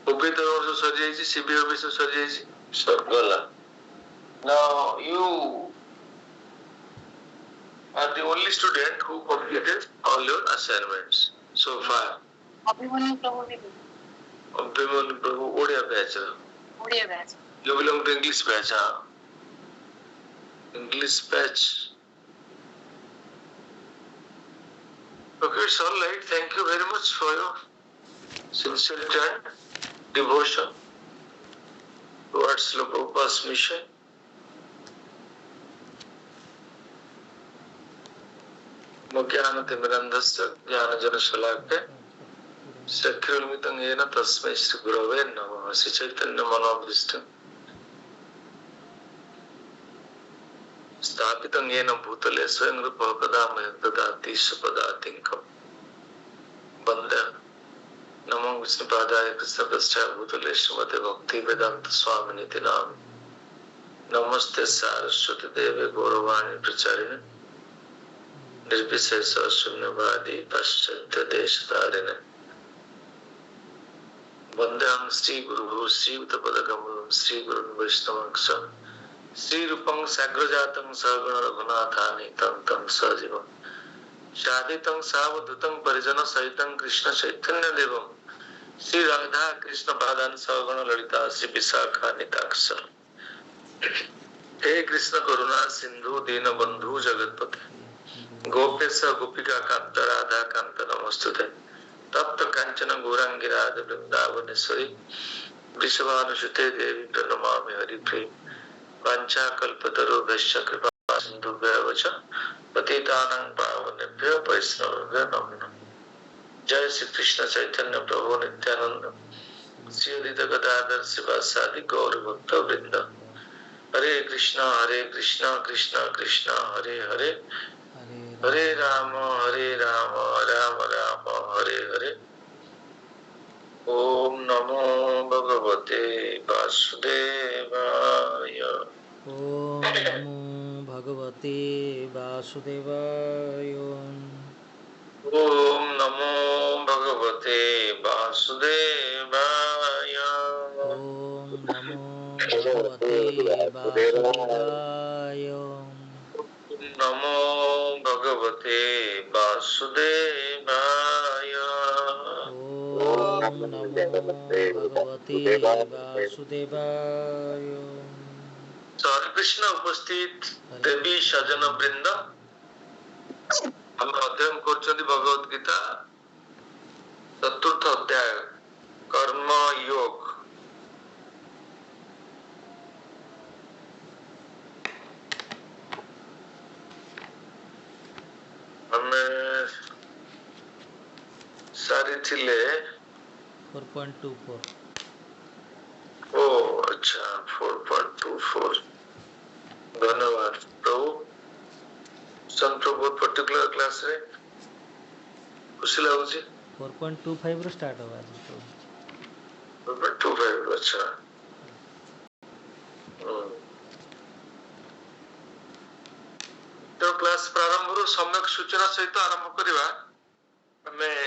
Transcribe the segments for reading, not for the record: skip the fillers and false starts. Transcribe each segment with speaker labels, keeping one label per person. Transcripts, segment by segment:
Speaker 1: Ube तो सरी जाइए सीबीओ भी सरी जाइए गला now you are the only student who completed all your assignments so far
Speaker 2: Abhimanyu Prabhu
Speaker 1: Odia batch you belong to English batch English batch okay it's all right thank you very much for your sincerity and devotion towards Srila Prabhupada's mission. ज्ञानतिमिरन्धस्य ज्ञानजनशलाकया चक्षुरुन्मिलितं येन तस्मै श्रीगुरवे नमः श्रीचैतन्यमनोभीष्टं स्थापितं येन भूतले स्वयं रूपः कदा मह्यं ददाति स्वपदातिङ्कं वन्दे नमो विष्णुपादाय कृष्णपृष्ठाय भूतले श्रीमते भक्तिवेदान्त स्वामिनिति नाम नमस्ते सारस्वती देवे गौरवाणी प्रचारिणे निर्विशेष शून्यवादी पाश्चात्य देशतारिणे वंदेहं श्री गुरु श्रीयुतपदकमलं श्री गुरुन् वैष्णवंश श्री रूपं साग्रजातं सहगण रघुनाथानीतं तं सजीवं शादितं सावधूतं परिजन सहितं कृष्ण चैतन्य देवं श्री राधा कृष्ण पादान सहगण ललिता श्री विशाखान्विताक्ष हे कृष्ण करुणा सिंधु दीनबंधु जगतपते गोपेश गोपिका कांत राधा कांत नमस्तुते तप्त कांचन गौरांगी राधे वृंदावनेश्वरी वृषभानुसुते देवी प्रणमामि हरिप्रिय वाञ्छा कल्पतरुभ्यश्च कृपा सिन्धुभ्यः च पतितानां पावनेभ्यो वैष्णवेभ्यो नमो नमः जय श्री कृष्ण चैतन्य प्रभु नित्यानंद श्री अद्वैत गदाधर शिवासादि गौर भक्त वृंद हरे कृष्णा कृष्ण कृष्ण हरे हरे हरे राम राम राम हरे हरे ओम नमो भगवते वासुदेवाय
Speaker 3: ओम नमो भगवते वासुदेवाय
Speaker 1: ओम नमो भगवते वासुदेवाय
Speaker 3: ओम नमो भगवते वासुदेवाय
Speaker 1: नमो भगवते वासुदेवाय
Speaker 3: ओम नमो भगवते वासुदेवाय
Speaker 1: हरे कृष्ण उपस्थित देवी सजन वृंद हम अध्ययन कर भगवद गीता चतुर्थ अध्याय कर्म योग हमें सारी थिले
Speaker 3: 4.24
Speaker 1: ओ अच्छा 4.24 धन्यवाद प्रभु संत बहुत पर्टिकुलर क्लास रे खुशी लागुची
Speaker 3: 4.25 ରୁ ଷ୍ଟାର୍ଟ ହବ ଆଜି ତ
Speaker 1: 4.25 अच्छा तो क्लास प्रारंभ रू सम्यक सूचना सहित आरंभ करिवा हमें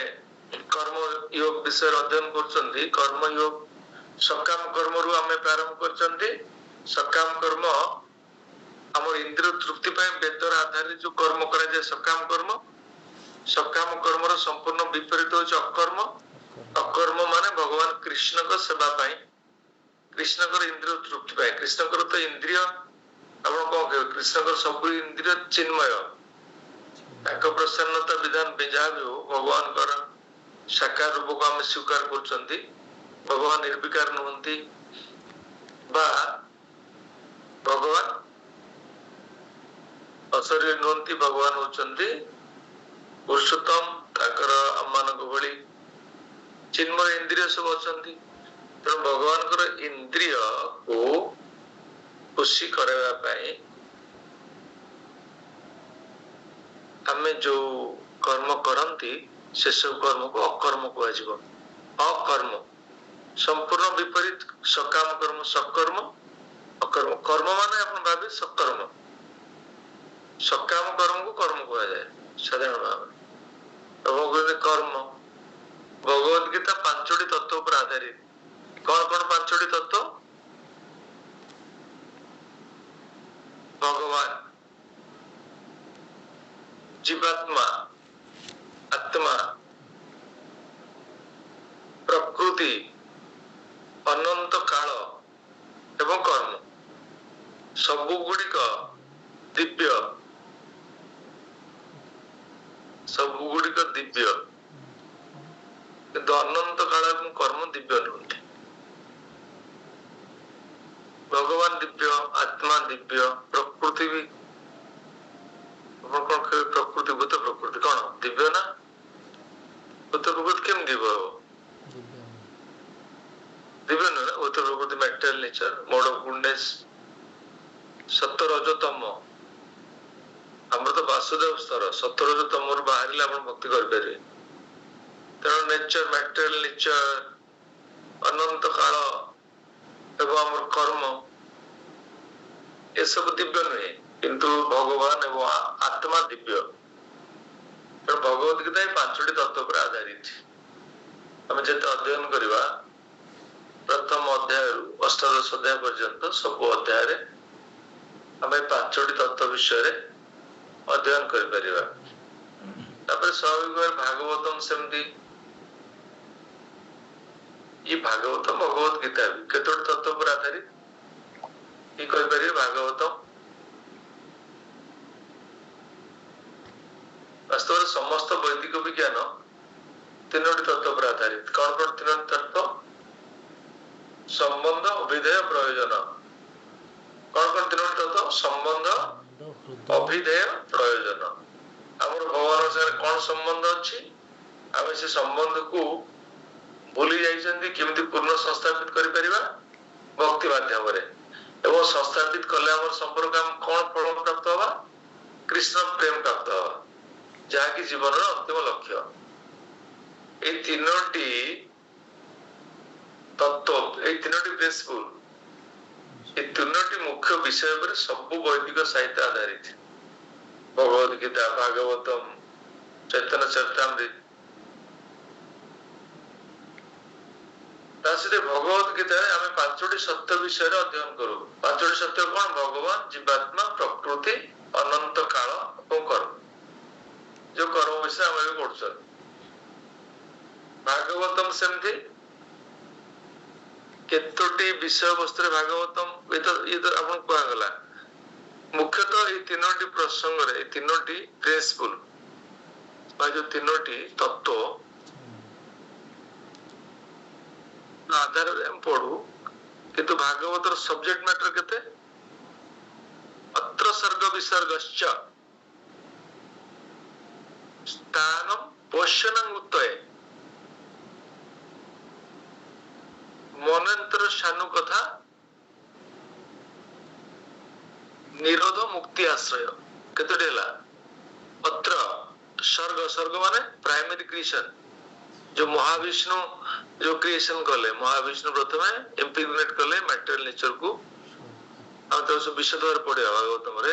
Speaker 1: कर्म योग विषय अध्ययन करछंती कर्म योग सकाम कर्म रु हमें प्रारंभ करछंती सकाम कर्म हमर इंद्रिय तृप्ति पाए वेदर आधारित जो कर्म करा जाय सकाम कर्म रो संपूर्ण विपरीत हो अकर्म अकर्म माने भगवान कृष्ण को सेवा पाए कृष्ण को इंद्रिय तृप्ति पाए कृष्ण को तो इंद्रिय आपण को कृष्ण को सब इंद्रिय चिन्मय ताक प्रसन्नता विधान बेजा भी हो भगवान कर साकार रूप को हम स्वीकार करछंती भगवान निर्विकार नहंती बा भगवान अशरीर नहंती भगवान होचंती पुरुषोत्तम ताकर अम्मान को भली चिन्मय इंद्रिय सब अछंती तो भगवान कर इंद्रिय को खुशी करवा पाए हमें जो कर्म करंती से सब कर्म को अकर्म को आजीव अकर्म संपूर्ण विपरीत सकाम कर्म सकर्म अकर्म कर्म माने अपन भाबे सकर्म सकाम कर्म को कर्म कहा जाए साधारण भाव कर्म भगवत गीता पांचोटी तत्व पर आधारित। कौन कौन पांचोटी तत्व? भगवान, जीवात्मा, आत्मा, प्रकृति, अनंत काल एवं कर्म, सबु गुड़िक दिव्य, सबु गुड़िक दिव्य, किंतु अनंत काल एवं कर्म दिव्य नुहति। भगवान दिव्य, आत्मा दिव्य, प्रकृति भी प्रकृति भूत प्रकृति कौन दिव्य ना? भूत प्रकृति केम दिव्य हो? दिव्य नुह। भूत प्रकृति material nature, mode of goodness, सत्य रज तम। हमर तो वासुदेव स्तर, सत्य रज तम रु बाहरिले आपण भक्ति कर पारे। तेणु नेचर, मेटेरियल नेचर, अनंत काल एवं हमर कर्म ये सब दिव्य नुहे, किंतु भगवान एवं आत्मा दिव्य। तेणु भगवत गीता पांचटी तत्व पर आधारित। आम जिते अध्ययन करवा प्रथम अध्याय अष्टादश अध्याय पर्यंत सब अध्याय आम पांचटी तत्व विषय अध्ययन करिपरिबा। तापर स्वाभाविक भागवतम सेमती ये भागवतम भगवत गीता भी केतोटी तत्व पर आधारित ये कहि परिबे। भागवतम वास्तव समस्त वैदिक विज्ञान तीनोटी तत्व पर आधारित। कौन कौन तीनोटी तत्व? संबंध, अभिधेय, प्रयोजन। कौन कौन तीनोटी तत्व? संबंध, अभिधेय, प्रयोजन। हमर भगवान साथ कौन संबंध अछि? आमे से संबंध को भूली जाइछन्ती केमिति पूर्ण संस्थापित करि परिबा भक्ति माध्यम रे। एवं संस्थापित कले हमर संपर्क हम कौन फल प्राप्त होबा? कृष्ण प्रेम प्राप्त होबा, जहाँ की जीवन अंतिम लक्ष्य। ये तीनोटी तत्व, ये तीनोटी प्रिंसिपल, ये तीनोटी मुख्य विषय पर सब वैदिक साहित्य आधारित। भगवद गीता, भागवतम, चैतन्य चरितामृत। भगवत गीता आम पांचोटी सत्य विषय अध्ययन करू। पांचोटी सत्य कौन? भगवान, जीवात्मा, प्रकृति, अनंत काल और कर्म। जो कर्म विषय आम भी पढ़ुं। भागवतम सेमती केतोटी विषय वस्तु भागवतम ये तो आपन कहा गला। मुख्यतः ये तीनोटी प्रसंग रे, तीनोटी प्रिंसिपल जो तीनोटी तत्व आधार हम पढ़ू। किंतु भागवतर सब्जेक्ट मैटर केते? अत्र सर्ग विसर्गश्च स्थानम पोषणं उत्तये मनंतर शानु कथा निरोध मुक्ति आश्रय। केतोटी हला? अत्र सर्ग, सर्ग माने प्राइमरी क्रिएशन। जो महाविष्णु जो क्रिएशन कले, महाविष्णु प्रथमे इम्प्रेग्नेट कले मैटेरियल नेचर को। हम तो सब विशद भाव पढ़े भागवतम रे।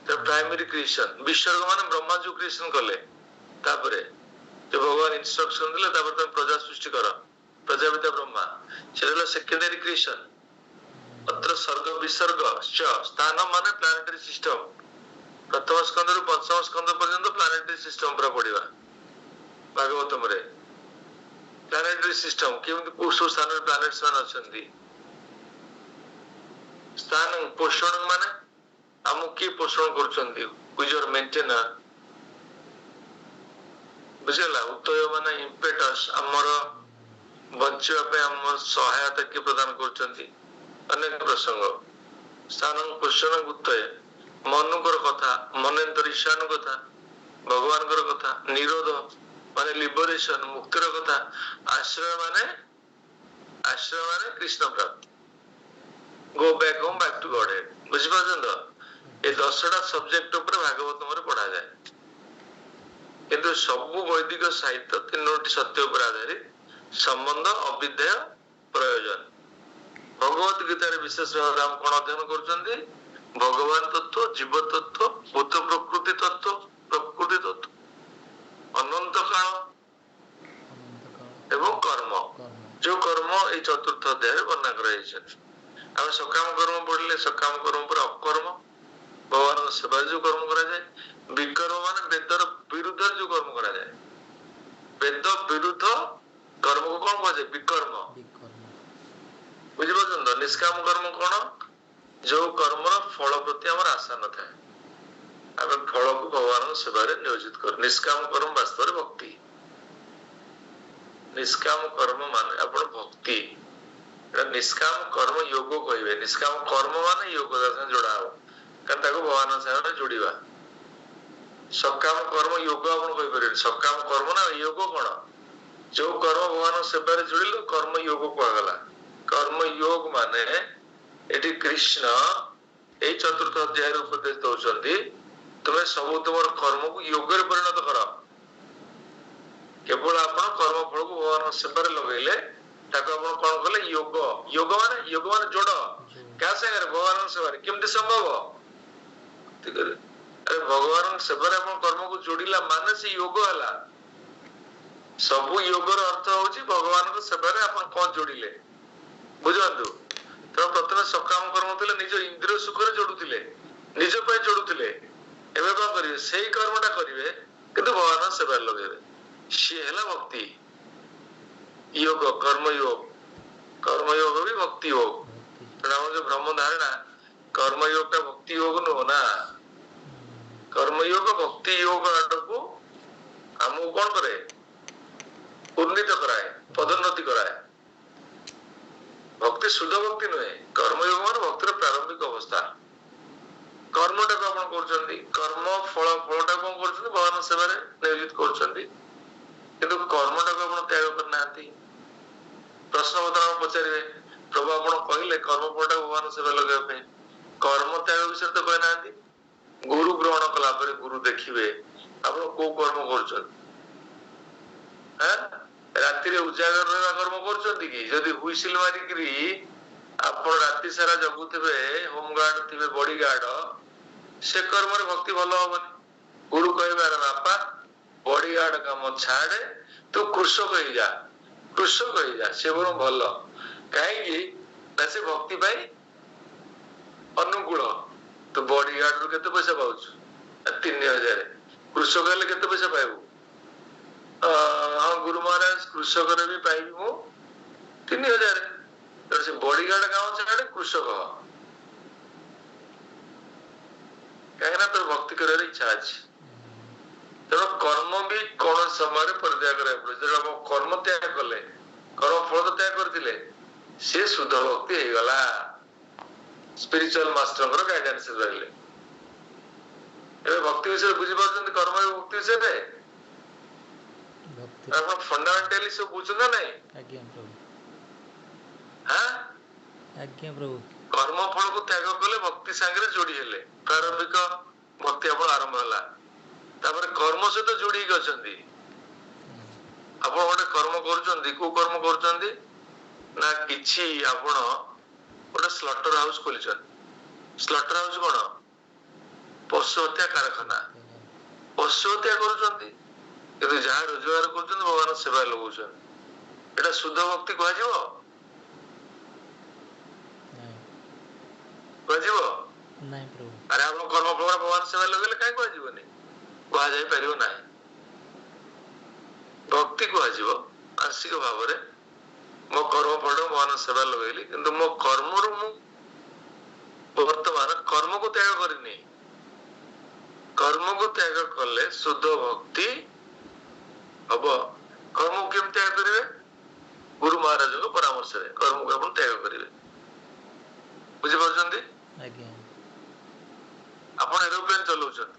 Speaker 1: तो प्राइमरी क्रिएशन, विसर्ग माने ब्रह्मा जो क्रिएशन कले, तापरे जो भगवान इंस्ट्रक्शन दिले तापर तुम प्रजा सृष्टि करो, प्रजापिता ब्रह्मा, सेला सेकेंडरी क्रिएशन। अत्र सर्ग विसर्ग स्थान माने प्लानेटरी सिस्टम। प्रथम स्कंद रु पंचम स्कंद पर्यंत प्लानेटरी सिस्टम पूरा पढ़िबा भागवतम रे। प्लानेटरी सिस्टम केमति पुरुष स्थान रे प्लैनेट्स मान अछंती। स्थान पोषण माने हम की पोषण करछंती, गुजर मेंटेनर बुझला। उतय माने इम्पेटस हमर बंचिवा पे हम सहायता के प्रदान करछंती। अनेक प्रसंग स्थान पोषण उतय मनुकर कथा, मनेंतर ईशानु कथा, भगवान कथा, निरोध माने लिबरेशन मुक्तिर कथा, आश्रय माने कृष्ण प्राप्ति, go back home back to Godhead. बुझी पाछन तो ए 10टा सब्जेक्ट ऊपर भागवतम रे पढ़ा जाए। किंतु सब वैदिक साहित्य तीनोटी सत्य ऊपर आधारित। संबंध, अविधेय, प्रयोजन। भगवत गीता रे विशेष भाव हम कोन अध्ययन करछन्ती? भगवान तत्व, जीव तत्व, भूत प्रकृति तत्व, प्रकृति तत्व, अनंत काल जो कर्म ये चतुर्थ अध्याय वर्णना कराଯାଇଛି आम सकाम कर्म पढ़ले सकाम कर्म पर अकर्म भगवान सेवा जो कर्म करा जाए विकर्म मान वेदर विरुद्ध जो कर्म करा जाए वेद विरुद्ध कर्म को कौन कहा जाए विकर्म बुझिपारछन तो निष्काम कर्म कौन जो कर्म फल प्रति आम आशा न था आम फल को भगवान सेवा नियोजित कर निष्काम कर्म वास्तव भक्ति निष्काम कर्म मान आप भक्ति निष्काम कर्म योग कहे निष्काम कर्म मान योग जोड़ा हो भगवान सागर जोड़ा सकाम कर्म योग आप कहीपर सकाम कर्म ना योग कौन जो कर्म भगवान सेवार जोड़ कर्म योग कहगला कर्म योग माने एटी कृष्ण ये चतुर्थ अध्याय उपदेश दौरान तुम्हें सब तुम कर्म को योग परिणत कर केवल आप कर्म फल को भगवान सेवार लगे कौन कले योग योग माने जोड़ क्या संगे भगवान सेवार केमती संभव अरे भगवान सेवार कर्म को जोड़िला माने से योग है सबू योगर अर्थ हूँ भगवान सेवार आप कौन जोड़िले बुझु तो प्रथम सकाम कर्म थे निज इंद्रिय सुख जोड़ुले निज जोड़ुले एवं कौन करेंगे से कर्मटा करेंगे किंतु भगवान सेवार लगे सी है भक्ति योग कर्मयोग भी भक्ति योग जो ब्रह्म धारणा कर्मयोग का भक्ति योग नुह ना कर्मयोग भक्ति योग को आमको कौन करे उन्नीत कराए पदोन्नति कराए भक्ति शुद्ध भक्ति नुहे कर्मयोग मान भक्तिर प्रारंभिक अवस्था कर्मटा को आप कर्म फल फलटा कौन कर भगवान सेवा नियोजित कर कर्मटा को आप त्याग करना प्रश्न बर्तमान पचारे प्रभु आप कहले कर्म फलटा भगवान सेवा लगे कर्म त्याग विषय तो कहना गुरु ग्रहण कला गुरु देखिए आप कौ कर्म कर राति उजागर रहा कर्म कर हुईसिल मारिक आप राति सारा जगुवे होमगार्ड थे बॉडीगार्ड से कर्म भक्ति भल हबनी गुरु कह बापा बॉडीगार्ड काम छाड़े तू कृषक ही जा से बर भल कहीं से भक्ति पाई अनुकूल तो बॉडीगार्ड रू केते पैसा पाउछ 3000 कृषक हेले केते पैसा पाइबू हाँ गुरु महाराज कृषक भी पाइबी मु 3000 तो से बॉडीगार्ड काम छाड़े कृषक कहीं तो भक्ति कर इच्छा अच्छी तेणु कर्म भी कौन समय परित्याग करा कर्म त्याग कले कर्म फल तो त्याग करते सी शुद्ध भक्ति हो गला स्पिरिचुअल मास्टर गाइडेंस रहिले एबे भक्ति विषय बुझी पाछन कर्म भक्ति विषय आप फंडामेंटली सब बुझ ना नहीं
Speaker 3: आज्ञा प्रभु
Speaker 1: हां
Speaker 3: आज्ञा प्रभु
Speaker 1: कर्म फल को त्याग कले भक्ति संगे जोड़ी हेले प्रारंभिक भक्ति आप आरंभ होला तापर कर्म सहित जोड़ी गछंदी आपण गोटे कर्म करूचंदी को कर्म करूचंदी ना किछि आपण गोटे स्लॉटर हाउस खोलिछन स्लॉटर हाउस कोन पशु हत्या कारखाना पशु हत्या करूचंदी किंतु जहाँ रोजगार करूचंदी भगवान सेवा लगौछन एटा शुद्ध भक्ति कह जीवो
Speaker 3: नहीं प्रभु
Speaker 1: अरे आप कर्म फल भगवान सेवा लगेले काहे कह जीवनी कह जाई परिबो नाही भक्ति कह जीवो आंशिक भाव रे मो कर्म फल भगवान सेवा लगेली किंतु मो कर्म रु मु वर्तमान कर्म को त्याग करिनी कर्म को त्याग करले शुद्ध भक्ति हब कर्म को केम त्याग करिवे गुरु महाराज को परामर्श रे कर्म को अपन त्याग करिवे बुझि परछंती
Speaker 3: आज्ञा
Speaker 1: आपण एरोप्लेन चलाउछन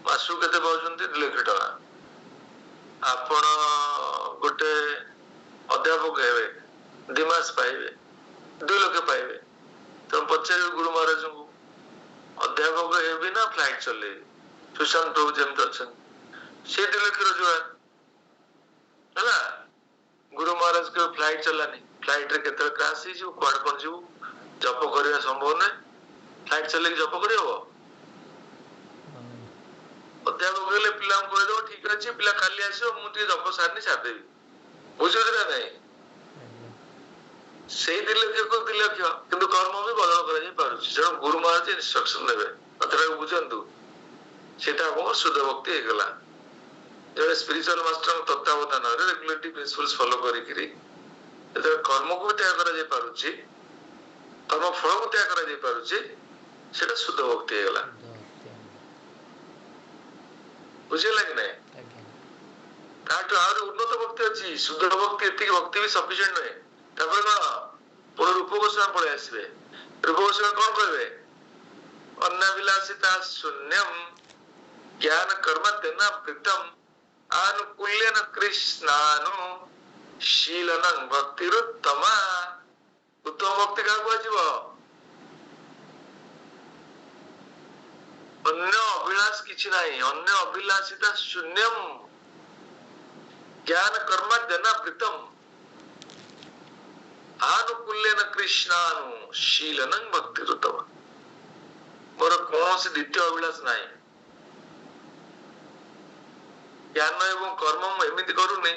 Speaker 1: मासु केते पाउछंती 2 लाख टका आपण गोटे अध्यापक हेबे 2 मास पाइबे 2 लाख पाइबे तो पछरे गुरु महाराज को अध्यापक हेबे ना फ्लाइट चले सुशांत प्रभु जेमत अछन से 2 लाख रोजगार हैला गुरु महाराज के फ्लाइट चलानी फ्लाइट रे केते क्रैश ही जो क्वाड कोन जो जप करिया संभव नै फ्लाइट चले जप करियो अध्यापक गले पिला को दो ठीक अछि पिला काली आसीओ मु ती जप सारनी छाड़ देबी बुझियो ना नहीं ସେଇ ଦିଲକ୍ଷ୍ୟକୁ ଦିଲକ୍ଷ୍ୟ କିନ୍ତୁ କର୍ମ ବି ବଦଳ କରାଯାଇ ପାରୁଛି। ତେଣୁ ଗୁରୁ ମହାରାଜ ଇନଷ୍ଟ୍ରକ୍ସନ ଦେବେ, କଥାଟାକୁ ବୁଝନ୍ତୁ। ସେଟା ଆପଣଙ୍କର ଶୁଦ୍ଧ ଭକ୍ତି ହେଇଗଲା। ଜଣେ ସ୍ପିରିଚୁଆଲ ମାଷ୍ଟରଙ୍କ ତତ୍ତ୍ୱାବଧାନରେ ରେଗୁଲେଟରୀ ପ୍ରିନ୍ସିପଲ୍ସ ଫଲୋ କରିକିରି ଯେତେବେଳେ କର୍ମକୁ ବି ତ୍ୟାଗ କରାଯାଇ ପାରୁଛି, କର୍ମ ଫଳକୁ ତ୍ୟାଗ କରାଯାଇ ପାରୁଛି, ସେଟା ଶୁଦ୍ଧ ଭକ୍ତି ହେଇଗଲା। ବୁଝିହେଲା କି ନାଇଁ? ତାଠୁ ଆହୁରି ଉନ୍ନତ ଭକ୍ତି ଅଛି। ଶୁଦ୍ଧ ଭକ୍ତି ଏତିକି ଭକ୍ତି ବି ସଫିସିଏଣ୍ଟ ନୁହେଁ। ତାପରେ କଣ ପୁଣି ରୂପ ଗୋସ୍ୱାମୀ ପଳେଇ ଆସିବେ। ରୂପ ଗୋସ୍ୱାମୀ କଣ କହିବେ? ଅନ୍ନାଭିଳାଷିତା ଶୂନ୍ୟମ୍ ଜ୍ଞାନ କର୍ମ ତେନା ପ୍ରୀତମ୍ ଆନୁକୂଲ୍ୟନ କୃଷ୍ଣାନୁ ଶୀଲନଂ ଭକ୍ତିରୁତ୍ତମା। ଉତ୍ତମ ଭକ୍ତି କାହାକୁ କୁହାଯିବ? ଅନ୍ୟ ଅଭିଳାଷ କିଛି ନାହିଁ। ଅନ୍ୟ ଅଭିଳାଷିତା ଶୂନ୍ୟମ୍ ଜ୍ଞାନ କର୍ମ ତେନା ପ୍ରୀତମ୍ ଆନୁକୂଲ୍ୟନ କୃଷ୍ଣାନୁ ଶୀଲନଂ ଭକ୍ତିରୁତ୍ତମା। ମୋର କୌଣସି ଦ୍ୱିତୀୟ ଅଭିଳାଷ ନାହିଁ। ଜ୍ଞାନ ଏବଂ କର୍ମ ମୁଁ ଏମିତି କରୁନି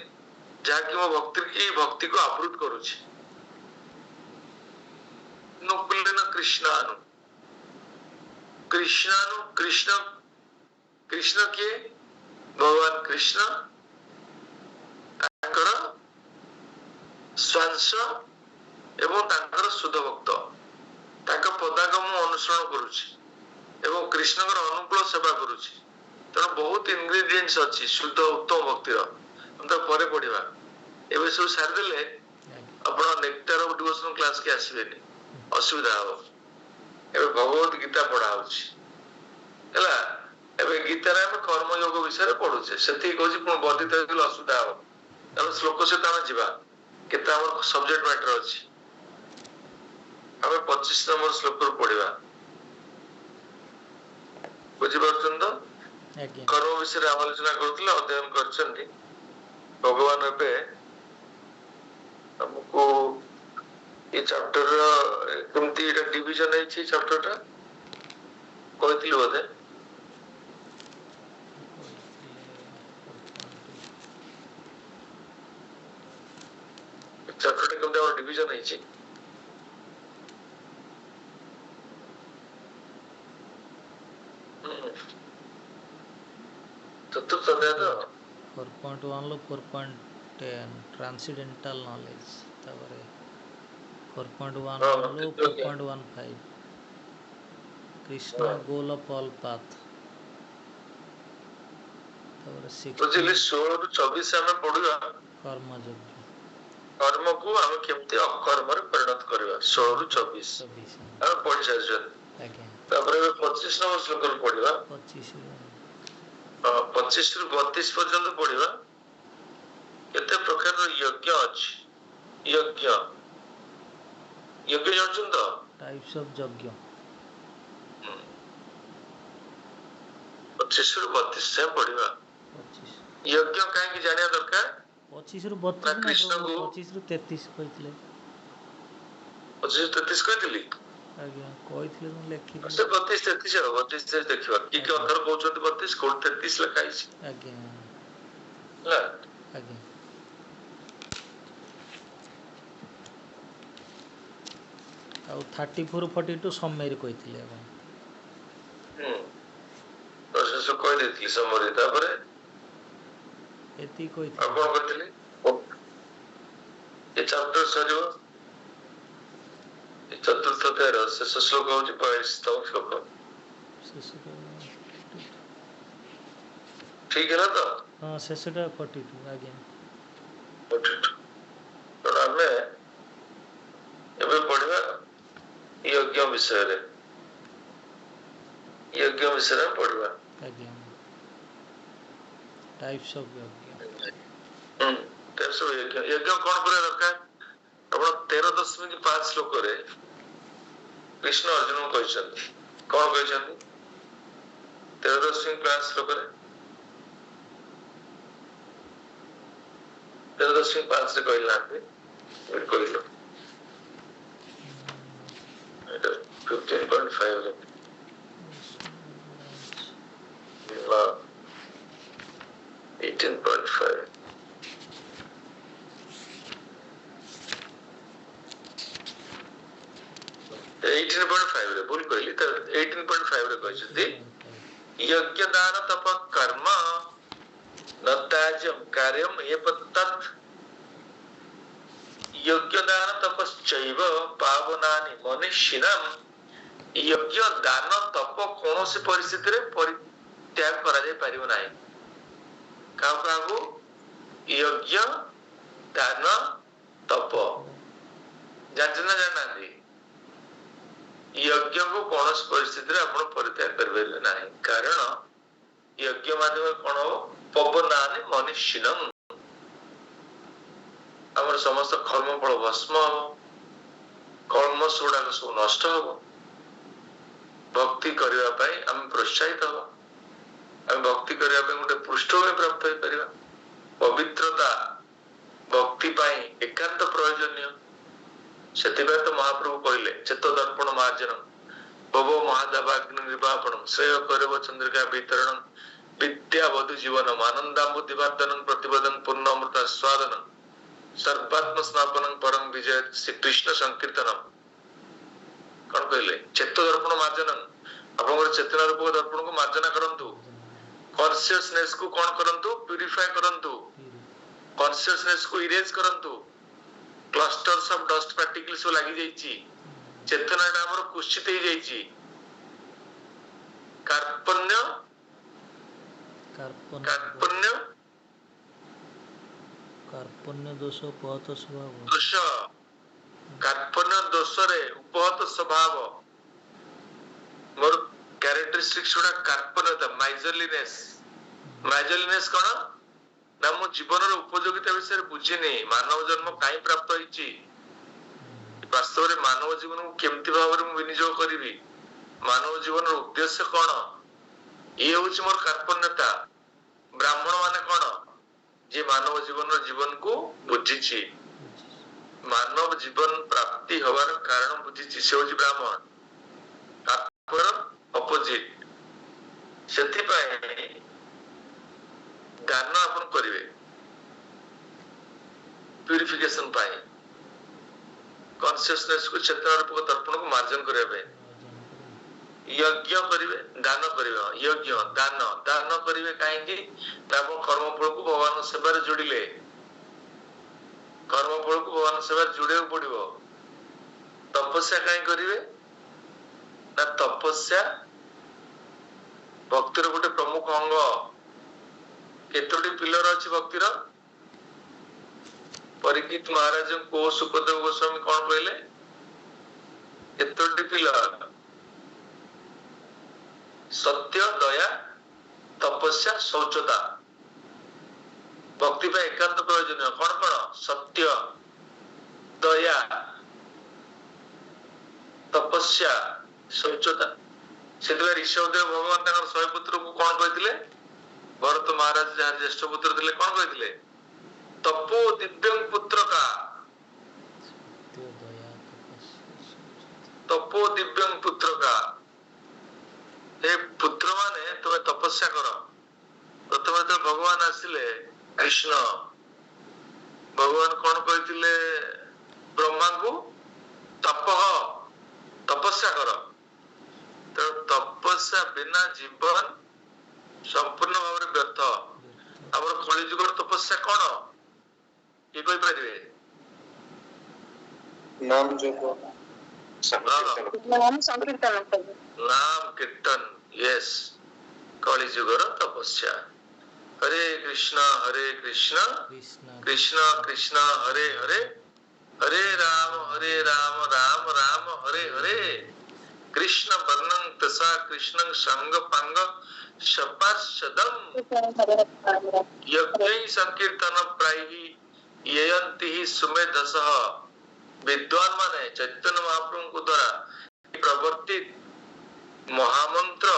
Speaker 1: ଯାହାକି ମୋ ଭକ୍ତିକୁ ଆବୃତ କରୁଛି। ନୁକୁଲ୍ୟନ କୃଷ୍ଣାନୁ। କୃଷ୍ଣାନୁ କୃଷ୍ଣ କିଏ? ଭଗବାନ କୃଷ୍ଣ ତାଙ୍କର ସ୍ୱାଂଶ ଏବଂ ତାଙ୍କର ଶୁଦ୍ଧ ଭକ୍ତ। ତାଙ୍କ ପଦାଙ୍କ ମୁଁ ଅନୁସରଣ କରୁଛି ଏବଂ କୃଷ୍ଣଙ୍କର ଅନୁକୂଳ ସେବା କରୁଛି। ତେଣୁ ବହୁତ ଇନଗ୍ରିଡିଏଣ୍ଟସ ଅଛି ଶୁଦ୍ଧ ଉତ୍ତମ ଭକ୍ତିର। ଆମେ ତ ପରେ ପଢିବା। ଏବେ ସବୁ ସାରିଦେଲେ ଆପଣ ନେକ୍ଟାର ଅଫ ଡିଭୋସନ କ୍ଲାସ କି ଆସିବେନି, ଅସୁବିଧା ହବ। ଏବେ ଭଗବତ ଗୀତା ପଢା ହଉଛି ହେଲା। ଏବେ ଗୀତାରେ ଆମେ କର୍ମଯୋଗ ବିଷୟରେ ପଢୁଛେ, ସେତିକି କହୁଛି। ପୁଣି ବର୍ଦ୍ଧିତ ହେଇଗଲେ ଅସୁବିଧା ହବ। ତାହେଲେ ଶ୍ଲୋକ ସହିତ ଆମେ ଯିବା। କେତେ ଆମର ସବଜେକ୍ଟ ମ୍ୟାଟର ଅଛି। ଆମେ 25 ନମ୍ବର ଶ୍ଲୋକରୁ ପଢିବା। ବୁଝିପାରୁଛନ୍ତି ତ? କର୍ମ ବିଷୟରେ ଆଲୋଚନା କରୁଥିଲେ, ଅଧ୍ୟୟନ କରିଛନ୍ତି। ଭଗବାନ ଏବେ ଆମକୁ ଏ ଚାପ୍ଟର କେମିତି ଏଟା ଡିଭିଜନ ହେଇଛି, ଚାପ୍ଟର ଟା କହିଥିଲି ବୋଧେ। ଚାପ୍ଟର ଟା କେମିତି ଆମର ଡିଭିଜନ ହେଇଛି? ଚତୁର୍ଥ ଅଧ୍ୟାୟ ତ
Speaker 3: 4.1 ରୁ 4.10 ट्रांसेंडेंटल नॉलेज। तापर 4.1 ରୁ 4.15 Krishna goal of all path. तापर
Speaker 1: 16 ରୁ 24 ଆମେ ପଢିବା
Speaker 3: कर्मयोग्य।
Speaker 1: कर्मକୁ ଆମେ କେମିତି ଅକର୍ମରେ ପରିଣତ କରିବା। 16 ରୁ 24 ଆମେ ପଢି ସାରିଛନ୍ତି। ତାପରେ 25 ନମ୍ବର ଶ୍ଲୋକରୁ ପଢିବା। 25 ରୁ 32 ପର୍ଯ୍ୟନ୍ତ ପଢିବା। କେତେ ପ୍ରକାରର ଯଜ୍ଞ ଅଛି। ଯଜ୍ଞ ଜାଣିଛନ୍ତି ତ?
Speaker 3: टाइप्स ऑफ यज्ञ।
Speaker 1: 25 ରୁ 32 ଯାଏଁ ପଢିବା। ଯଜ୍ଞ କାହିଁକି ଜାଣିବା ଦରକାର?
Speaker 3: 25 ରୁ 32 ନା 25 ରୁ 33 କହିଥିଲେ।
Speaker 1: 25 ରୁ 33 କହିଥିଲି?
Speaker 3: ଆଜ୍ଞା କହିଥିଲେ, ମୁଁ ଲେଖିଥିଲି।
Speaker 1: 32 33 ଆଉ 32 33 ଦେଖିବା। କି ଅଥର କହୁଛନ୍ତି 32, କୋଉଠି 33 ଲେଖା ହେଇଛି।
Speaker 3: ଆଜ୍ଞା
Speaker 1: ହେଲା।
Speaker 3: ଆଜ୍ଞା। ଆଉ 34 42 ସମେରି କହିଥିଲେ ଆପଣ।
Speaker 1: ପ୍ରଶେଷ କହିଦେଇଥିଲି ସମରି। ତାପରେ
Speaker 3: ଏତିକି କହିଥିଲେ।
Speaker 1: ଆଉ କଣ କହିଥିଲି? ଏ ଚାପ୍ଟର ସରିବ। ଏ ଚତୁର୍ଥ ଅଧ୍ୟାୟର ଶେଷ ଶ୍ଲୋକ ହଉଛି 42ତମ ଶ୍ଲୋକ। ଠିକ ହେଲା ତ?
Speaker 3: ହଁ ଶେଷଟା 42। ଆଜ୍ଞା
Speaker 1: 42। ତେଣୁ ଆମେ ଏବେ ପଢିବା ଯଜ୍ଞ ବିଷୟରେ। ଯଜ୍ଞ ବିଷୟରେ ପଢିବା।
Speaker 3: ଆଜ୍ଞା। टाइप्स ऑफ यज्ञ।
Speaker 1: टाइप्स ऑफ यज्ञ। यज्ञ कौन କରିବା ଦରକାର? ଆପଣ 13.5 ଶ୍ଲୋକରେ କୃଷ୍ଣ ଅର୍ଜୁନଙ୍କୁ କହିଛନ୍ତି। କଣ କହିଛନ୍ତି? 13.5 ଶ୍ଲୋକରେ 13.5 ରେ କହିନାହାନ୍ତି, କହିଲ 15.5 ରେ 18.5 18.5 ରେ ଭୁଲ କହିଲି ତ 18.5 ରେ କହିଛନ୍ତି यज्ञ दान तप कर्म न त्याज्यम कार्यम एतत् यज्ञ दान तपश्चैव पावनानि मनीषिणाम यज्ञ दान तप कौनसी परिस्थिति रे परित्याग करा जाय परिबो नाही काहु यज्ञ दान तप जानना जानना यज्ञ को कौन परिस्थिति आपण परित्याग करें ना कारण यज्ञ माध्यम कौन हो पवनानि मनीषिणम आमर समस्त कर्म फल भस्म हो कर्म गुड़ाक सब नष्ट हो भक्ति करने आम प्रोत्साहित हो आम भक्ति करने गोटे पृष्ठभूमि प्राप्त हो पार पवित्रता भक्ति एकांत प्रयोजनीय से तो महाप्रभु कहले चेत दर्पण मार्जन भवो महादेवाग्नि निर्वापण श्रेय करव चंद्रिका वितरण विद्या वधु जीवन आनंदाबुद्धिवर्धन प्रतिपदन पूर्ण अमृत स्वादन सर्वात्म स्नापन परम विजय श्री कृष्ण संकीर्तनम कौन कहले चेत दर्पण मार्जन आप चेतना रूप दर्पण को मार्जना करंतु कॉन्शियसनेस को कौन करंतु प्यूरिफाई करंतु कॉन्शियसनेस को इरेज करंतु क्लस्टर्स ऑफ डस्ट पार्टिकल्स लगी जाइछि चेतना हमर कुशित हो जाइछि कार्पण्य कार्पण्य
Speaker 3: कार्पण्य दोष उपहत स्वभाव
Speaker 1: दोष कार्पण्य दोष रे उपहत स्वभाव मोर कैरेक्टरिस्टिक्स गुडा कार्पण्यता माइजरलीनेस कोन ना मो जीवन उपयोगिता विषय बुझिनी मानव जन्म कहीं प्राप्त होइछि वास्तव में मानव जीवन को केमती भाव में विनियोग करी मानव जीवन उद्देश्य कौन ये हूँ मोर कार्पण्यता ब्राह्मण माने कौन जे मानव जीवन को बुझी मानव जीवन प्राप्ति हवार कारण बुझी से हूँ ब्राह्मण अपोजिट से दान आपण करिवे प्यूरिफिकेशन पाए कॉन्शियसनेस को चेतना रूप दर्पण को मार्जन करबे यज्ञ करिवे दान करिवे यज्ञ दान दान करिवे काहे कि ताप कर्म फल को भगवान सेवा रे जोड़िले कर्म फल को भगवान सेवा रे जोड़े पड़िबो तपस्या काहे करिवे ना तपस्या भक्तिर गोटे प्रमुख अंग केतोटी पिलर अछि भक्तिर परीक्षित महाराज को सुखदेव गोस्वामी कौन कहले केतोटी पिलर सत्य दया तपस्या शौचता भक्ति पे एकांत प्रयोजन कौन कौन सत्य दया तपस्या शौचता से ऋषभदेव भगवान तक शहे पुत्र को कौन कहते भरत महाराज जहाँ ज्येष्ठ पुत्र थे कौन कहते तपो दिव्यं पुत्र का तपो दिव्यं पुत्र का हे पुत्र माने तुम्हें तपस्या कर प्रथम जो भगवान आसिले कृष्ण भगवान कौन कहते ब्रह्मा को तपस्या कर तो तपस्या बिना जीवन संपूर्ण भाव में व्यर्थ आम कलिजुग तपस्या कौन ये कोई पारे
Speaker 2: नाम
Speaker 1: कीर्तन यस कलिजुग तपस्या हरे कृष्ण कृष्ण कृष्ण हरे हरे हरे राम राम राम हरे हरे कृष्ण वर्णं तसा कृष्णं संग पंग शपशदम यज्ञ संकीर्तन प्रायहि येयन्ति सुमेधसः विद्वान माने चैतन्य महाप्रभु को द्वारा प्रवर्तित महामंत्र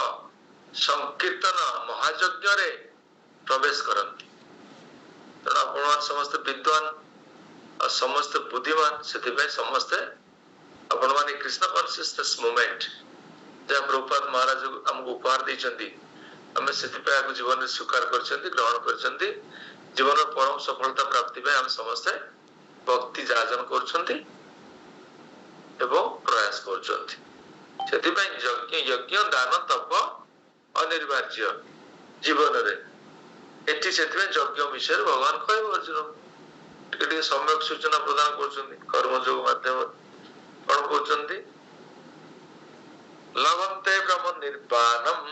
Speaker 1: संकीर्तन महायज्ञ रे प्रवेश करती तेणु आपण समस्त विद्वान और समस्त बुद्धिमान से समस्ते आपण माने कृष्ण कॉन्शियसनेस मूवमेंट जहाँ प्रभुपाद महाराज हमको उपहार देइछन्ती हमें से जीवन में स्वीकार करछन्ती ग्रहण करछन्ती जीवन परम सफलता प्राप्ति पे हम समस्ते भक्ति जाजन करछन्ती एवं प्रयास करछन्ती ସେଥିପାଇଁ ଯଜ୍ଞ ଦାନ ତପ ଅନିର୍ବାର୍ଯ୍ୟ ଜୀବନରେ। ଏଠି ସେଥିପାଇଁ ଯଜ୍ଞ ବିଷୟରେ ଭଗବାନ କହିବ ଅର୍ଜୁନ ଟିକେ ଟିକେ ସମ୍ୟକ ସୂଚନା ପ୍ରଦାନ କରୁଛନ୍ତି କର୍ମଯୋଗ ମାଧ୍ୟମରେ। କଣ କହୁଛନ୍ତି? ଲଭନ୍ତେ ବ୍ରହ୍ମ ନିର୍ବାଣମ୍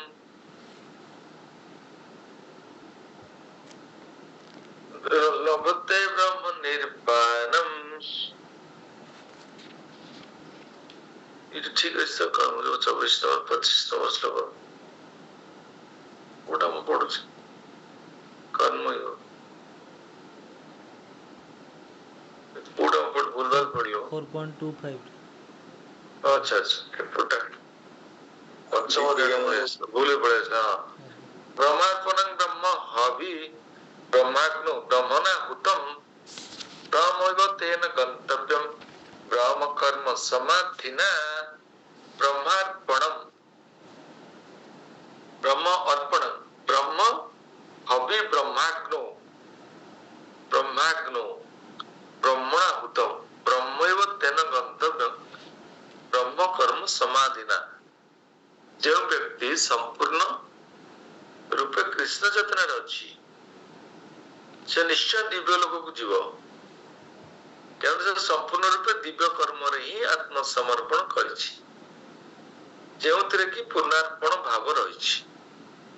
Speaker 1: ଲଭତେ ବ୍ରହ୍ମ ନିର୍ବାଣମ୍। ଏଠି ଠିକ ଅଛି ତ? କର୍ମଯୋଗ 24-25 ଶ୍ଲୋକ କୋଉଟା ମୁଁ ପଢୁଛି? କର୍ମଯୋଗ କୋଉଟା ମୁଁ ଭୁଲଭାଲ ପଢିବ?
Speaker 3: 4.25
Speaker 1: ଆଚ୍ଛା ଆଚ୍ଛା ଏପଟା ପଞ୍ଚମ ଧ୍ୟାନ ଭୁଲ ପଳେଇ ଆସିଲା। ବ୍ରହ୍ମାର୍ପଣଂ ବ୍ରହ୍ମ ହବି ବ୍ରହ୍ମାଗ୍ନୋ ବ୍ରହ୍ମଣା ହୁତମ୍ ବ୍ରହ୍ମୈବ ତେନ ଗନ୍ତବ୍ୟମ୍ ବ୍ରହ୍ମ କର୍ମ ସମାଧିନା ବ୍ରହ୍ମାର୍ପଣମ୍ ବ୍ରହ୍ମ ଅର୍ପଣମ୍ ବ୍ରହ୍ମ ହବି ବ୍ରହ୍ମାଗ୍ନୋ ବ୍ରହ୍ମଣା ହୁତମ୍ ବ୍ରହ୍ମୈବ ତେନ ଗନ୍ତବ୍ୟମ୍ ବ୍ରହ୍ମ କର୍ମ ସମାଧିନା। ଯେଉଁ ବ୍ୟକ୍ତି ସମ୍ପୂର୍ଣ୍ଣ ରୂପେ କୃଷ୍ଣ ଚେତନାରେ ଅଛି ସେ ନିଶ୍ଚୟ ଦିବ୍ୟ ଲୋକକୁ ଯିବ, କାରଣ ସେ ସମ୍ପୂର୍ଣ୍ଣ ରୂପେ ଦିବ୍ୟ କର୍ମରେ ହିଁ ଆତ୍ମସମର୍ପଣ କରିଛି, ଯେଉଁଥିରେ କି ପୂର୍ଣ୍ଣାର୍ପଣ ଭାବ ରହିଛି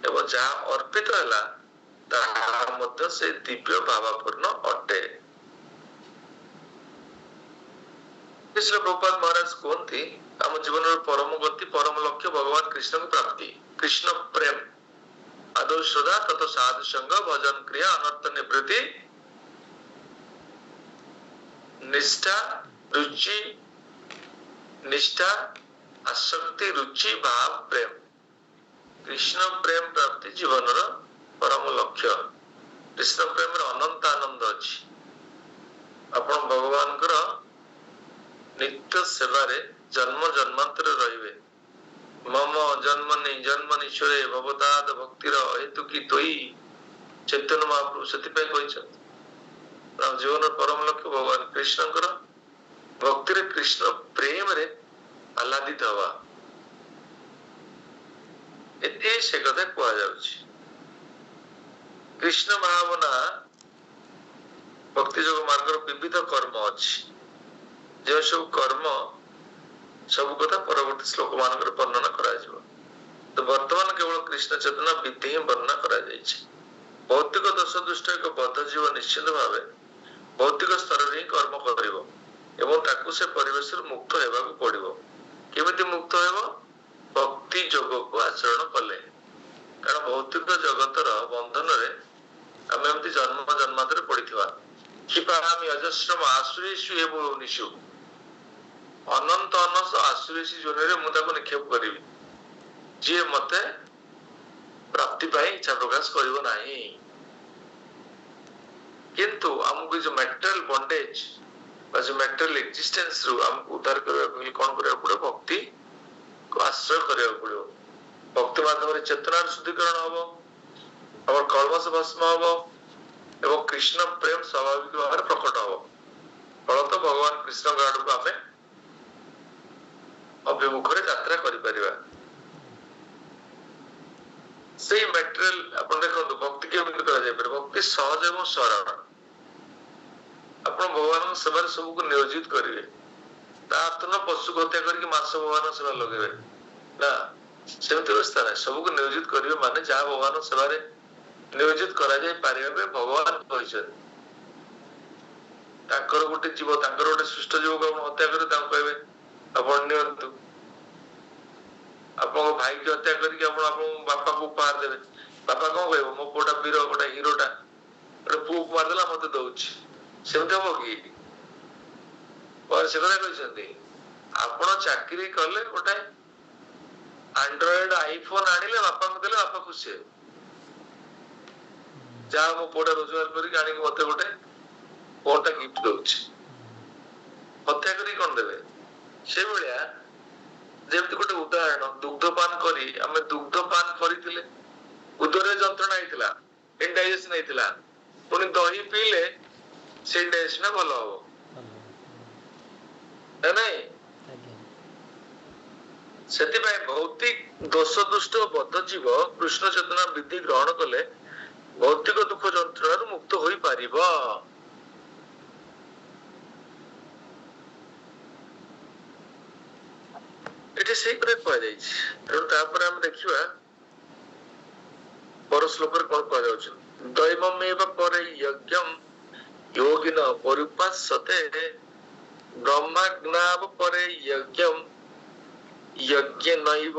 Speaker 1: ଏବଂ ଯାହା ଅର୍ପିତ ହେଲା ତାହା ମଧ୍ୟ ସେ ଦିବ୍ୟ ଭାବାପୂର୍ଣ୍ଣ ଅଟେ। ଶ୍ରୀ ପ୍ରଭୁପାଦ ମହାରାଜ କୁହନ୍ତି ଆମ ଜୀବନର ପରମ ଗତି ପରମ ଲକ୍ଷ୍ୟ ଭଗବାନ କୃଷ୍ଣଙ୍କ ପ୍ରାପ୍ତି, କୃଷ୍ଣ ପ୍ରେମ, ଆଦୌ ଶ୍ରଦ୍ଧା ତଥା ସାଧୁ ସଙ୍ଗ ଭଜନ କ୍ରିୟା ଅନର୍ଥ ନିବୃତ୍ତି ନିଷ୍ଠା ଆସକ୍ତି ରୁଚି ଭାବ ପ୍ରେମ। କୃଷ୍ଣ ପ୍ରେମ ପ୍ରାପ୍ତି ଜୀବନର ପରମ ଲକ୍ଷ୍ୟ। କୃଷ୍ଣ ପ୍ରେମରେ ଅନନ୍ତ ଆନନ୍ଦ ଅଛି। ଆପଣ ଭଗବାନଙ୍କର ନିତ୍ୟ ସେବାରେ ଜନ୍ମ ଜନ୍ମାନ୍ତର ରହିବେ। ମମ ଜନ୍ମନୀଶ୍ୱରେ ଭବତାଦ ଭକ୍ତିର ହେତୁକି ତୋଇ ଚୈତନ୍ୟ ମହାପ୍ରଭୁ ସେଥିପାଇଁ କହିଛନ୍ତି ଆମ ଜୀବନର ପରମ ଲକ୍ଷ୍ୟ ଭଗବାନ କୃଷ୍ଣଙ୍କର ଭକ୍ତିରେ କୃଷ୍ଣ ପ୍ରେମରେ ଆହ୍ଲାଦିତ ହବା, ଏତେ ସେ କଥା କୁହାଯାଉଛି। କୃଷ୍ଣ ଭାବନା ଭକ୍ତି ଯୋଗ ମାର୍ଗର ବିବିଧ କର୍ମ ଅଛି, ଯେଉଁ ସବୁ କର୍ମ ସବୁ କଥା ପରବର୍ତ୍ତୀ ଶ୍ଲୋକ ମାନଙ୍କରେ ବର୍ଣ୍ଣନା କରାଯିବ। ତ ବର୍ତ୍ତମାନ କେବଳ କୃଷ୍ଣ ଚେତନା ବିଧି ହିଁ ବର୍ଣ୍ଣନା କରାଯାଇଛି। ଭୌତିକ ଦୋଷ ଦୁଷ୍ଟ ଏକ ବଦ୍ଧ ଜୀବ ନିଶ୍ଚିତ ଭାବେ ଭୌତିକ ସ୍ତରରେ ହିଁ କର୍ମ କରିବ ଏବଂ ତାକୁ ସେ ପରିବେଶରୁ ମୁକ୍ତ ହେବାକୁ ପଡିବ। କେମିତି ମୁକ୍ତ ହେବ? ଭକ୍ତି ଯୋଗକୁ ଆଚରଣ କଲେ। କାରଣ ଭୌତିକ ଜଗତର ବନ୍ଧନରେ ଆମେ ଏମିତି ଜନ୍ମ ଜନ୍ମାନ୍ତରରେ ପଡିଥିବା। କ୍ଷିପାମି ଅଜସ୍ରମ ଆସୁରୀଷୁ ଏବଂ ନିଶୁ, ଅନନ୍ତ ଅନନ୍ତ ଆସୁରୀଷି ଯୋନିରେ ମୁଁ ତାକୁ ନିକ୍ଷେପ କରିବି, ଯିଏ ମତେ ପ୍ରାପ୍ତି ପାଇଁ ଇଚ୍ଛା ପ୍ରକାଶ କରିବ ନାହିଁ। କିନ୍ତୁ ଆମକୁ ଯୋଉ ମ୍ୟାଟେରିଆଲ ବଣ୍ଡେଜ ବା ଯୋଉ ମ୍ୟାଟେରିଆଲ ଏକ୍ସିଷ୍ଟେନ୍ସ ରୁ ଆମକୁ ଉଦ୍ଧାର କରିବାକୁ ହେଲେ କଣ କରିବାକୁ ପଡିବ? ଭକ୍ତି କୁ ଆଶ୍ରୟ କରିବାକୁ ପଡିବ। ଭକ୍ତି ମାଧ୍ୟମରେ ଚେତନାର ଶୁଦ୍ଧିକରଣ ହବ, ଆମର କଳମସ ଭସ୍ମ ହବ ଏବଂ କୃଷ୍ଣ ପ୍ରେମ ସ୍ୱାଭାବିକ ଭାବରେ ପ୍ରକଟ ହବ। ଫଳତଃ ଭଗବାନ କୃଷ୍ଣଙ୍କ ଆଡକୁ ଆମେ ଅଭିମୁଖରେ ଯାତ୍ରା କରିପାରିବା। ସେଇ ମ୍ୟାଟେରିଆଲ ଆପଣ ଦେଖନ୍ତୁ ଭକ୍ତି କେମିତି କରାଯାଇପାରେ? ଭକ୍ତି ସହଜ ଏବଂ ସରଳ। ଆପଣ ଭଗବାନଙ୍କ ସେବାରେ ସବୁକୁ ନିୟୋଜିତ କରିବେ। ତା ଅର୍ଥ ନୁହଁ ପଶୁକୁ ହତ୍ୟା କରିକି ମାଂସ ଭଗବାନଙ୍କ ସେବା ଲଗେଇବେ ନା, ସେମିତି ବ୍ୟବସ୍ଥା ନାହିଁ। ସବୁକୁ ନିୟୋଜିତ କରିବେ ମାନେ ଯାହା ଭଗବାନଙ୍କ ସେବାରେ ନିୟୋଜିତ କରାଯାଇ ପାରିବା ପାଇଁ ଭଗବାନ କହିଛନ୍ତି। ତାଙ୍କର ଗୋଟେ ଜୀବ, ତାଙ୍କର ଗୋଟେ ସୃଷ୍ଟ ଜୀବକୁ ଆପଣ ହତ୍ୟା କରିବେ, ତାଙ୍କୁ କହିବେ ଆପଣ ନିଅନ୍ତୁ। ଆପଣଙ୍କ ଭାଇକି ହତ୍ୟା କରିକି ଆପଣ ଆପଣଙ୍କ ବାପାକୁ ଉପହାର ଦେବେ, ବାପା କଣ କହିବ? ମୋ ପୁଅଟା ବୀର, ଗୋଟେ ହିରୋଟା, ଗୋଟେ ପୁଅକୁ ମାରିଦେଲା ମତେ ଦଉଛି। ସେମିତି ହବ କି? ସେ କଥା କହିଛନ୍ତି। ଆପଣ ଚାକିରି କଲେ, ଗୋଟେ ଆଣ୍ଡ୍ରଏଡ ଆଇଫୋନ ଆଣିଲେ ବାପାଙ୍କୁ ଦେଲେ, ବାପା ଖୁସି ହେବେ। ଯାହା ମୋ ପୁଅଟା ରୋଜଗାର କରିକି ଆଣିକି ମତେ ଗୋଟେ ଫୋନଟା ଗିଫ୍ଟ ଦଉଛି। ହତ୍ୟା କରିକି କଣ ଦେବେ? ସେଇଭଳିଆ ଯେମିତି ଗୋଟେ ଉଦାହରଣ, ଦୁଗ୍ଧପାନ କରି ଆମେ ଦୁଗ୍ଧପାନ କରିଥିଲେ ଉଦରରେ ଯନ୍ତ୍ରଣା ହେଇଥିଲା, ଇନଡାଇଜେସନ ହେଇଥିଲା, ପୁଣି ଦହି ପିଇଲେ ସେଇ ଡାଇଜେସନ ଭଲ ହବ ନା ନାଇଁ? ସେଥିପାଇଁ ଭୌତିକ ଦୋଷ ଦୁଷ୍ଟ ବଦ୍ଧ ଜୀବ କୃଷ୍ଣ ଚେତନା ବିଧି ଗ୍ରହଣ କଲେ ଭୌତିକ ଦୁଃଖ ଯନ୍ତ୍ରଣାରୁ ମୁକ୍ତ ହୋଇପାରିବ। ଏଠି ସେଇପରି କୁହାଯାଇଛି। ତେଣୁ ତାପରେ ଆମେ ଦେଖିବା ପର ଶ୍ଲୋକରେ କଣ କୁହାଯାଉଛି। ଦୈବମେବ ପରେ ଯଜ୍ଞମ୍ योगिन परुपासते ब्रह्मज्ञाव परे यज्ञम यज्ञ नैव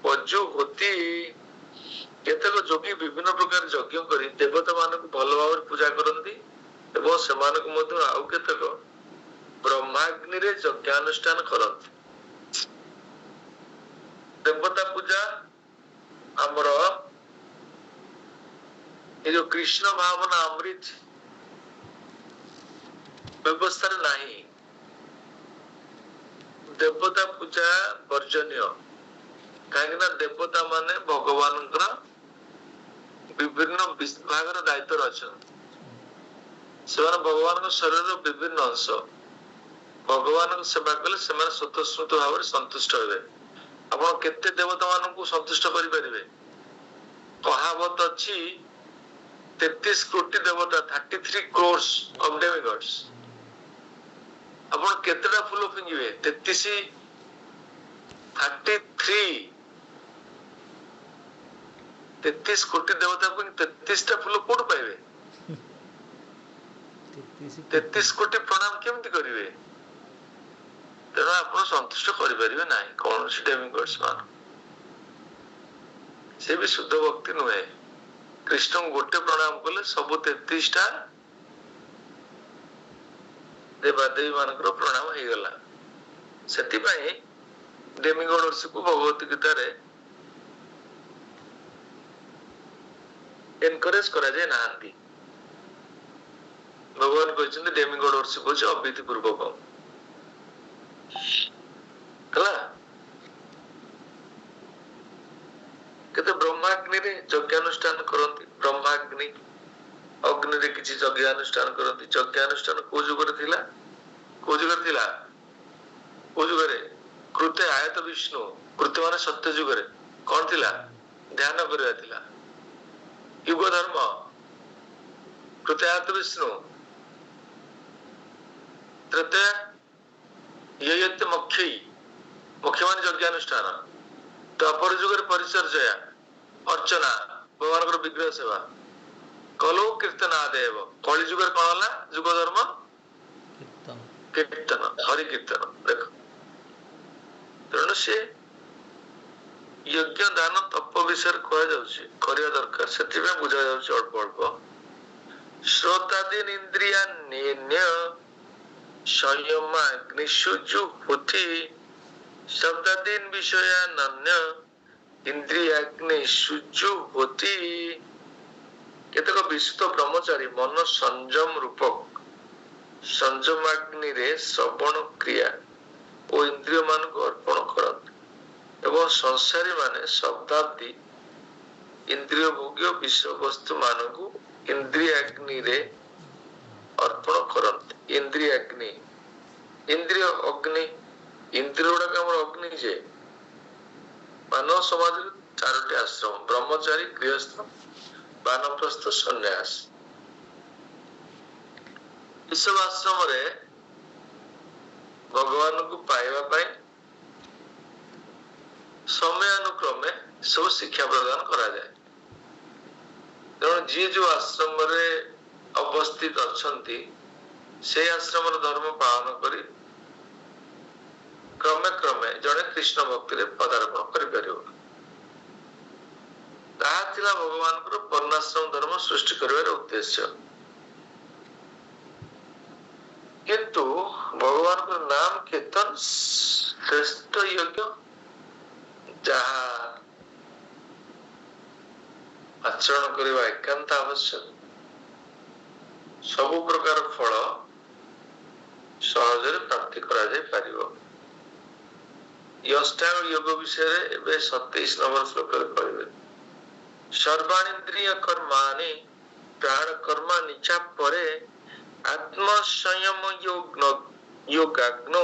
Speaker 1: पजुहोति। केतेक जोगी विभिन्न प्रकार यज्ञ करी देवता मानक भल भाव पूजा करती एवं सेमानक मध्य आउ केतेक ब्रह्माग्नि रे यज्ञानुष्ठान करती। देवता पूजा आमर ये जो कृष्ण भावना अमृत व्यवस्था नहीं। देवता पूजा वर्जनीय कहीं देवता माने भगवान विभिन्न विभाग दायित्व अच्छा से भगवान शरीर विभिन्न अंश भगवान सेवा कले से स्वतःस्फूर्त भाव संतुष्ट हे। आप केते देवता मान संतुष्ट करें कहावत अच्छी 33 कोटी देवता 33 crores of demigods। आपण केतेटा फूल फिंगिबे 33 कोटी देवता को 33 टा फूल कोड पाइबे 33 कोटी प्रणाम केमति करिवे। तेणु आपण संतुष्ट करि परिबे नाही कोन सी डेमिगॉड्स मान से भी शुद्ध भक्ति नुहे। कृष्ण गोटे प्रणाम कले सब 33 टा देवादेवी मानकर प्रणाम हो गला। सेति पई डेमिगॉड्स को भगवत गीता रे एनकरेज करा जाय नांती। भगवान कहछन डेमिगॉड्स को अविधि पूर्वक हला केते ब्रह्माग्नि रे यज्ञानुष्ठान करती। ब्रह्माग्नि अग्नि रे किछि यज्ञानुष्ठान करती। यज्ञानुष्ठान को जुगर थिला को जुगर थिला को जुगरे कृते आयत विष्णु कृते माने सत्य जुगरे कोन थिला ध्यान करया थिला। युग धर्म कृते आयत विष्णु तृतीय ययत मुख्य मुख्य माने यज्ञानुष्ठान तापर जुगर परिचर्या अर्चना भगवान विग्रह सेवा कलो कीर्तन आदेव कली जुगर कौन होला जुग धर्म कीर्तन हरि कीर्तन देख। तेणु से यज्ञ दान तप विषय कह जाऊँ दरकार से बुझा जाऊँ अल्प अल्प। श्रोतादीन इंद्रिया निन्य संयमाग्निषुजु होती शब्दादीन विषया नन्य इंद्रियाग्नि सुजु होती। केतक विशुद्ध ब्रह्मचारी मन संयम रूपक संयमाग्नि रे श्रवण क्रिया और इंद्रिय मान को अर्पण करत एवं संसारी माने शब्दादि इंद्रिय भोग्य विषय वस्तु मान को इंद्रियाग्नि रे अर्पण करत। इंद्रियाग्नि इंद्रिय अग्नि इंद्रिय गुड़ाक अग्नि जे मानव समाज चारोटी आश्रम ब्रह्मचारी गृहस्थ वानप्रस्थ सन्यास इस सब आश्रम रे भगवान को पाइबा पाई समय अनुक्रमे सब शिक्षा प्रदान करा जाए। तेणु जी जो आश्रम रे अवस्थित अछंती से आश्रम धर्म पालन करी क्रमे क्रमे जड़े कृष्ण भक्ति रे पदार्पण कर परियो। ताहा थिला भगवान को वर्णाश्रम धर्म सृष्टि करिवार उद्देश्य। किंतु भगवान को नाम कीर्तन श्रेष्ठ यज्ञ जहा आचरण करवा एकांत आवश्यक। सब प्रकार फल सहज प्राप्ति करा जाय पारिबो। अष्टांग योग विषय 27 नंबर श्लोक कहबे सर्वाणींद्रिय कर्माणि प्राण कर्म निचा परे आत्म संयम योगाग्नो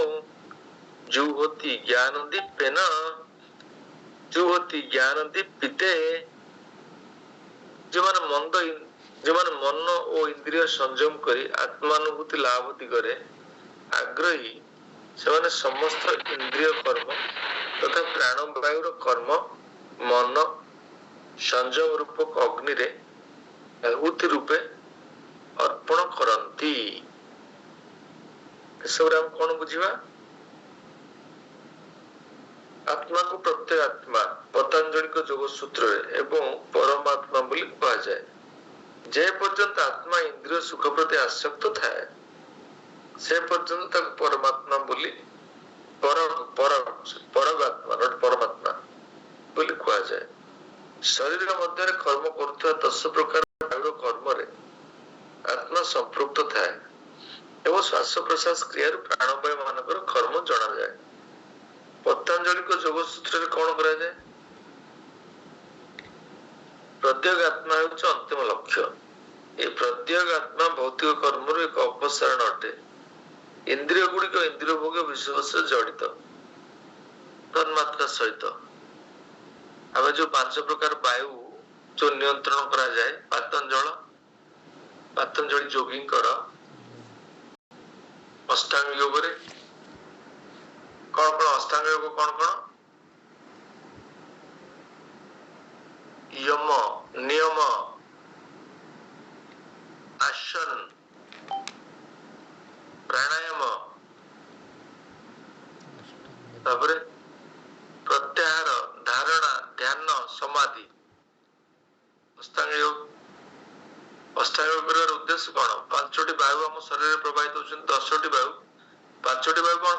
Speaker 1: जुहोति ज्ञान दीपेन जुहोति ज्ञान दीपिते ଯେଉଁମାନେ ମନ ଓ ଇନ୍ଦ୍ରିୟ ସଂଯମ କରି ଆତ୍ମାନୁଭୂତି ଲାଭ ଦିଗରେ ଆଗ୍ରହୀ ସେମାନେ ସମସ୍ତ ଇନ୍ଦ୍ରିୟ କର୍ମ ତଥା ପ୍ରାଣବାୟୁର କର୍ମ ମନ ସଂଯମ ରୂପକ ଅଗ୍ନିରେ ଆହୁତି ରୂପେ ଅର୍ପଣ କରନ୍ତି। ଏସବୁରେ ଆମେ କଣ ବୁଝିବା? ଆତ୍ମାକୁ ପ୍ରତ୍ୟେକ ଆତ୍ମା ପତଞ୍ଜଳିଙ୍କ ଯୋଗ ସୂତ୍ରରେ ଏବଂ ପରମାତ୍ମା ବୋଲି କୁହାଯାଏ। ଯେ ପର୍ଯ୍ୟନ୍ତ ଆତ୍ମା ଇନ୍ଦ୍ରିୟ ସୁଖ ପ୍ରତି ଆସକ୍ତ ଥାଏ ସେ ପର୍ଯ୍ୟନ୍ତ ତାକୁ ପରମାତ୍ମା ବୋଲି ପରମାତ୍ମା ବୋଲି କୁହାଯାଏ। ଶରୀର ମଧ୍ୟରେ କର୍ମ କରୁଥିବା 10 ପ୍ରକାର ବାୟୁର କର୍ମରେ ଆତ୍ମା ସମ୍ପୃକ୍ତ ଥାଏ ଏବଂ ଶ୍ୱାସ ପ୍ରଶ୍ୱାସ କ୍ରିୟାରୁ ପ୍ରାଣବାୟୁ ମାନଙ୍କର କର୍ମ ଜଣାଯାଏ। ପତଞ୍ଜଳିଙ୍କ ଯୋଗ ସୂତ୍ରରେ କଣ କରାଯାଏ? ପ୍ରତ୍ୟେକ ଆତ୍ମା ହେଉଛି ଅନ୍ତିମ ଲକ୍ଷ୍ୟ। এই ପ୍ରତ୍ୟେକ ଆତ୍ମା ଭୌତିକ କର୍ମରୁ ଏକ ଅପସାରଣ ଅଟେ। ଇନ୍ଦ୍ରିୟ ଗୁଡିକ ଇନ୍ଦ୍ରିୟ ଭୋଗ ବିଶ୍ୱାସରେ ଜଡିତ ତନ୍ମାତ୍ରା ସହିତ ଆମେ ଯୋଉ 5 ପ୍ରକାର ବାୟୁ ଯୋଉ ନିୟନ୍ତ୍ରଣ କରାଯାଏ ପାତଞ୍ଜଳି ଯୋଗୀଙ୍କର ଅଷ୍ଟାଙ୍ଗ ଯୋଗରେ କଣ ଅଷ୍ଟାଙ୍ଗ ଯୋଗ କଣ? यम नियम आसन प्राणायाम तापर प्रत्याहार धारणा ध्यान समाधि अष्टांग योग करार उद्देश्य कौन? 5टी वायु आम शरीर में प्रवाहित होती 10टी वायु 5टी वायु कौन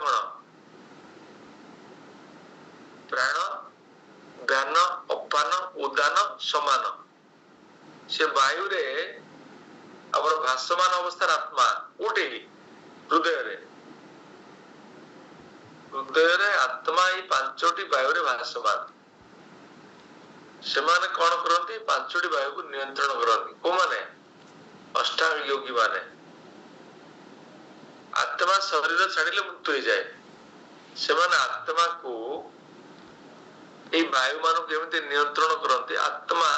Speaker 1: प्राण ज्ञान अपान उदान समान से वायु रे आमर भासमान अवस्था आत्मा उठे हृदय आत्मा ये 5टी वायु रे भासमान से माने कौन करती 5टी वायु को नियंत्रण करती को माने अष्टांग योगी माने आत्मा शरीर छाड़िले मृत्यु हो जाए से माने आत्मा को এই বায়ু ମାନଙ୍କୁ କେମିତି ନିୟନ୍ତ୍ରଣ କରନ୍ତି ଆତ୍ମା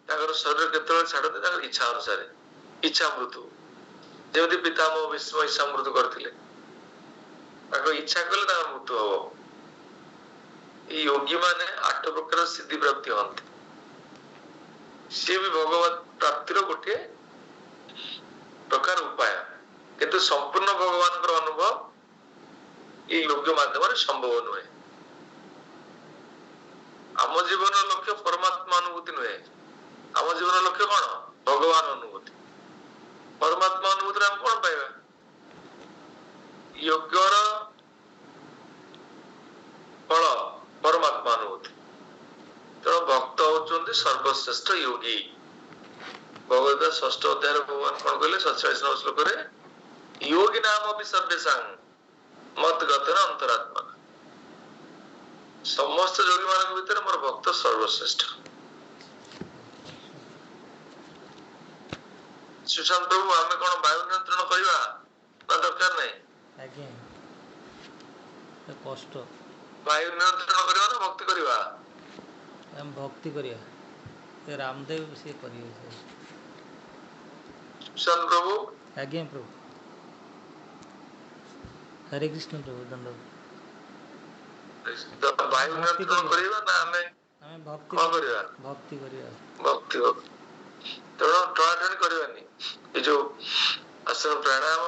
Speaker 1: ତାଙ୍କର ଶରୀର କେତେବେଳେ ଛାଡନ୍ତି ତାଙ୍କର ଇଚ୍ଛା ଅନୁସାରେ ଇଚ୍ଛା ମୃତ୍ୟୁ ଯେମିତି ପିତାମହ ଭୀଷ୍ମ ଇଚ୍ଛା ମୃତ୍ୟୁ କରିଥିଲେ ତାଙ୍କ ଇଚ୍ଛା କଲେ ତାଙ୍କର ମୃତ୍ୟୁ ହବ। এই ଯୋଗୀ ମାନେ 8 ପ୍ରକାର ସିଦ୍ଧି ପ୍ରାପ୍ତି ହୁଅନ୍ତି ସିଏ ବି ଭଗବତ ପ୍ରାପ୍ତିର ଗୋଟିଏ ପ୍ରକାର ଉପାୟ କିନ୍ତୁ ସମ୍ପୂର୍ଣ୍ଣ ଭଗବାନଙ୍କର ଅନୁଭବ এই ଯୋଗ ମାଧ୍ୟମରେ ସମ୍ଭବ ନୁହେଁ। आम जीवन लक्ष्य परमात्मा अनुभूति नुहे आम जीवन लक्ष्य कौन भगवान अनुभूति परमात्मा अनुभूति हम कौन पाइबा योग्यर फल परमात्मा अनुभूति तेणु भक्त होचंदी सर्वश्रेष्ठ योगी भगवत 6ठ अध्याय भगवान कौन कहले 47 नंबर श्लोक रे योगी नाम अपि सर्वेषां मत गतेन अंतरात्मा समस्त योगी मान भीतर मोर भक्त सर्वश्रेष्ठ। सुशांत प्रभु आमे कौन वायु नियंत्रण करवा ना दरकार नहीं
Speaker 3: आज्ञा कष्ट
Speaker 1: वायु नियंत्रण करवा ना भक्ति करवा
Speaker 3: हम भक्ति करिया ते रामदेव से करिए
Speaker 1: सुशांत प्रभु
Speaker 3: आज्ञा प्रभु हरे कृष्ण प्रभु दंडवत
Speaker 1: वायु नियंत्रण करवा ना हमें
Speaker 3: भक्ति
Speaker 1: कौन करवा
Speaker 3: भक्ति करिया
Speaker 1: भक्ति तेणु टणाटणी करवानी ये जो आसन प्राणायाम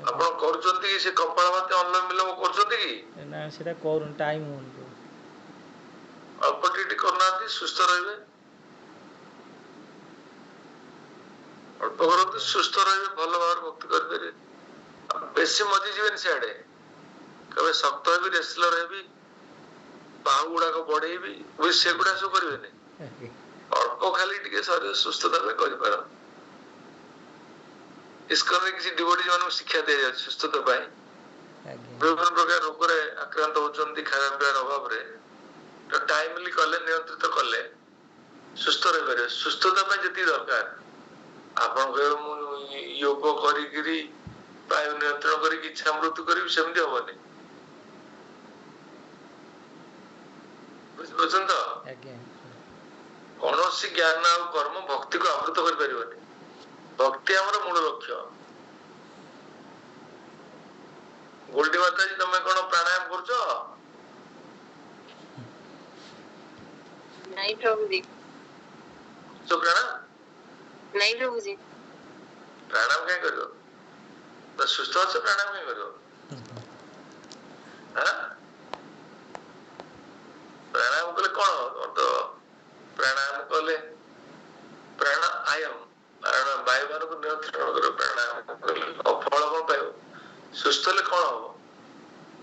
Speaker 1: ଆପଣ କରୁଛନ୍ତି କି ସେ କପାଳଭାତି ଅନୁଲୋମ ବିଲୋମ କରୁଛନ୍ତି କି
Speaker 3: ନା ସେଟା କରୁନି ଟାଇମ ହଉନି
Speaker 1: ଅଳ୍ପ ଟିକେ କରୁନାହାନ୍ତି ସୁସ୍ଥ ରହିବେ ଅଳ୍ପ କରନ୍ତୁ ସୁସ୍ଥ ରହିବେ ଭଲ ଭାବରେ ଭକ୍ତି କରିପାରିବେ ବେଶୀ ମଜି ଯିବେନି ସିଆଡେ କେବେ ଶକ୍ତ ହେବି ରେସଲର ହେବି ବାହୁ ଗୁଡାକ ବଢେଇବି ସେଗୁଡା ସବୁ କରିବେନି ଅଳ୍ପ ଖାଲି ଟିକେ ଶରୀର ସୁସ୍ଥତା କରିପାର ଇସ୍କନରେ କିଛି ଡିଭୋଟି ମାନଙ୍କୁ ଶିକ୍ଷା ଦିଆଯାଉଛି ସୁସ୍ଥତା ପାଇଁ ବିଭିନ୍ନ ପ୍ରକାର ରୋଗରେ ଆକ୍ରାନ୍ତ ହଉଛନ୍ତି ଖାଇବା ପିଇବାର ଅଭାବରେ ଟାଇମଲି କଲେ ନିୟନ୍ତ୍ରିତ କଲେ ସୁସ୍ଥ ରହିପାରିବେ ସୁସ୍ଥତା ପାଇଁ ଯେତିକି ଦରକାର ଆପଣ କହିବେ ମୁଁ ଯୋଗ କରିକିରି ବାୟୁ ନିୟନ୍ତ୍ରଣ କରିକି ଇଚ୍ଛା ମୃତ୍ୟୁ କରିବି ସେମିତି ହବନି। ବୁଝିପାରୁଛନ୍ତି ତ?
Speaker 3: ଆଜ୍ଞା।
Speaker 1: କୌଣସି ଜ୍ଞାନ ଆଉ କର୍ମ ଭକ୍ତିକୁ ଆବୃତ କରିପାରିବନି। ଭକ୍ତି ଆମର ମୂଳ ଲକ୍ଷ୍ୟ। ଗୋଲ୍ଡି ମାତାଜୀ ତମେ କଣ ପ୍ରାଣାୟାମ କରୁଛ?
Speaker 2: नहीं प्रभु जी।
Speaker 1: କରୁଛ ପ୍ରାଣାୟାମ?
Speaker 2: नहीं प्रभु जी।
Speaker 1: ପ୍ରାଣାୟାମ କାଇଁ କରିବ? ତ ସୁସ୍ଥ ଅଛ, ପ୍ରାଣାୟାମ କାଇଁ କରିବ? ପ୍ରାଣାୟାମ କଲେ କଣ ତ ପ୍ରାଣାୟାମ କଲେ ପ୍ରାଣାୟାମ ବାୟୁ ମାନଙ୍କୁ ନିୟନ୍ତ୍ରଣ କରିବ। ପ୍ରାଣାୟାମ କଲେ ଫଳ କଣ ପାଇବ? ସୁସ୍ଥ ହେଲେ କଣ ହବ?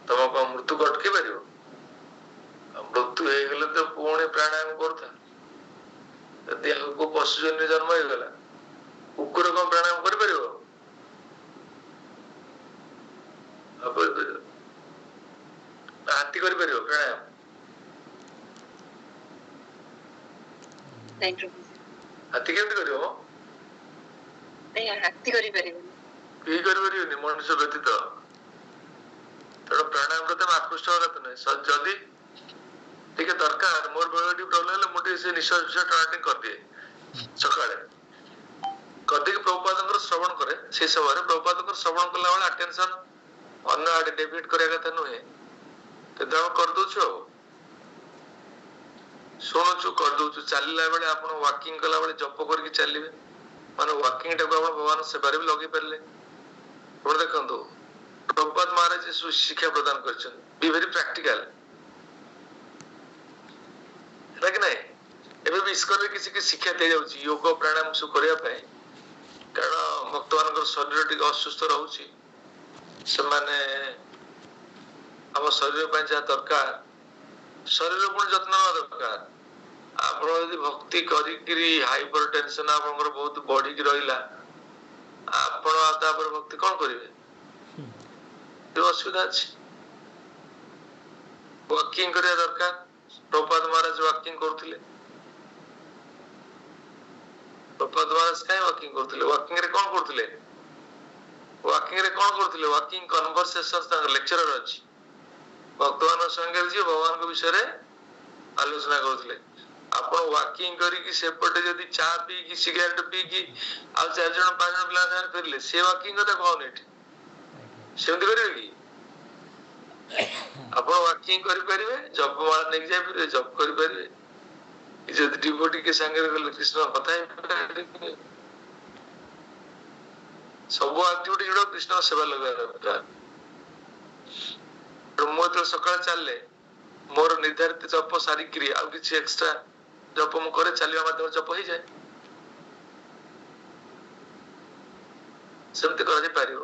Speaker 1: ତମ କଣ ମୃତ୍ୟୁକୁ ଅଟକେଇ ପାରିବ? ମୃତ୍ୟୁ ହେଇଗଲେ ତ ପୁଣି ପ୍ରାଣାୟାମ କରୁଥା। ଯଦି ଆଗକୁ ପଶୁ ଜନ୍ମ ଜନ୍ମ ହେଇଗଲା, କୁକୁର କଣ ପ୍ରାଣାୟାମ କରିପାରିବ? ହାତୀ କରିପାରିବ ପ୍ରାଣାୟାମ?
Speaker 2: नहीं प्रभु जी।
Speaker 1: ହାତୀ କେମିତି କରିବ?
Speaker 2: नहीं हाथी करी परिबनी।
Speaker 1: କେହି କରିପାରିବେନି ମଣିଷ ବ୍ୟତୀତ। ତେଣୁ ପ୍ରାଣାୟାମ ପ୍ରତି ଆକୃଷ୍ଟ ହବା କଥା ନୁହେଁ। ଯଦି ଟିକେ ଦରକାର, ମୋର ବେଳେ ଟିକେ ପ୍ରୋବ୍ଲେମ ହେଲେ ମୁଁ ଟିକେ ସେ ନିଶ୍ୱାସ ଟାଣିଂ କରିଦିଏ ସକାଳେ। କରିଦେଇକି ପ୍ରଭୁପାଦଙ୍କର ଶ୍ରବଣ କରେ। ସେଇ ସମୟରେ ପ୍ରଭୁପାଦଙ୍କର ଶ୍ରବଣ କଲା ବେଳେ ଆଟେନସନ ଅନ୍ୟ ଆଡେ ଡେଭିଏଟ କରିବା କଥା ନୁହେଁ। କିନ୍ତୁ ଆମେ କରିଦଉଛୁ ଆଉ ଶୁଣୁଛୁ କରିଦଉଛୁ। ଚାଲିଲା ବେଳେ ଆପଣ ୱାକିଂ କଲା ବେଳେ ଜପ କରିକି ଚାଲିବେ, ମାନେ ୱାକିଂ ଟାକୁ ଆପଣ ଭଗବାନ ସେବାରେ ବି ଲଗେଇ ପାରିଲେ। ଆପଣ ଦେଖନ୍ତୁ ପ୍ରଭୁପାଦ ମହାରାଜ ଶିକ୍ଷା ପ୍ରଦାନ କରିଛନ୍ତି, ବି ଭେରି ପ୍ରାକ୍ଟିକାଲ, ହେଲା କି ନାଇଁ? ଏବେ ବି ଇସ୍କନରେ କିଛି କିଛି ଶିକ୍ଷା ଦିଆଯାଉଛି ଯୋଗ ପ୍ରାଣାୟାମ ସବୁ କରିବା ପାଇଁ। କାରଣ ଭକ୍ତ ମାନଙ୍କର ଶରୀର ଟିକେ ଅସୁସ୍ଥ ରହୁଛି। ସେମାନେ ଆମ ଶରୀର ପାଇଁ ଯାହା ଦରକାର, ଶରୀର ପୁଣି ଯତ୍ନ ନେବା ଦରକାର। ଆପଣ ଯଦି ଭକ୍ତି କରିକିରି ହାଇପର ଟେନସନ ଆପଣଙ୍କର ବହୁତ ବଢିକି ରହିଲା, ଆପଣ ଆଉ ତାପରେ ଭକ୍ତି କଣ କରିବେ? ଅସୁବିଧା ଅଛି। ୱାକିଂ କରିବା ଦରକାର। ପ୍ରଭୁପାଦ ମହାରାଜ ୱାକିଂ କରୁଥିଲେ। ପ୍ରଭୁପାଦ ମହାରାଜ କାଇଁ ୱାକିଂ କରୁଥିଲେ? ୱାକିଂ ରେ କଣ କରୁଥିଲେ? ୱାକିଂ ରେ କଣ କରୁଥିଲେ? ୱାକିଂ କନଭରସେସନ ତାଙ୍କ ଲେକ୍ଚରର ଅଛି। ଭକ୍ତମାନଙ୍କ ସାଙ୍ଗରେ ଯିଏ ଭଗବାନଙ୍କ ବିଷୟରେ ଆଲୋଚନା କରୁଥିଲେ। ଆପଣ ୱାକିଂ କରିକି ସେପଟେ ଯଦି ଚା ପିଇକି ସିଗାରେଟ ପିଇକି ଆଉ 4 ଜଣ 5 ଜଣ ପିଲା ସାଙ୍ଗରେ ଫେରିଲେ, ସେ ୱାକିଂ କଥା କହୁନି ଏଠି। ସେମିତି କରିବେ କି? ଆପଣ ୱାକିଂ କରିପାରିବେ, ଜପମାଳା ନେଇକି ଯାଇପାରିବେ, ଜପ କରିପାରିବେ। ଯଦି ଡିଭୋଟି କେ ସାଙ୍ଗରେ ଗଲେ କୃଷ୍ଣ କଥା ହେଇପାରିବେ। ସବୁ ଆକ୍ଟିଭିଟି ଯୋଉଟା କୃଷ୍ଣ ସେବା ଲଗେଇବା ଦରକାର। ମୁଁ ଯେତେବେଳେ ସକାଳେ ଚାଲେ, ମୋର ନିର୍ଦ୍ଧାରିତ ଜପ ସାରିକିରି ଆଉ କିଛି ଏକ୍ସଟ୍ରା ଜପ ମୁଁ କରେ, ଚାଲିବା ମାଧ୍ୟମରେ ଜପ ହେଇଯାଏ। ସେମିତି କରାଯାଇ ପାରିବ।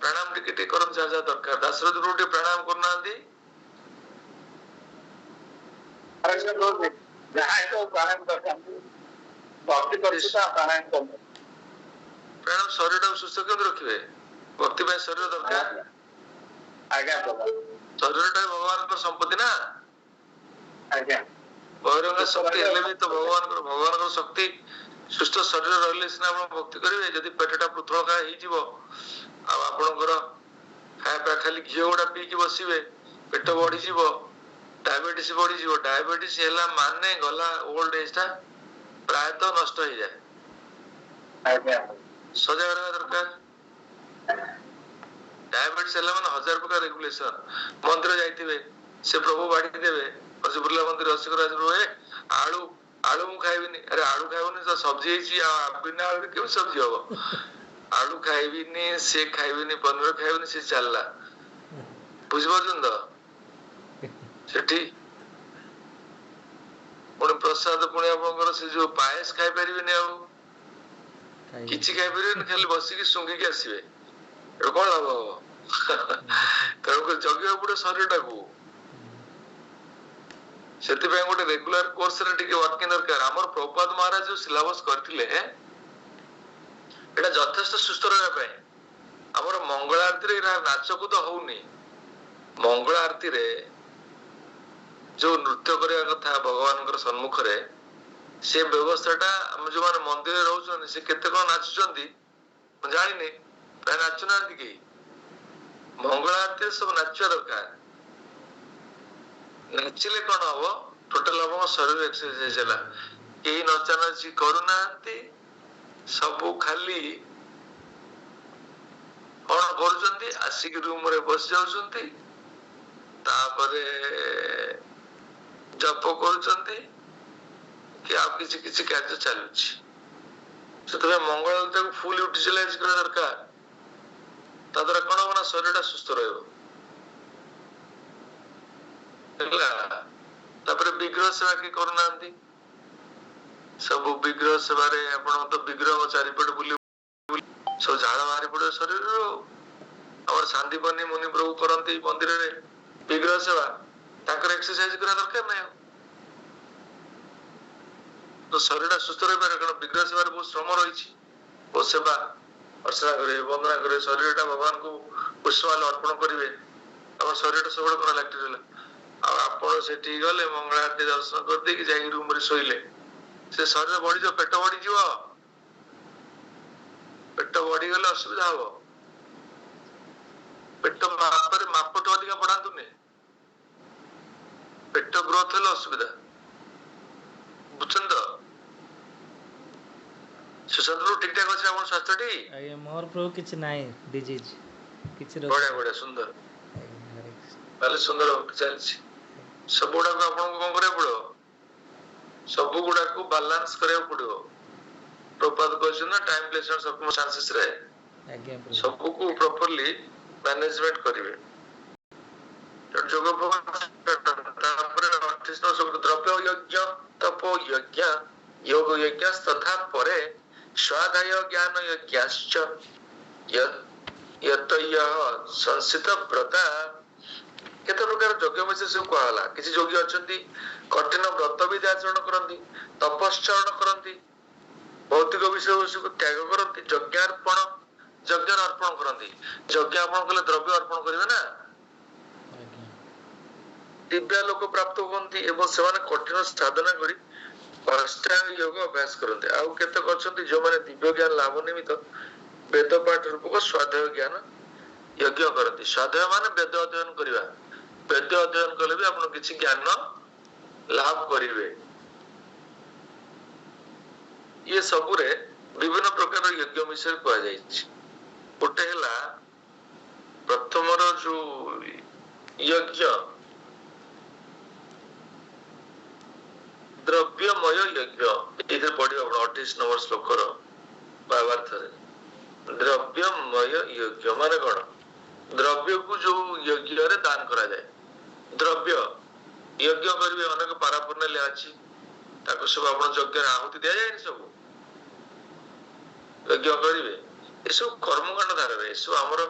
Speaker 1: ପ୍ରାଣାୟାମ ଟିକେ ଟିକେ କରନ୍ତୁ ଯାହା ଯାହା ଦରକାର। ଦାଶରଥି ଗୁରୁ ଟିକେ ପ୍ରାଣାୟାମ କରୁନାହାନ୍ତି। ପ୍ରାଣାୟାମ ଶରୀରଟାକୁ ସୁସ୍ଥ କେମିତି ରଖିବେ? ଭକ୍ତି ପାଇଁ ଶରୀର ଦରକାର। ଶରୀରଟା ଭଗବାନଙ୍କର ସମ୍ପତ୍ତି ନା। ବହିରଙ୍ଗ ଶକ୍ତି ହେଲେ ବି ତ ଭଗବାନଙ୍କର ଶକ୍ତି ସୁସ୍ଥ ଶରୀର ରହିଲେ ସିନା ଆପଣ ଭକ୍ତି କରିବେ। ଯଦି ପେଟଟା ପୃଥଳକା ହେଇଯିବ ଆଉ ଆପଣଙ୍କର ଖାଇବା ଖାଲି ଘିଅ ଗୁଡା ପିଇକି ବସିବେ, ପେଟ ବଢିଯିବ, ଡାଇବେଟିସ ବଢିଯିବ। ଡାଇବେଟିସ ହେଲା ମାନେ ଗଲା ଓଲ୍ଡ ଏଜ ଟା ପ୍ରାୟତଃ ନଷ୍ଟ ହେଇଯାଏ। ସଜାଗ ରହିବା ଦରକାର। ଡାଇବେଟିସ ହେଲା ମାନେ 1000 ପ୍ରକାର ରେଗୁଲେସନ। ମନ୍ଦିର ଯାଇଥିବେ, ସେ ପ୍ରଭୁ ବାଢି ଦେବେ, ବିର୍ଲା ମନ୍ଦିର ଆଳୁ ଆଳୁ ମୁଁ ଖାଇବିନି। ଆରେ ଆଳୁ ଖାଇବନି ତ ସବଜି ହେଇଛି, ଆଉ ବିନା ଆଳୁରେ କେମିତି ସବଜି ହବ? ଆଳୁ ଖାଇବିନି, ସେ ଖାଇବିନି, ପନିର ଖାଇବିନି, ସେ ଚାଲିଲା। ବୁଝିପାରୁଛନ୍ତି ତ? ସେଠି ପୁଣି ପ୍ରସାଦ, ପୁଣି ଆପଣଙ୍କର ସେ ଯୋଉ ପାଏସ ଖାଇପାରିବେନି, ଆଉ କିଛି ଖାଇପାରିବେନି, ଖାଲି ବସିକି ଶୁଙ୍ଘିକି ଆସିବେ। ଏବେ କଣ ଲାଭ ହବ? ତେଣୁକରି ଜଗିବାକୁ ପଡେ ଶରୀରଟାକୁ। ସେଥିପାଇଁ ଗୋଟେ ରେଗୁଲାର କୋର୍ସରେ ଟିକେ ୱାକିଂ ଦରକାର। ଆମର ପ୍ରଭୁପାଦ ମହାରାଜ ଯୋଉ ସିଲାବସ କରିଥିଲେ, ଏଟା ଯଥେଷ୍ଟ ସୁସ୍ଥ ରହିବା ପାଇଁ। ଆମର ମଙ୍ଗଳ ଆରତୀରେ ନାଚକୁ ତ ହଉନି। ମଙ୍ଗଳ ଆରତୀରେ ଯୋଉ ନୃତ୍ୟ କରିବା କଥା ଭଗବାନଙ୍କର ସମ୍ମୁଖରେ, ସେ ବ୍ୟବସ୍ଥା ଟା ଆମେ ଯୋଉମାନେ ମନ୍ଦିରରେ ରହୁଛନ୍ତି, ସେ କେତେ କଣ ନାଚୁଛନ୍ତି ମୁଁ ଜାଣିନି। ପ୍ରାୟ ନାଚୁନାହାନ୍ତି କେହି। ମଙ୍ଗଳ ଆରତୀରେ ସବୁ ନାଚିବା ଦରକାର। ନାଚିଲେ କଣ ହବ, ଟୋଟାଲ ହବ ଶରୀର ଏକ୍ସରସାଇଜ ହେଲା। କେହି ନଚାନଚି କରୁନାହାନ୍ତି, ସବୁ ଖାଲି କଣ କରୁଛନ୍ତି, ଆସିକି ରୁମରେ ବସି ଯାଉଛନ୍ତି, ତାପରେ ଜପ କରୁଛନ୍ତି କି ଆଉ କିଛି କିଛି କାର୍ଯ୍ୟ ଚାଲୁଛି। ସେଥିପାଇଁ ମଙ୍ଗଳ ଆରତୀକୁ ଫୁଲ ୟୁଟିଲାଇଜ କରିବା ଦରକାର। ତା ଦ୍ୱାରା କଣ ହବ ନା ଶରୀରଟା ସୁସ୍ଥ ରହିବ ହେଲା। ତାପରେ ବିଗ୍ରହ ସେବା କେହି କରୁନାହାନ୍ତି। ସବୁ ବିଗ୍ରହ ସେବାରେ ଆପଣ ତ ବିଗ୍ରହ ଚାରିପଟେ ବୁଲି ସବୁ ଝାଳ ବାହାରି ପଡିବ ଶରୀରରୁ। ଆମର ଶାନ୍ତିପନି ମୁନି ପ୍ରଭୁ କରନ୍ତି ମନ୍ଦିରରେ ବିଗ୍ରହ ସେବା, ତାଙ୍କର ଏକ୍ସରସାଇଜ କରିବା ଦରକାର ନାହିଁ। ତ ଶରୀରଟା ସୁସ୍ଥ ରହିପାରିବ, କାରଣ ବିଗ୍ରହ ସେବାରେ ବହୁତ ଶ୍ରମ ରହିଛି। ବହୁତ ସେବା ଅର୍ଚ୍ଚନା କରିବେ, ବନ୍ଦନା କରିବେ, ଶରୀରଟା ଭଗବାନଙ୍କୁ ପୁଷ୍ପମାଲ୍ୟ ଅର୍ପଣ କରିବେ। ଆମର ଶରୀରଟା ସବୁବେଳେ କଣ ଲାକ୍ଟି ରହିଲା। ଆଉ ଆପଣ ସେଠିକି ଗଲେ ମଙ୍ଗଳ ଆରତୀ ଦର୍ଶନ କରିଦେଇକି ଯାଇକି ରୁମରେ ଶୋଇଲେ, ସେ ଶରୀର ବଢିଯିବ, ପେଟ ବଢିଯିବ। ପେଟ ବଢିଗଲେ ଅସୁବିଧା ହବ। ପେଟ ମାପରେ ମାପଠୁ ଅଧିକା ବଢାନ୍ତୁନି, ପେଟ ଗ୍ରୋଥ ହେଲେ ଅସୁବିଧା, ବୁଝୁଛନ୍ତି ତ? ସୁଶାନ୍ତ ବାବୁ ଠିକ ଠାକ ଅଛି ଆପଣଙ୍କ ସ୍ୱାସ୍ଥ୍ୟଟି?
Speaker 3: ଆଜ୍ଞା ମୋର ପ୍ରଭୁ କିଛି ନାହିଁ ଡିଜିଜ୍, କିଛି ରୋଗ
Speaker 1: ବଢିଆ ବଢିଆ ସୁନ୍ଦର, ତାହେଲେ ସୁନ୍ଦର ଚାଲିଛି। ସବୁ ଗୁଡାକୁ ଆପଣଙ୍କୁ କଣ କରିବାକୁ ପଡିବ, ସବୁ ଗୁଡାକୁ ବାଲାନ୍ସ କରିବାକୁ ପଡିବ। ପ୍ରପାତ କହିଛନ୍ତି ନା ଟାଇମ ପ୍ଲେସମେଣ୍ଟ ସର୍କମଷ୍ଟାନ୍ସେସ ରେ
Speaker 3: ଆଜ୍ଞା ପ୍ରଭୁ।
Speaker 1: ସବୁକୁ ପ୍ରପରଲି ମ୍ୟାନେଜମେଣ୍ଟ କରିବେ। ଯୋଗ ତାପରେ ଦ୍ରବ୍ୟ ଯଜ୍ଞ, ତପୋ ଯଜ୍ଞ, ଯୋଗ ଯଜ୍ଞ ତଥା ପରେ ସ୍ୱାଧ୍ୟାୟ ଜ୍ଞାନ ଯଜ୍ଞାଶ୍ଚ ସଂସିତ ବ୍ରତା। କେତେ ପ୍ରକାର ଯଜ୍ଞ ବିଷୟ ସବୁ କୁହାଗଲା। କିଛି ଯୋଗୀ ଅଛନ୍ତି କଠିନ ବ୍ରତ ବିଧି ଆଚରଣ କରନ୍ତି, ତପଶ୍ଚରଣ କରନ୍ତି, ଭୌତିକ ବିଷୟବସ୍ତୁକୁ ତ୍ୟାଗ କରନ୍ତି, ଯଜ୍ଞାର୍ପଣ ଯଜ୍ଞର ଅର୍ପଣ କରନ୍ତି। ଯଜ୍ଞ ଅର୍ପଣ କଲେ ଦ୍ରବ୍ୟ ଅର୍ପଣ କରିବେ ନା, ଦିବ୍ୟା ଲୋକ ପ୍ରାପ୍ତ ହୁଅନ୍ତି ଏବଂ ସେମାନେ କଠିନ ସାଧନା କରି ଅଷ୍ଟାଙ୍ଗ ଯୋଗ ଅଭ୍ୟାସ କରନ୍ତି। ଆଉ କେତେକ ଅଛନ୍ତି ଯୋଉମାନେ ଦିବ୍ୟ ଜ୍ଞାନ ଲାଭ ନିମିତ୍ତ ବେଦ ପାଠ ରୂପକ ସ୍ୱାଧ୍ୟାୟ ଜ୍ଞାନ ଯଜ୍ଞ କରନ୍ତି। ସ୍ୱାଧ୍ୟାୟ ମାନେ ବେଦ ଅଧ୍ୟୟନ କରିବା। ବେଦ ଅଧ୍ୟୟନ କଲେ ବି ଆପଣ କିଛି ଜ୍ଞାନ ଲାଭ କରିବେ। ଇଏ ସବୁରେ ବିଭିନ୍ନ ପ୍ରକାର ଯଜ୍ଞ ବିଷୟରେ କୁହାଯାଇଛି। ଗୋଟେ ହେଲା ପ୍ରଥମର ଯୋଉ ଯଜ୍ଞ ଦ୍ରବ୍ୟମୟ ଯଜ୍ଞ, ଏଥିରେ ପଢିବ ଆପଣ 28 ନମ୍ବର ଶ୍ଲୋକର ଭାବାର୍ଥରେ। ଦ୍ରବ୍ୟମୟ ଯଜ୍ଞ ମାନେ କଣ, ଦ୍ରବ୍ୟକୁ ଯୋଉ ଯଜ୍ଞରେ ଦାନ କରାଯାଏ। ଦ୍ରବ୍ୟ ଯଜ୍ଞ କରିବେ, ଅନେକ ପାରାପୂର୍ଣ୍ଣଲ୍ୟ ଅଛି, ତାକୁ ସବୁ ଆପଣ ଯଜ୍ଞରେ ଆହୁତି ଦିଆଯାଏନି, ସବୁ ଯଜ୍ଞ କରିବେ। ଏସବୁ କର୍ମକାଣ୍ଡ ଧାରାରେ, ଏସବୁ ଆମର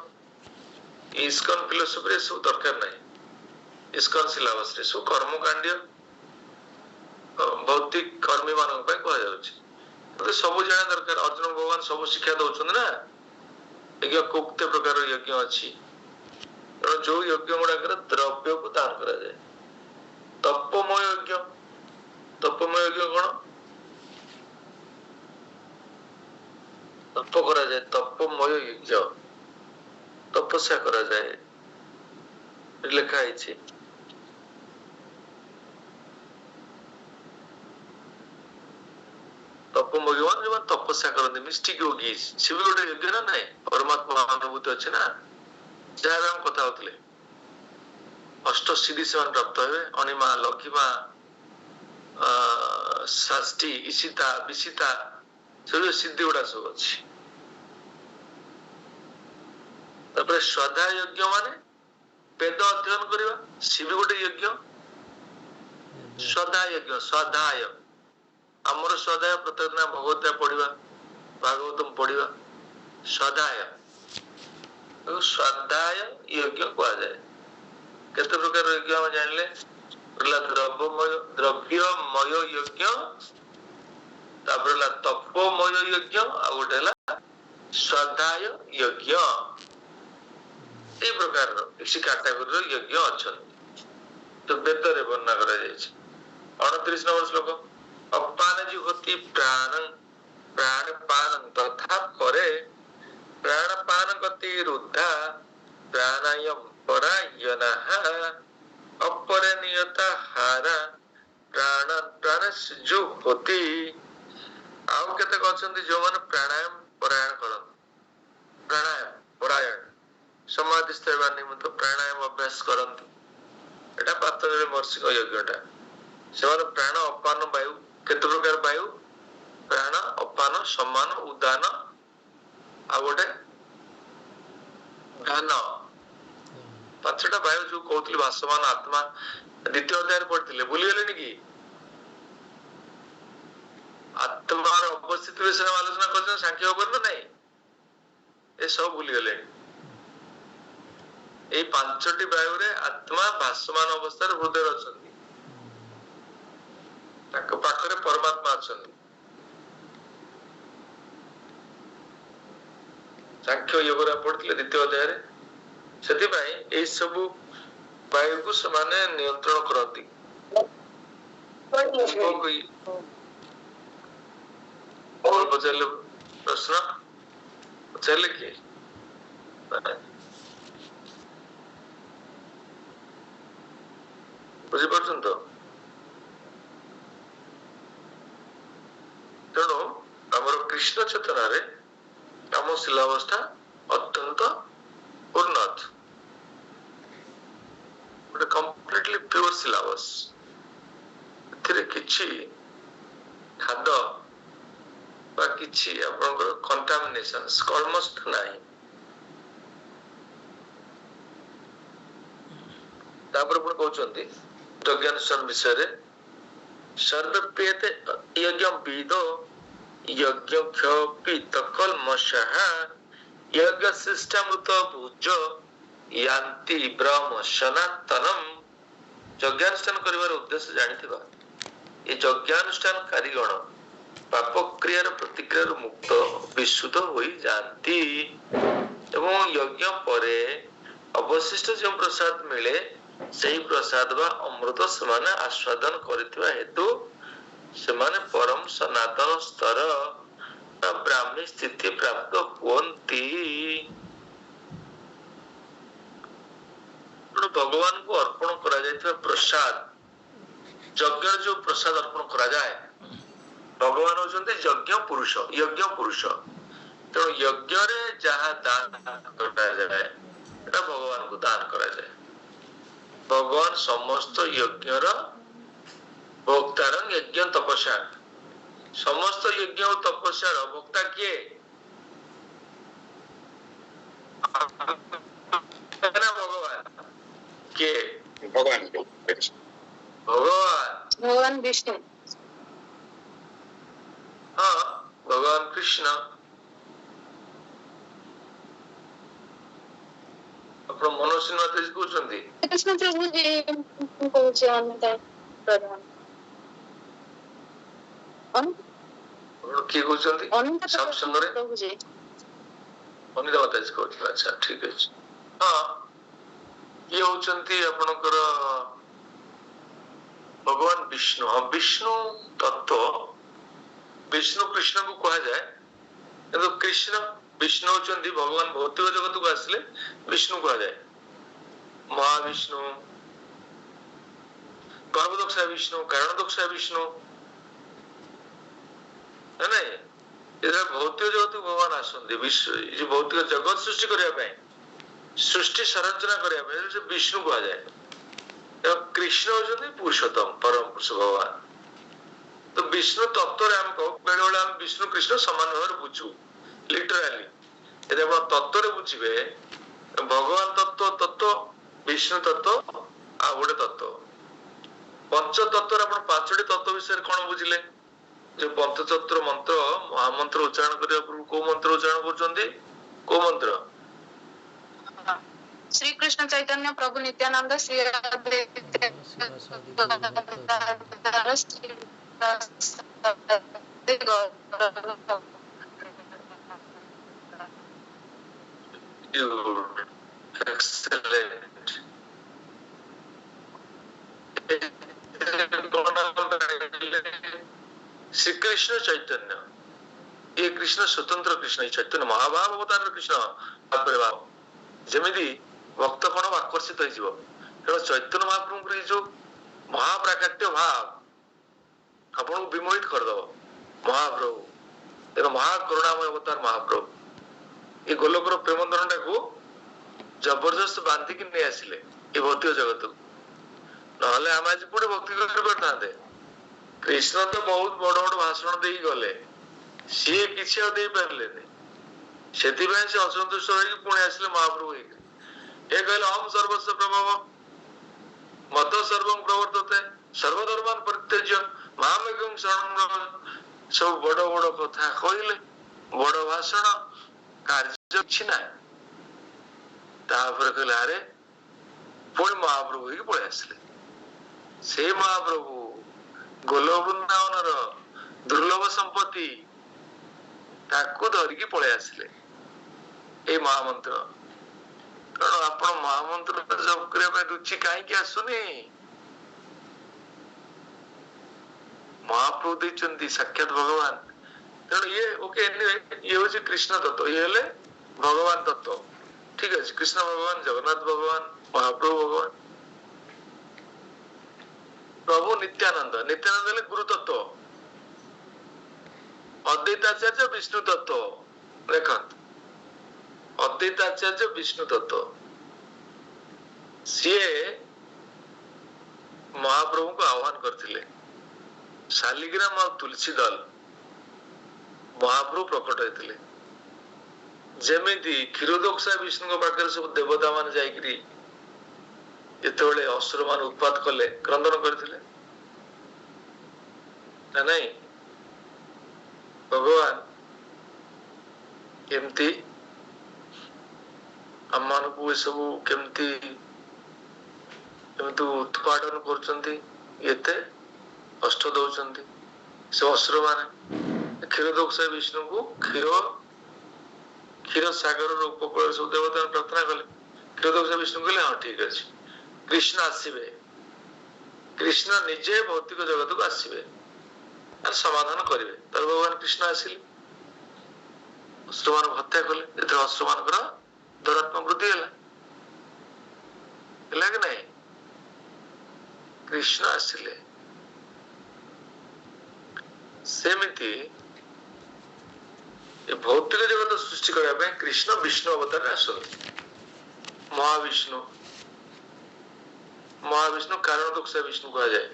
Speaker 1: ଇସ୍କନ ଫିଲୋସଫିରେ ସବୁ ଦରକାର ନାହିଁ। ଇସ୍କନ ସିଲାବସରେ ସବୁ କର୍ମକାଣ୍ଡୀୟ ଭୌତିକ କର୍ମୀ ମାନଙ୍କ ପାଇଁ କୁହାଯାଉଛି। ସବୁ ଜାଣିବା ଦରକାର। ଅର୍ଜୁନ ଭଗବାନ ସବୁ ଶିକ୍ଷା ଦଉଛନ୍ତି ନା। ଯଜ୍ଞ କେତେ ପ୍ରକାର ଯଜ୍ଞ ଅଛି, ତେଣୁ ଯୋଉ ଯଜ୍ଞ ଗୁଡାକରେ ଦ୍ରବ୍ୟକୁ ଦାନ କରାଯାଏ। ତପମୟ ଯଜ୍ଞ, ତପମୟ ଯଜ୍ଞ କଣ, ତପ କରାଯାଏ, ତପମୟ ଯଜ୍ଞ, ତପସ୍ୟା କରାଯାଏ, ଲେଖା ହେଇଛି। ତପମୟ ଯୋଉମାନେ ତପସ୍ୟା କରନ୍ତି, ମିଷ୍ଟିକ ଯୋଗୀ, ସେ ବି ଗୋଟେ ଯଜ୍ଞ ନା ନାହିଁ। ପରମାତ୍ମା ଅନୁଭୂତି ଅଛି ନା, ଯାହା ଆମେ କଥା ହଉଥିଲେ। ଅଷ୍ଟ ସିଦ୍ଧି ସେମାନେ ପ୍ରାପ୍ତ ହେବେ, ଅଣିମା, ଲକ୍ଷ୍ମୀମା, ଷଷ୍ଠୀ, ଇଶିତା, ବିଶିତା, ସବୁ ସିଦ୍ଧି ଗୁଡା ସବୁ ଅଛି। ତାପରେ ସ୍ୱାଧ୍ୟାୟ ଯଜ୍ଞ ମାନେ ବେଦ ଅଧ୍ୟୟନ କରିବା, ସେ ବି ଗୋଟେ ଯଜ୍ଞ। ସ୍ୱାଧ୍ୟାୟ ଯଜ୍ଞ, ସ୍ୱାଧ୍ୟାୟ, ଆମର ସ୍ୱାଧ୍ୟାୟ ପ୍ରତ୍ୟେକ ଦିନ ଭଗବତ ପଢିବା, ଭାଗବତମ ପଢିବା, ସ୍ୱାଧ୍ୟାୟ, ସ୍ୱାଧ୍ୟାୟ ଯଜ୍ଞ କୁହାଯାଏ। କେତେ ପ୍ରକାର ଯଜ୍ଞ ଆମେ ଜାଣିଲେ, ଦ୍ରବ୍ୟମୟ ଯଜ୍ଞ, ତାପରେ ହେଲା ତପମୟ ଯଜ୍ଞ, ଆଉ ଗୋଟେ ହେଲା ସ୍ୱାଧ୍ୟାୟ ଯଜ୍ଞ। ଏଇ ପ୍ରକାରର କିଛି କାଟାଗୋରୀର ଯଜ୍ଞ ଅଛନ୍ତି, ତ ବେଦରେ ବର୍ଣ୍ଣନା କରାଯାଇଛି। 29 ନମ୍ବର ଶ୍ଲୋକ, ଅପାନ ଜୁହୋତି ପ୍ରାଣ ପ୍ରାଣପାନ ତଥା ପରେ ପ୍ରାଣପାନ गतिरुद्धा प्राणायाम परायणः अपरिनियता हारा प्राण प्राणस्जु होती। आउ केते कहछन्ति जो माने प्राणायाम परायण करन, प्राणायाम परायण समाधिस्थ हेबा निमित्त प्राणायाम अभ्यास करନ୍ତି। एटा पातंजलि महर्षिक यज्ञटा। ସେମାନେ प्राण अपान वायु केते प्रकार वायु प्राण अपान समान उदान आ गोटे ध्यान पांचटा वायु जो कहउतली भासमान आत्मा द्वितीय अध्याय पढ़थिले भूली गेलेनी कि आत्मार अवस्थित विषय आलोचना करछन सांख्य योग न नहीं ए सब भूली गेले। ए पांचटी वायु रे आत्मा भासमान अवस्था रे हृदय अछंती ताक पाखरे परमात्मा अछंती। सांख्य योग रे पढ़थिले द्वितीय अध्याय रे सेति भाई ए सब वायु को समान नियंत्रण करती। और पचारे प्रश्न पचारे कि बुझी पार्छन तो तेणु आमर कृष्ण चेतना रे आम शिलावस्था अत्यंत उन्नत गोटे कंप्लीटली प्योर सिलेबस किछि खाद्य बा किछि आपनकर कंटामिनेशंस ऑलमोस्ट नाही। तापर पुण कहउचंती यज्ञानुष्ठान विषय रे सर्वप्रियते यज्ञ विदो यज्ञ क्षपि तकल मशः यज्ञ सिस्टमृत भुज यान्ति ब्रह्म सनातनम। यज्ञानुष्ठान करिवार उद्देश्य जानिथिबा ए यज्ञानुष्ठान कारीगण पाप क्रियार प्रतिक्रिया मुक्त विशुद्ध होई जाती एवं यज्ञ परे अवशिष्ट जो प्रसाद मिले सही प्रसाद बा अमृत समान आस्वादन करथिबा हेतु समान परम सनातन स्तर ब्राह्मी स्थिति प्राप्त हुअन्ति। भगवान को अर्पण करा जायथिबा प्रसाद यज्ञ जो प्रसाद अर्पण करा जाय भगवान होचंते यज्ञ पुरुष तेणु यज्ञ रे जहा दान करा जाए एटा भगवान को दान करा जाए। भगवान समस्त यज्ञर भोक्तारं यज्ञ तपस्या समस्त यज्ञ और तपस्यार भोक्ता किए भगवान के
Speaker 2: भगवान विष्णु
Speaker 1: हाँ भगवान कृष्ण अपन मनोज नाथ जी कहउचंती
Speaker 2: कृष्ण प्रभु जी कहउचे अनंत प्रधान
Speaker 1: की कहउचंती
Speaker 2: अनंत
Speaker 1: सब संगरे
Speaker 2: प्रभु जी
Speaker 1: अनिता माता जी कहउचंती। अच्छा ठीक अछि। हाँ ये होचंती आपनकर भगवान विष्णु। हाँ विष्णु तत्व विष्णु कृष्ण को कहा जाए किंतु कृष्ण विष्णु होचंती भगवान भौतिक जगत को आसले विष्णु कहा जाए। महाविष्णु गर्भदक्षा विष्णु कारणदक्षा विष्णु है नहीं इधर भौतिक जगत को भगवान आसंती विश्व जो भौतिक जगत सृष्टि करिया पे सृष्टि संरचना करिया पे जो विष्णु कहा जाए। कृष्ण होचंती पुरुषोत्तम परम पुरुष भगवान। तो विष्णु तत्व रे हमको बेले बेले हम विष्णु कृष्ण समान भाव बुझू लिटराली यदि आप तत्व रे बुझिबे भगवान तत्व विष्णु तत्व आ गोटे तत्व पंच तत्व अपन पांचटी तत्व विषय कौन बुझिले जो पंचतत्व मंत्र महामंत्र उच्चारण करिया पूर्व को मंत्र उच्चारण करछन्ती को मंत्र
Speaker 2: श्री कृष्ण चैतन्य प्रभु नित्यानंद श्री
Speaker 1: excellent श्री कृष्ण चैतन्य ये कृष्ण स्वतंत्र कृष्ण चैतन्य महाभाव अवतार कृष्ण भाव जमी भक्त कौन आकर्षित हो चैतन्य महाप्रभु जो महाप्राकट्य भाव आपन विमोहित करदब महाप्रभु तेना महाकरुणामय अवतार महाप्रभु ये गोलोकर प्रेमंदन टाक जबरदस्त बांधिकी नहीं आसिले ये भौतिक जगत को ना आम आज कोटे भक्ति कर कृष्ण तो बहुत बड़ बड़ भाषण दे गले सी किसी दे पारे से असंतुष्ट हो पुणी आसिले महाप्रभु ये कहले हम सर्वस्व प्रभाव मत सर्व प्रवर्तते सर्वधर्मान परित्यज्य महामेकं शरणं सब बड़ बड़ कथा कहले बड़ भाषण कार्य किछि ना कहले अरे पुणी महाप्रभु ही पलि आसिले से महाप्रभु गोलोक वृंदावन दुर्लभ संपत्ति ताकू धरिकी पलि आसिले ए महामंत्र कारण आपण महामंत्र जप करने रुचि कहीं आसुनी महाप्रभु देचंदी साक्षात भगवान तेणु ये ओके ये हूँ कृष्ण तत्व ये हेले भगवान तत्व ठीक है कृष्ण भगवान जगन्नाथ भगवान महाप्रभु भगवान प्रभु नित्यानंद नित्यानंद हेले गुरु तत्व अद्वैताचार्य विष्णु तत्व देखत अद्वैताचार्य विष्णु तत्व सी महाप्रभु को आह्वान करथिले शालिग्राम और तुलसी दल महाप्रभु प्रकट होते जमीती क्षीरोदोक्षा विष्णु पाखे सब देवता मान जाइकरी जिते असुर मान उत्पात कले क्रंदन करथिले ना नहीं भगवान केमती हम मान को ये सब केमती उत्पादन करते कष्ट दौरान से असुर मान क्षीरोदोक्षा विष्णु को क्षीर सागर उपकूल सब देवता प्रार्थना कले क्षीरोदोक्षा विष्णु कहले हाँ ठीक अच्छे कृष्ण आसवे कृष्ण निजे भौतिक जगत को आसवे समाधान करेंगे तर भगवान कृष्ण आसिले असुर मान हत्या कले जो असुर मान दौरात्म वृद्धि है कि नहीं कृष्ण आसिले सेमिति भौतिक जगत सृष्टि करने कृष्ण विष्णु अवतार आसती महाविष्णु महाविष्णु कारण दोक्षा विष्णु कहा जाए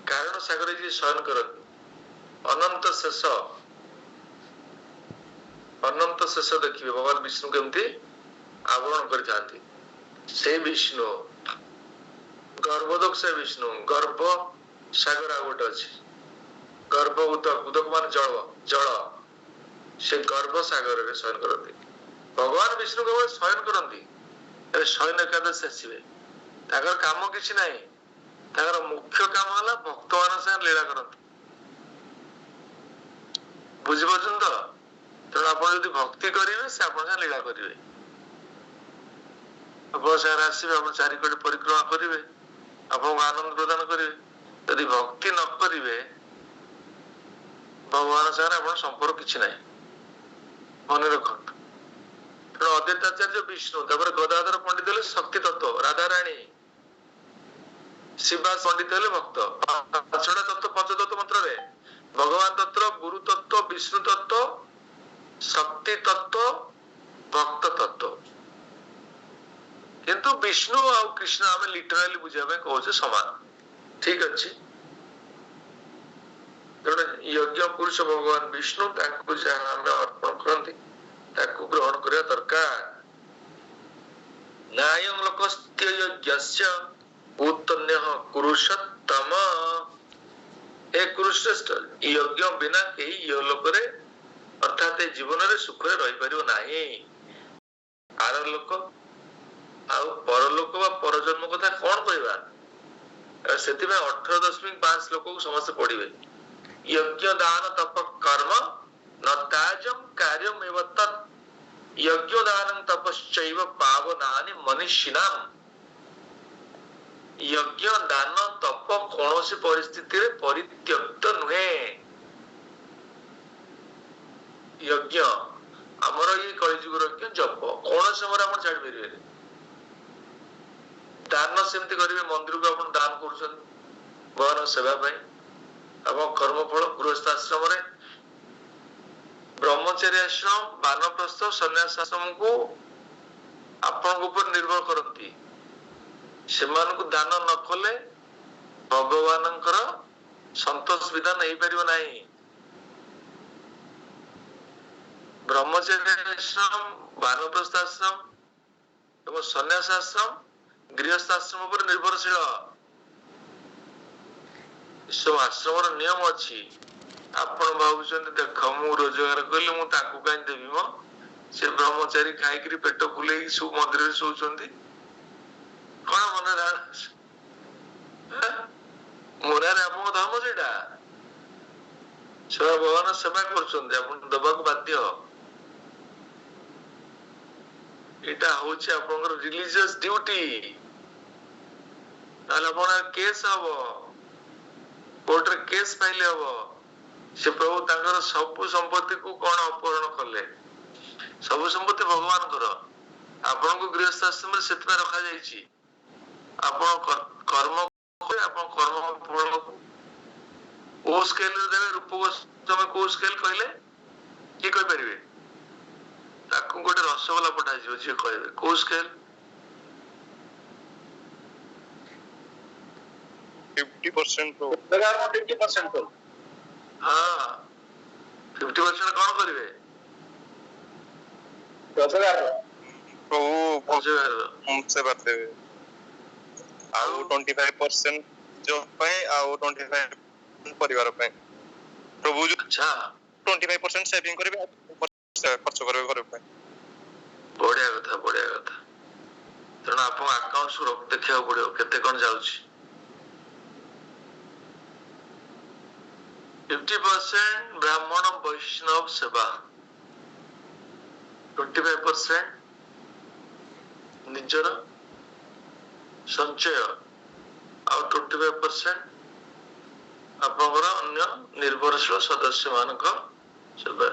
Speaker 1: कारण सागर जी शयन करती अनंत शेष देखिए भगवान विष्णु केमती आवरण कर से विष्णु गर्भदोक्षा विष्णु गर्भ सागर आ गोटे अच्छे गर्भ उदक उदक मान जल जल से गर्भ सागर में शयन करती भगवान विष्णु केवल शयन करती शयन एकादशी आसवे ताकर काम किसी ना ताकर मुख्य काम है भक्त मान से लीला करती बुझीपार तो तेणु आप भक्ति करेंगे से आप लीला करेंगे आसवे आप चारिकट परिक्रमा करेंगे आपको आनंद प्रदान करेंगे यदि भक्ति न करेंगे भगवान सागर आप संपर्क किसी ना मन रखु तेणु अद्वैताचार्य विष्णु गदाधर पंडित हेले शक्ति तत्व राधाराणी शिवदास पंडित हेले भक्त छड़ा तत्व पंचतत्व मंत्र रे भगवान तत्व गुरु तत्व विष्णु तत्व शक्ति तत्व भक्त तत्व किंतु विष्णु और कृष्ण आम लिटराली बुझापे कहे समान ठीक अच्छे यज्ञ पुरुष भगवान विष्णु अर्पण करती ग्रहण करने दरकार नायं लोकस्य यज्ञस्य उत्तन्य कुरुषोत्तम ए कुरुश्रेष्ठ यज्ञ बिना कहीं ये लोक अर्थात जीवन में सुख रही पार ना आर लोक परलोक परजन्म कथा कौन कहवा से 18.5 लोक को समस्त पढ़े यज्ञ दान तप कर्म न त्याजम कार्यम एव तत् यज्ञ दान तपश्चैव पावनानि मनीषिणाम यज्ञ दान तप कौन सी परिस्थिति रे परित्यक्त नुहे यज्ञ आमर ये कलिजुग यज्ञ जप कौन समय आप छाड़ पारे दान सेमती करेंगे मंदिर को आप दान कर भगवान सेवा कर्मफल गृहस्थाश्रम ब्रह्मचर्य आश्रम वानप्रस्थ सन्यास आश्रम को आपण ऊपर निर्भर करती से दान न कले भगवान संतोष विधान नहीं पार नहीं ब्रह्मचर्य आश्रम वानप्रस्थ आश्रम एवं सन्यास आश्रम गृहस्थ आश्रम पर निर्भरशील सब आश्रम नियम अच्छी आपण भावुं देख मु रोजगार कली मुझे देवी मो से ब्रह्मचारी खाई पेट फुले सब मंदिर शोचती कौन मन मुरार आप धर्म से भगवान सेवा कर दबा बाध्य यहाँ हूँ आप रिलीजियस ड्यूटी केस हम कोर्ट रे केस फाइल हम से प्रभु तांकर सबु संपत्ति को कौन अपहरण कले सबु संपत्ति भगवान कर आपण को गृहस्थ आश्रम से रखा जाइए कर्म कर्म फल को स्केल देवे रूप गोस्वामी को स्केल कहले किए कहि परिबे ताकू गोटे रसगोला पठा जीव जी कहबे को स्केल
Speaker 4: 50% तो
Speaker 1: 50% तो हाँ 50% कौन करिवे रोजगार
Speaker 4: हमसे बात है आउ 25% जॉब पे आउ 25% परिवार पे प्रभु जो
Speaker 1: अच्छा
Speaker 4: 25% सेविंग करिवे खर्च करिवे घर पे
Speaker 1: बढ़िया कथा तेणु आप अकाउंट सुरख देखा पड़ो केते कौन जाउची 50% ब्राह्मण वैष्णव सेवा 25% निजर संचय और 25% आपनकर अन्य निर्भरशील सदस्य मानक सेवा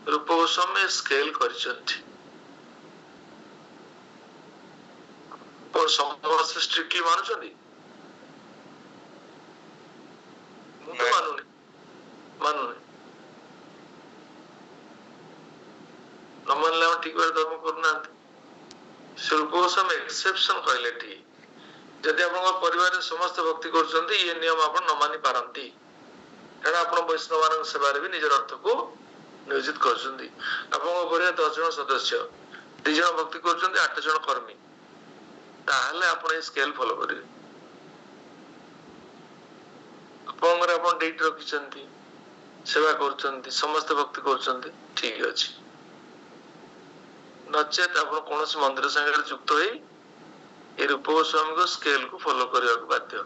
Speaker 1: रूप गोस्वामी स्केल करछंती और समस्त स्ट्रिक्टली मानुछंती मानुनी न मानले ठीक बार धर्म करना रूप गोस्वामी एक्सेप्शन कहले ठीक जदि आप परिवार समस्त भक्ति कर ये नियम आप न मानि पारती कारण आप वैष्णव मान सेवा भी निजर अर्थ को नियोजित कर 10 जन सदस्य 2 जन भक्ति कर 8 जन कर्मी ताहले आप स्केल फॉलो करेंगे आप डेट रखिंट सेवा कर समस्त भक्ति कर ठीक अच्छे नचेत आप कौन मंदिर संगे युक्त हो ये रूप गोस्वामी को स्केल को फॉलो करने को बाध्य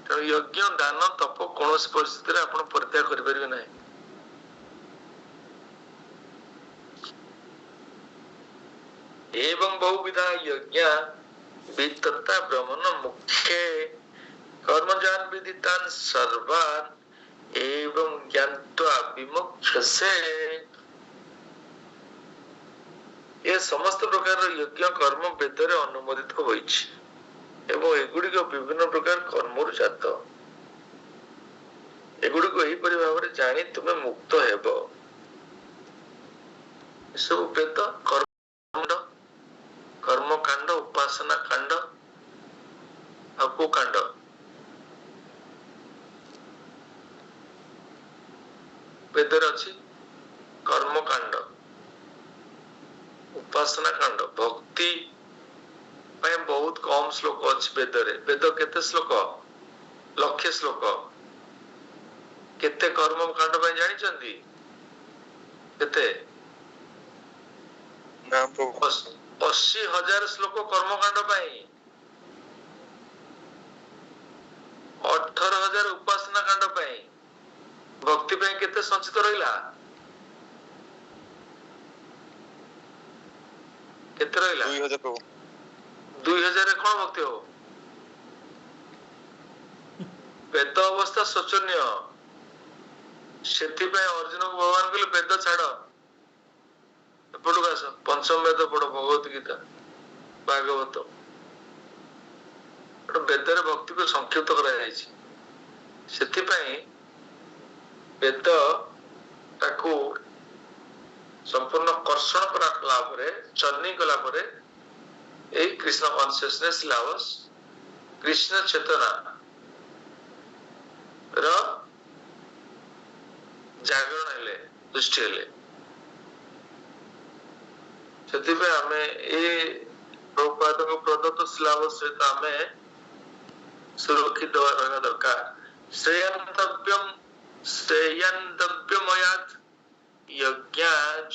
Speaker 1: तेणु यज्ञ दान तप कौन परिस्थिति आप परित्याग करें ना एवं बहुविधा यज्ञ वित्तता ब्रह्मण मुख्य कर्मजान विदितान सर्वान एवं ज्ञात्वा विमुख्य से ये समस्त प्रकार यज्ञ कर्म वेदरे अनुमोदित होइछि एवं एगुड़ी को विभिन्न प्रकार कर्म जात एगुड़ी को एहिपरि भाव जानी तुम्हें मुक्त हेब सब वेद कर्म कांड उपासना कांड आपको कांड वेदर अच्छी कर्म कांड उपासना कांड भक्ति बहुत कम श्लोक अच्छी वेदरे वेद केते श्लोक लक्षे श्लोक केते कर्म कांड जानी चंदी केते 80,000 श्लोक कर्म कांड 18,000 उपासना कांड भक्ति केते संचित रहिला केते रहिला 2000 कौन भक्ति हो वेद अवस्था शोचनीय ସେଥିପାଇଁ ଅର୍ଜୁନକୁ ଭଗବାନ କହିଲେ ବେଦ ଛାଡ, ଏପଟକୁ ଆସ, ପଞ୍ଚମ ବେଦ ପଢ, ଭଗବତ ଗୀତା, ଭାଗବତ। ବେଦରେ ଭକ୍ତିକୁ ସଂକ୍ଷିପ୍ତ କରାଯାଇଛି। ସେଥିପାଇଁ ବେଦ ତାକୁ ସମ୍ପୂର୍ଣ୍ଣ କର୍ଷଣ କଲା ପରେ, ଚର୍ଣ୍ଣି କଲା ପରେ ଏଇ କୃଷ୍ଣ କନସିୟସନେସ ଲାଭସ, କୃଷ୍ଣ ଚେତନା ର ଜାଗରଣ ହେଲେ, ଦୃଷ୍ଟି ହେଲେ। ସେଥିପାଇଁ ଆମେ ଏଇ ପ୍ରଭୁପାଦଙ୍କ ପ୍ରଦତ୍ତ ସିଲାବସ ସହିତ ଆମେ ସୁରକ୍ଷିତ ରହିବା ଦରକାର। ଶ୍ରେୟନ୍ତବ୍ୟମୟାତ୍ यज्ञाच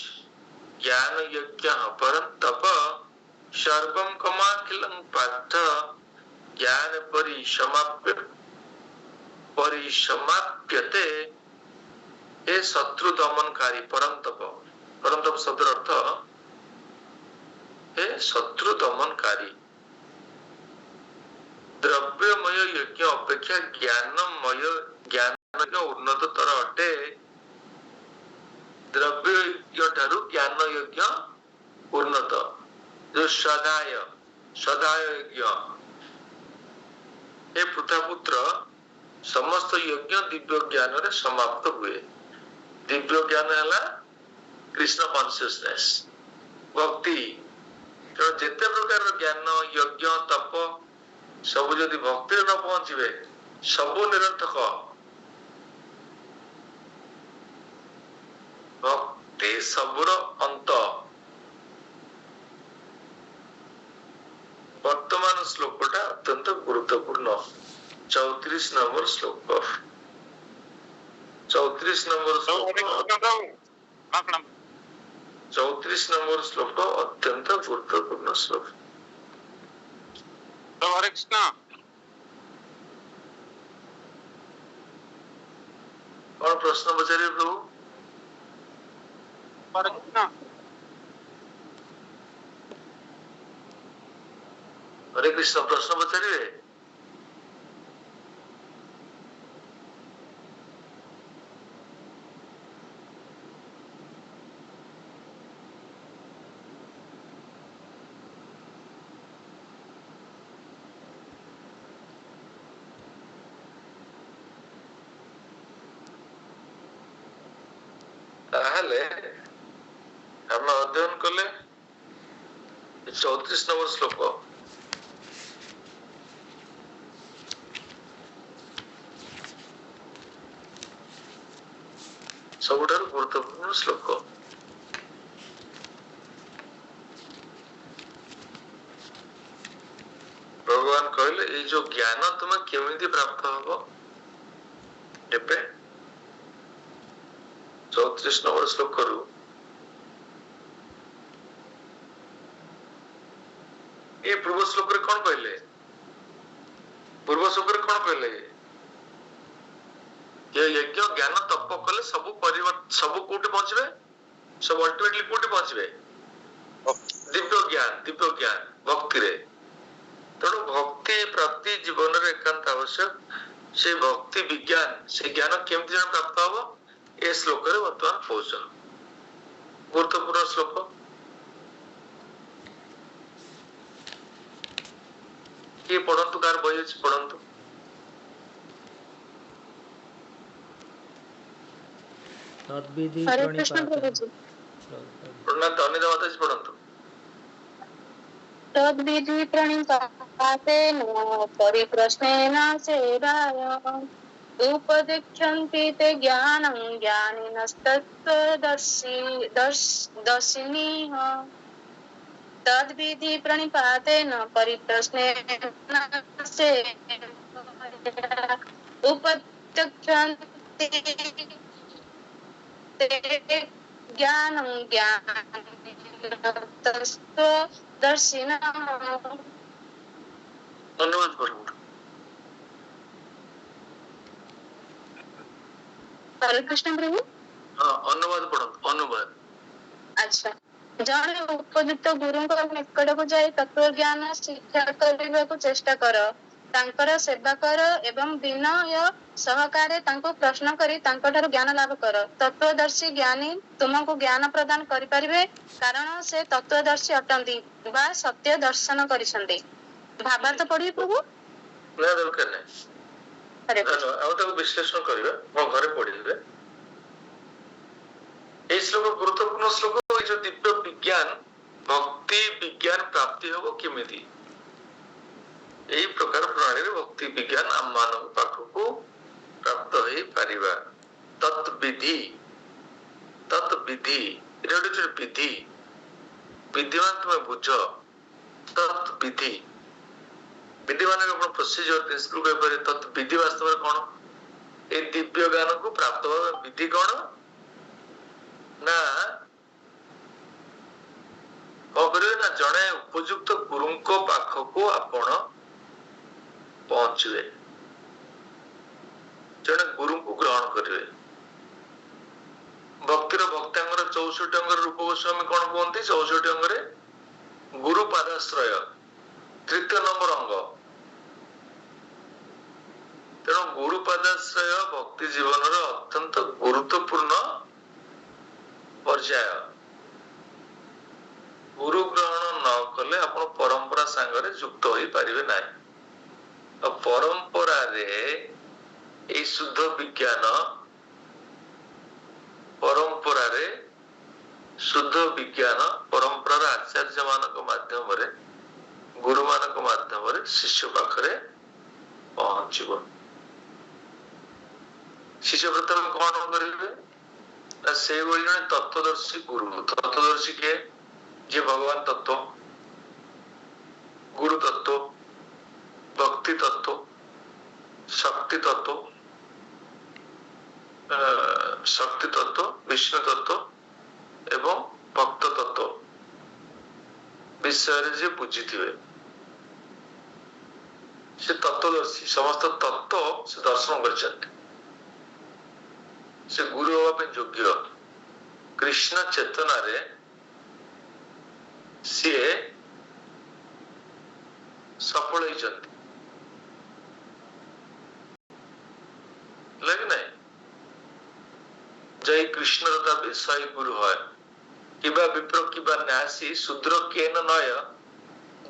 Speaker 1: ज्ञान यज्ञ परं तप सर्वं कमाखिलं पार्थ ज्ञान परिसमाप्यते। हे शत्रु दमनकारी परम तप शब्द अर्थ हे शत्रु दमनकारी। द्रव्यमय यज्ञ अपेक्षा ज्ञान उन्नततर अटे। द्रव्य यज्ञ ठारू ज्ञान यज्ञ उन्नत। जो सदाय यज्ञ, हे पुत्र समस्त यज्ञ दिव्य ज्ञान रे समाप्त हुए। दिव्य ज्ञान है कृष्ण कॉन्शियसनेस, भक्ति। तो जिते प्रकार ज्ञान यज्ञ तप सब जदि भक्ति न पहुंचे सब निरर्थक। भक्ति सबुर अंत। वर्तमान श्लोकटा अत्यंत गुरुत्वपूर्ण। 34 नंबर श्लोक, 34 नंबर श्लोक, 34 नंबर श्लोक अत्यंत गुरुत्वपूर्ण श्लोक।
Speaker 4: हरे कृष्ण।
Speaker 1: और प्रश्न पचारिए प्रभु।
Speaker 4: हरे कृष्ण।
Speaker 1: हरे कृष्ण, प्रश्न पचारिए। ताहले हम अध्ययन कले 34 नंबर श्लोक। सबुठारु गुरुत्वपूर्ण श्लोक। भगवान कहले ये जो ज्ञान तुम्हें केमिति प्राप्त हबो। एबे 34 नंबर श्लोक करू ये पूर्व श्लोक रे कौन कहले? पूर्व श्लोक रे कौन कहले? ये यज्ञ ज्ञान तप कले सब परिवर्तन, सब कोटे पहुंचबे, सब अल्टीमेटली कोटे पहुंचबे दिव्य ज्ञान भक्ति रे। तेणु भक्ति प्रति जीवन रे एकांत आवश्यक। से भक्ति विज्ञान से ज्ञान केमती जन प्राप्त हबो ए श्लोक रे वर्तमान पहुंचन। गुरुत्वपूर्ण श्लोक। ये पढ़ंतु, कार बही अछि पढ़ंतु।
Speaker 3: तद्विधि
Speaker 2: हरे कृष्ण
Speaker 3: प्रणिपातः।
Speaker 2: प्रभु जी।
Speaker 1: प्रणत अनिता माता जी पढ़ंतु।
Speaker 2: तद्विधि प्रणिपातेन परिप्रश्नेन सेवाय उपदिक्षन्ति ते ज्ञानं ज्ञानिनस्तत्त्वदर्शिनः। तद्विधि प्रणिपातेन परिप्रश्नेन सेवाय उपदिक्षन्ति ते ज्ञानं ज्ञानिनस्तत्त्वदर्शिनः।
Speaker 1: धन्यवाद प्रभु।
Speaker 2: हरे कृष्ण प्रभु।
Speaker 1: हाँ, अनुवाद पढ़ंतु, अनुवाद।
Speaker 2: अच्छा, जड़े उपयुक्त गुरुଙ୍କ ନିକଟକୁ ଯାଇ ତତ୍ତ୍ୱ ଜ୍ଞାନ ଶିକ୍ଷା କରିବାକୁ ଚେଷ୍ଟା କର। ତାଙ୍କର ସେବା କର ଏବଂ ବିନୟ ସହକାରେ ତାଙ୍କୁ ପ୍ରଶ୍ନ କରି ତାଙ୍କଠାରୁ ଜ୍ଞାନ ଲାଭ କର। ତତ୍ତ୍ୱଦର୍ଶୀ ଜ୍ଞାନୀ ତୁମକୁ ଜ୍ଞାନ ପ୍ରଦାନ କରିପାରିବେ, କାରଣ ସେ ତତ୍ତ୍ୱଦର୍ଶୀ ଅଟନ୍ତି ବା ସତ୍ୟ ଦର୍ଶନ କରିଛନ୍ତି। ଭାବାର୍ଥ ପଢିବେ ପ୍ରଭୁ?
Speaker 1: ନା ଦରକାର ନାହିଁ।
Speaker 2: ହରେ
Speaker 1: ଆଉ ତାକୁ ବିଶ୍ଳେଷଣ କରିବା, ମୋ ଘରେ ପଢିବେ। এই শ্লোক গুরুত্বপূর্ণ শ্লোক। এই যে দিব্য বিজ্ঞান ভক্তি বিজ্ঞান প্রাপ্তি হব কেমিতি, এই প্রকার প্রণালীর ভক্তি বিজ্ঞান ଆମ ମାନଙ୍କ ପାଖକୁ ପ୍ରାପ୍ତ ହେଇପାରିବା। ତତ୍ ବିଧି, ତତ୍ ବିଧି, ଏଟା ଗୋଟେ ବିଧି, ବିଧି ମାନେ ତୁମେ ବୁଝ। ତତ୍ ବିଧି, ବିଧି ମାନେ ଆପଣ ପ୍ରୋସିଜର ସ୍କୁଲ କହିପାରିବେ। ତତ୍ ବିଧି ବାସ୍ତବରେ କଣ? এই ଦିବ୍ୟ ଜ୍ଞାନକୁ ପ୍ରାପ୍ତ ହେବା ବିଧି କଣ ନା କଣ କରିବେ ନା ଜଣେ ଉପଯୁକ୍ତ ଗୁରୁଙ୍କ ପାଖକୁ ଆପଣ ପହଞ୍ଚିବେ, ଜଣେ ଗୁରୁଙ୍କୁ ଗ୍ରହଣ କରିବେ। ଭକ୍ତିର ଭକ୍ତାଙ୍ଗର 64 ଅଙ୍ଗର ରୂପ ଗୋସ୍ୱାମୀ କଣ କୁହନ୍ତି? 64 ଅଙ୍ଗରେ ଗୁରୁ ପାଦାଶ୍ରୟ ତୃତୀୟ ନମ୍ବର ଅଙ୍ଗ। ତେଣୁ ଗୁରୁ ପାଦାଶ୍ରୟ ଭକ୍ତି ଜୀବନର ଅତ୍ୟନ୍ତ ଗୁରୁତ୍ୱପୂର୍ଣ୍ଣ ପର୍ଯ୍ୟାୟ। ଗୁରୁ ଗ୍ରହଣ ନ କଲେ ଆପଣ ପରମ୍ପରା ସାଙ୍ଗରେ ଯୁକ୍ତ ହୋଇପାରିବେ ନାହିଁ। ଆଉ ପରମ୍ପରାରେ এই শুদ্ধ বিজ্ঞান, ପରମ୍ପରାରେ ଶୁଦ୍ଧ ବିଜ୍ଞାନ ପରମ୍ପରାର ଆଚାର୍ଯ୍ୟ ମାନଙ୍କ ମାଧ୍ୟମରେ, ଗୁରୁ ମାନଙ୍କ ମାଧ୍ୟମରେ ଶିଷ୍ୟ ପାଖରେ ପହଞ୍ଚିବ। ଶିଷ୍ୟ ପ୍ରଥମେ କଣ କରିବେ ନା ସେଇଭଳି ଜଣେ ତତ୍ତ୍ୱଦର୍ଶୀ ଗୁରୁ। ତତ୍ତ୍ୱଦର୍ଶୀ କିଏ? ଯିଏ ଭଗବାନ ତତ୍ତ୍ୱ, ଗୁରୁ ତତ୍ତ୍ୱ, ଭକ୍ତି ତତ୍ତ୍ୱ, ଶକ୍ତି ତତ୍ତ୍ୱ, ଶକ୍ତି ତତ୍ତ୍ୱ, ବିଷ୍ଣୁ ତତ୍ତ୍ୱ ଏବଂ ଭକ୍ତ ତତ୍ତ୍ୱ ବିଷୟରେ ଯିଏ ବୁଝିଥିବେ, ସେ ତତ୍ତ୍ୱଦର୍ଶୀ। ସମସ୍ତ ତତ୍ତ୍ୱ ସେ ଦର୍ଶନ କରିଛନ୍ତି, ସେ ଗୁରୁ ହେବା ପାଇଁ ଯୋଗ୍ୟ। କୃଷ୍ଣ ଚେତନାରେ ସିଏ ସଫଳ ହେଇଛନ୍ତି, লাগে নাই? জয় কৃষ্ণ তথাপি সই গুরু হয়, কিবা বিপ্র কিবা ন্যাসী শূদ্র কেন নয়,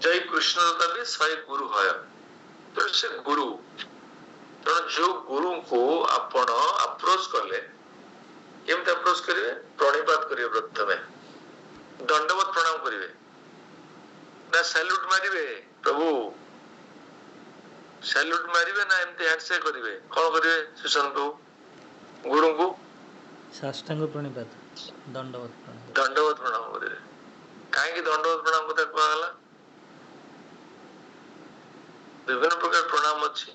Speaker 1: জয় কৃষ্ণ তথাপি সই গুরু হয়। ତେଣୁ ସେ ଗୁରୁ, ତେଣୁ ଯୋଉ ଗୁରୁଙ୍କୁ ଆପଣ ଆପ୍ରୋଚ କଲେ, କେମିତି ଆପ୍ରୋଚ କରିବେ? ପ୍ରଣିପାତ କରିବେ, ପ୍ରଥମେ ଦଣ୍ଡବତ ପ୍ରଣାମ କରିବେ, ନା ସାଲ୍ୟୁଟ ମାରିବେ? ପ୍ରଭୁ ସାଲ୍ୟୁଟ ମାରିବେ ନା ଏମିତି ହ୍ୟାଣ୍ଡସେକ୍ କରିବେ? କଣ କରିବେ? ସୁଶାନ୍ତ ପ୍ରଭୁ ଗୁରୁଙ୍କୁ
Speaker 3: ସାଷ୍ଟାଙ୍ଗ ପ୍ରଣିପାତ, ଦଣ୍ଡବତ ପ୍ରଣାମ।
Speaker 1: ଦଣ୍ଡବତ ପ୍ରଣାମ କରିବେ। କାହିଁକି ଦଣ୍ଡବତ ପ୍ରଣାମ କଥା କୁହାଗଲା? ବିଭିନ୍ନ ପ୍ରକାର ପ୍ରଣାମ ଅଛି।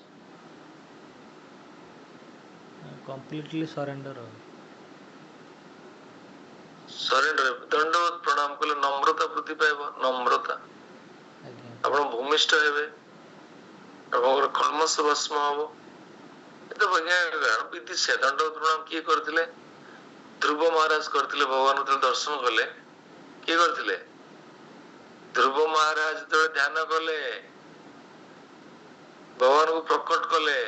Speaker 3: Completely surrender.
Speaker 1: ସରେଣ୍ଡର। ଦଣ୍ଡବତ ପ୍ରଣାମ କଲେ ନମ୍ରତା ବୃଦ୍ଧି ପାଇବ, ନମ୍ରତା।
Speaker 3: ଆଜ୍ଞା।
Speaker 1: ଆପଣ ଭୂମିଷ୍ଠ ହେବେ, ଆପଣଙ୍କର କଳ୍ମଷ ଭସ୍ମ ହବ। ଏତ ବୈଜ୍ଞାନିକ ବିଧି। ସେ ଦଣ୍ଡବତ ପ୍ରଣାମ କିଏ କରିଥିଲେ? ଧ୍ରୁବ ମହାରାଜ କରିଥିଲେ। ଭଗବାନ ଯେତେବେଳେ ଦର୍ଶନ କଲେ, କିଏ କରିଥିଲେ? ଧ୍ରୁବ ମହାରାଜ ଯେତେବେଳେ ଧ୍ୟାନ କଲେ, ଭଗବାନଙ୍କୁ ପ୍ରକଟ କଲେ,